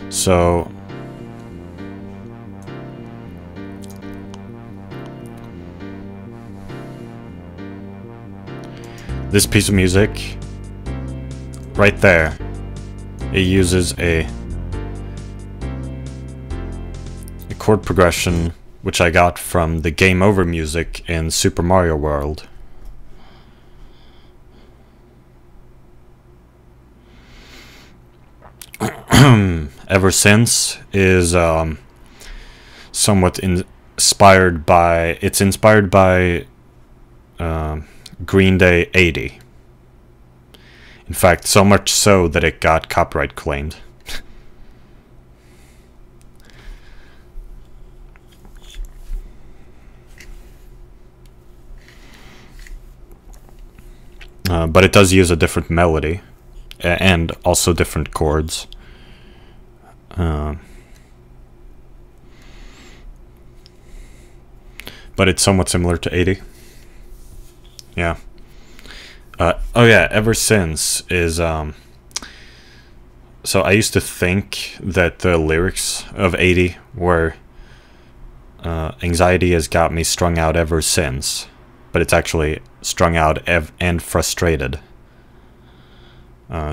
So this piece of music right there, it uses a chord progression which I got from the Game Over music in Super Mario World. Ever Since is somewhat inspired by, it's inspired by Green Day 80. In fact, so much so that it got copyright claimed. But it does use a different melody and also different chords. But it's somewhat similar to 80. Yeah. Oh yeah, Ever Since is so I used to think that the lyrics of 80 were anxiety has got me strung out ever since, but it's actually strung out and frustrated.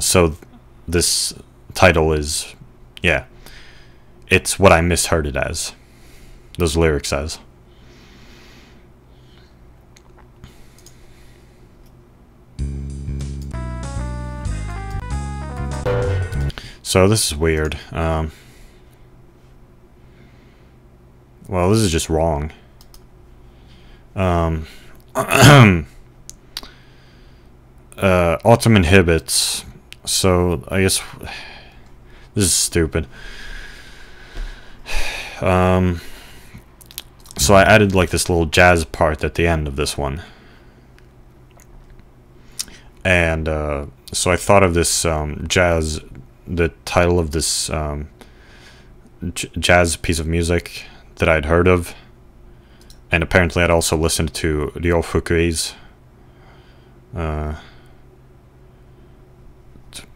So this title is, yeah, it's what I misheard it as, those lyrics as. So this is weird. Well, this is just wrong. Autumn inhibits. So I guess this is stupid. So I added like this little jazz part at the end of this one. And so I thought of this jazz, the title of this jazz piece of music that I'd heard of, and apparently I'd also listened to Ryo Fukui's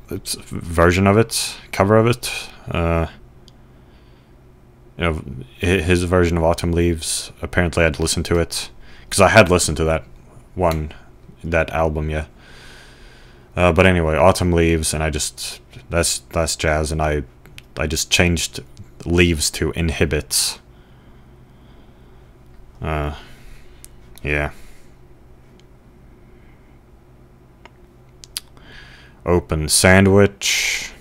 version of it, cover of it. You know, his version of Autumn Leaves. Apparently I'd listened to it because I had listened to that album, yeah. But anyway, Autumn Leaves, and I just, that's jazz, and I just changed leaves to inhibits. Yeah. Open sandwich.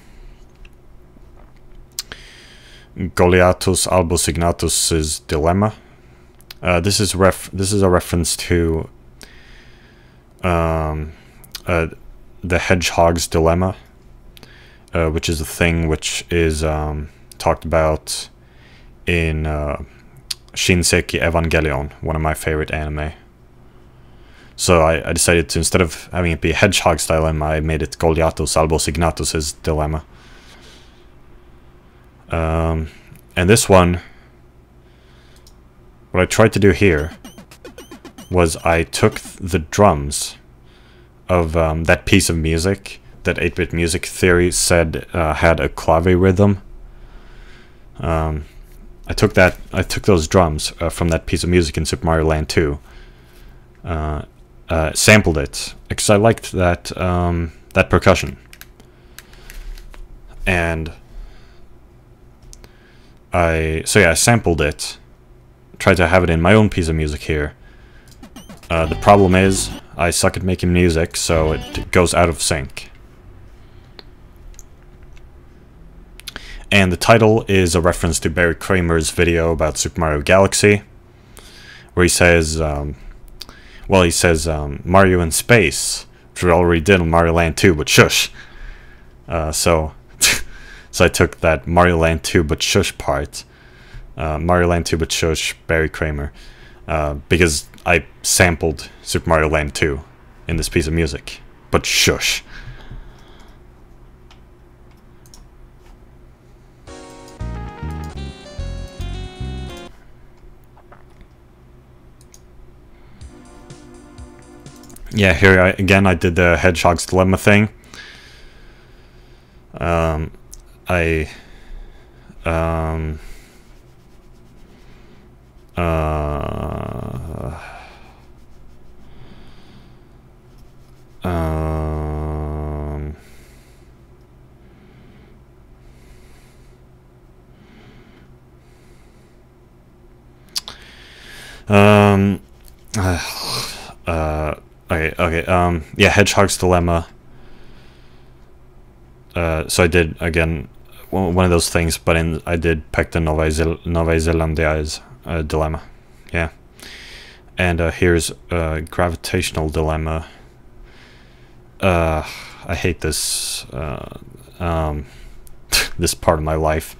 Goliathus Albosignatus's dilemma. This is a reference to the hedgehog's dilemma, which is a thing which is talked about in Shinseki Evangelion, one of my favorite anime. So I decided to, instead of having it be a hedgehog's dilemma, I made it Goliathus Albosignatus's dilemma. And this one, what I tried to do here was I took the drums of that piece of music that 8-bit music theory said had a clave rhythm. I took those drums from that piece of music in Super Mario Land 2, sampled it because I liked that that percussion. and I sampled it, tried to have it in my own piece of music here. The problem is I suck at making music, so it goes out of sync. And the title is a reference to Barry Kramer's video about Super Mario Galaxy, where he says, Mario in space, which we already did on Mario Land 2, but shush. So I took that Mario Land 2 but shush part, Mario Land 2 but shush, Barry Kramer, because I sampled Super Mario Land 2 in this piece of music, but shush. Yeah, here I did the Hedgehog's Dilemma thing. Yeah, Hedgehog's Dilemma. So I did, again, one of those things, but I did pick the Nova Zelandia's Dilemma. Yeah. And here's Gravitational Dilemma. I hate this, this part of my life.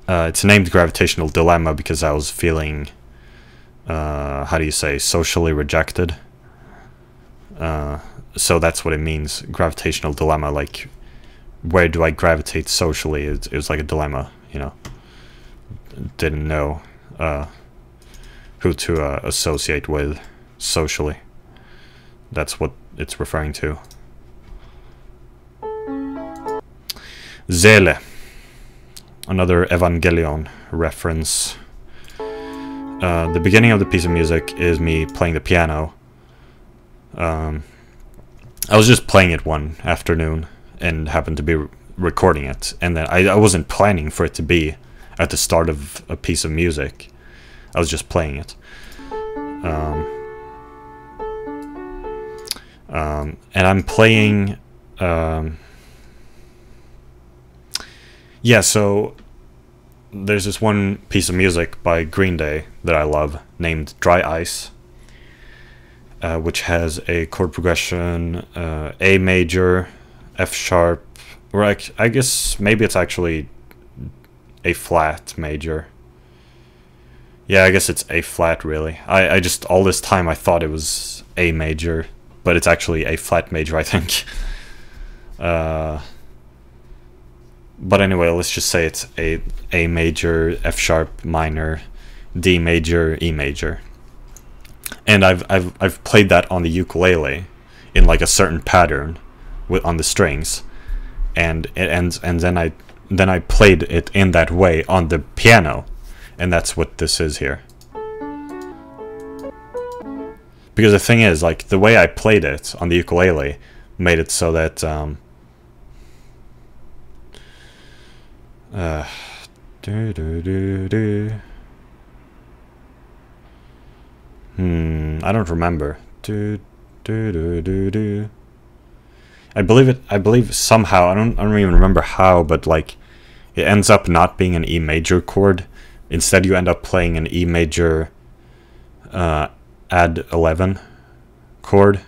It's named Gravitational Dilemma because I was feeling, how do you say, socially rejected. So that's what it means, gravitational dilemma, like, where do I gravitate socially? It was like a dilemma, you know. Didn't know who to associate with socially. That's what it's referring to. Zele. Another Evangelion reference. The beginning of the piece of music is me playing the piano. I was just playing it one afternoon and happened to be recording it, and then I wasn't planning for it to be at the start of a piece of music. I was just playing it. And I'm playing... yeah, so there's this one piece of music by Green Day that I love named Dry Ice, which has a chord progression, A major, F sharp, or I guess maybe it's actually A flat major. Yeah, I guess it's A flat really. I just, all this time I thought it was A major, but it's actually A flat major, I think. But anyway, let's just say it's A major, F sharp minor, D major, E major. And I've played that on the ukulele in like a certain pattern on the strings, and then I played it in that way on the piano, and that's what this is here. Because the thing is, like, the way I played it on the ukulele made it so that I don't remember. I believe somehow, I don't even remember how, but like it ends up not being an E major chord. Instead you end up playing an E major add 11 chord.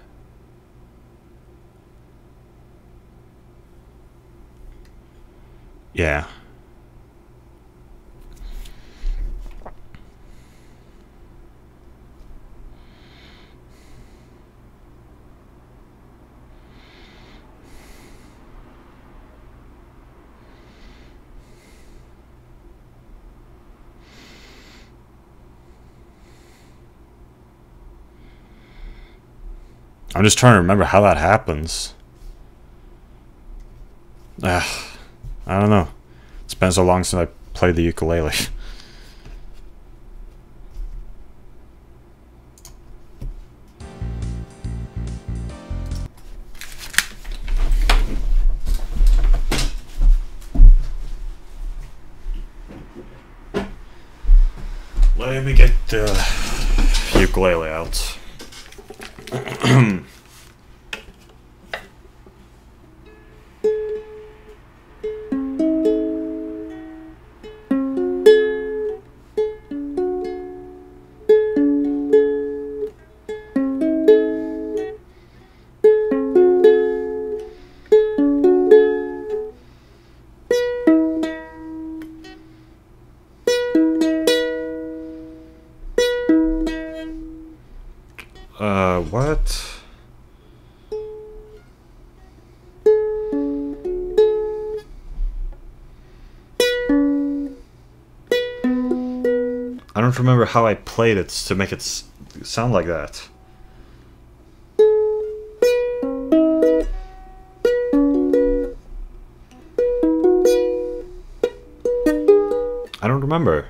Yeah. I'm just trying to remember how that happens. I don't know. It's been so long since I played the ukulele. Let me get the ukulele out. What? I don't remember how I played it to make it sound like that. I don't remember.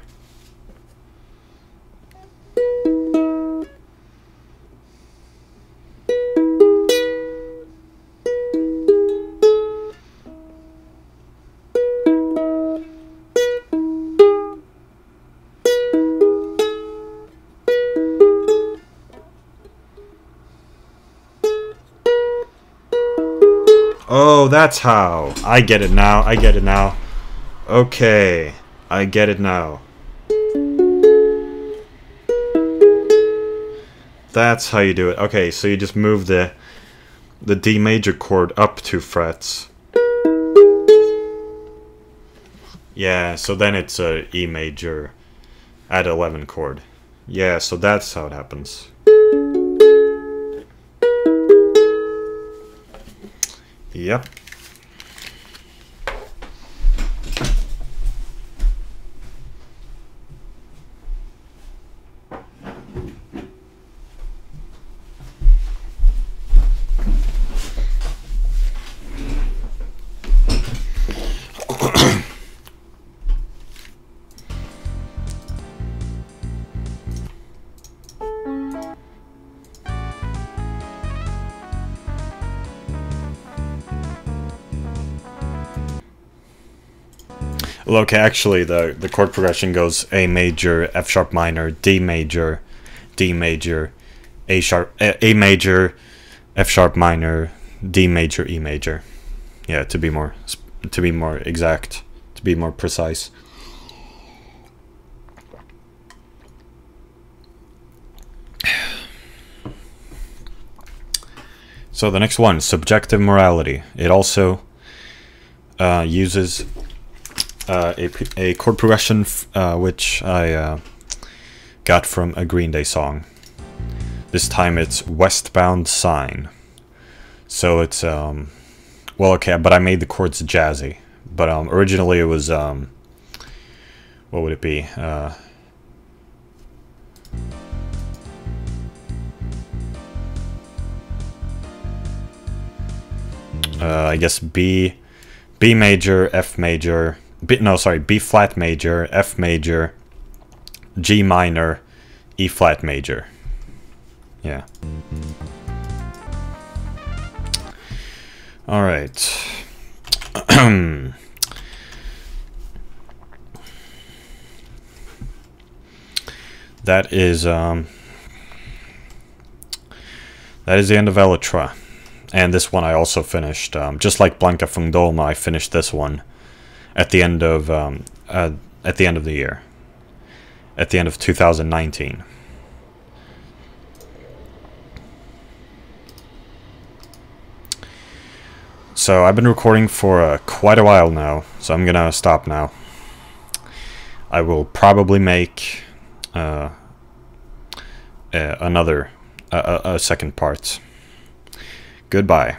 Oh, that's how. I get it now. I get it now. Okay. I get it now. That's how you do it. Okay, so you just move the D major chord up 2 frets. Yeah, so then it's a E major at 11 chord. Yeah, so that's how it happens. Yep. Well, okay, actually, the chord progression goes A major, F sharp minor, D major, D major, A sharp, A major, F sharp minor, D major, E major. Yeah, to be more exact, to be more precise. So the next one, subjective morality. It also uses a chord progression which I got from a Green Day song. This time it's Westbound Sign. So it's well, okay, but I made the chords jazzy. But originally it was what would it be? I guess B major, F major. B flat major, F major, G minor, E flat major. Yeah. All right. That is the end of Elytra. And this one I also finished. Just like Blanca Fundoma, I finished this one at the end of the year, at the end of 2019. So I've been recording for quite a while now, so I'm gonna stop now. I will probably make another second part. Goodbye.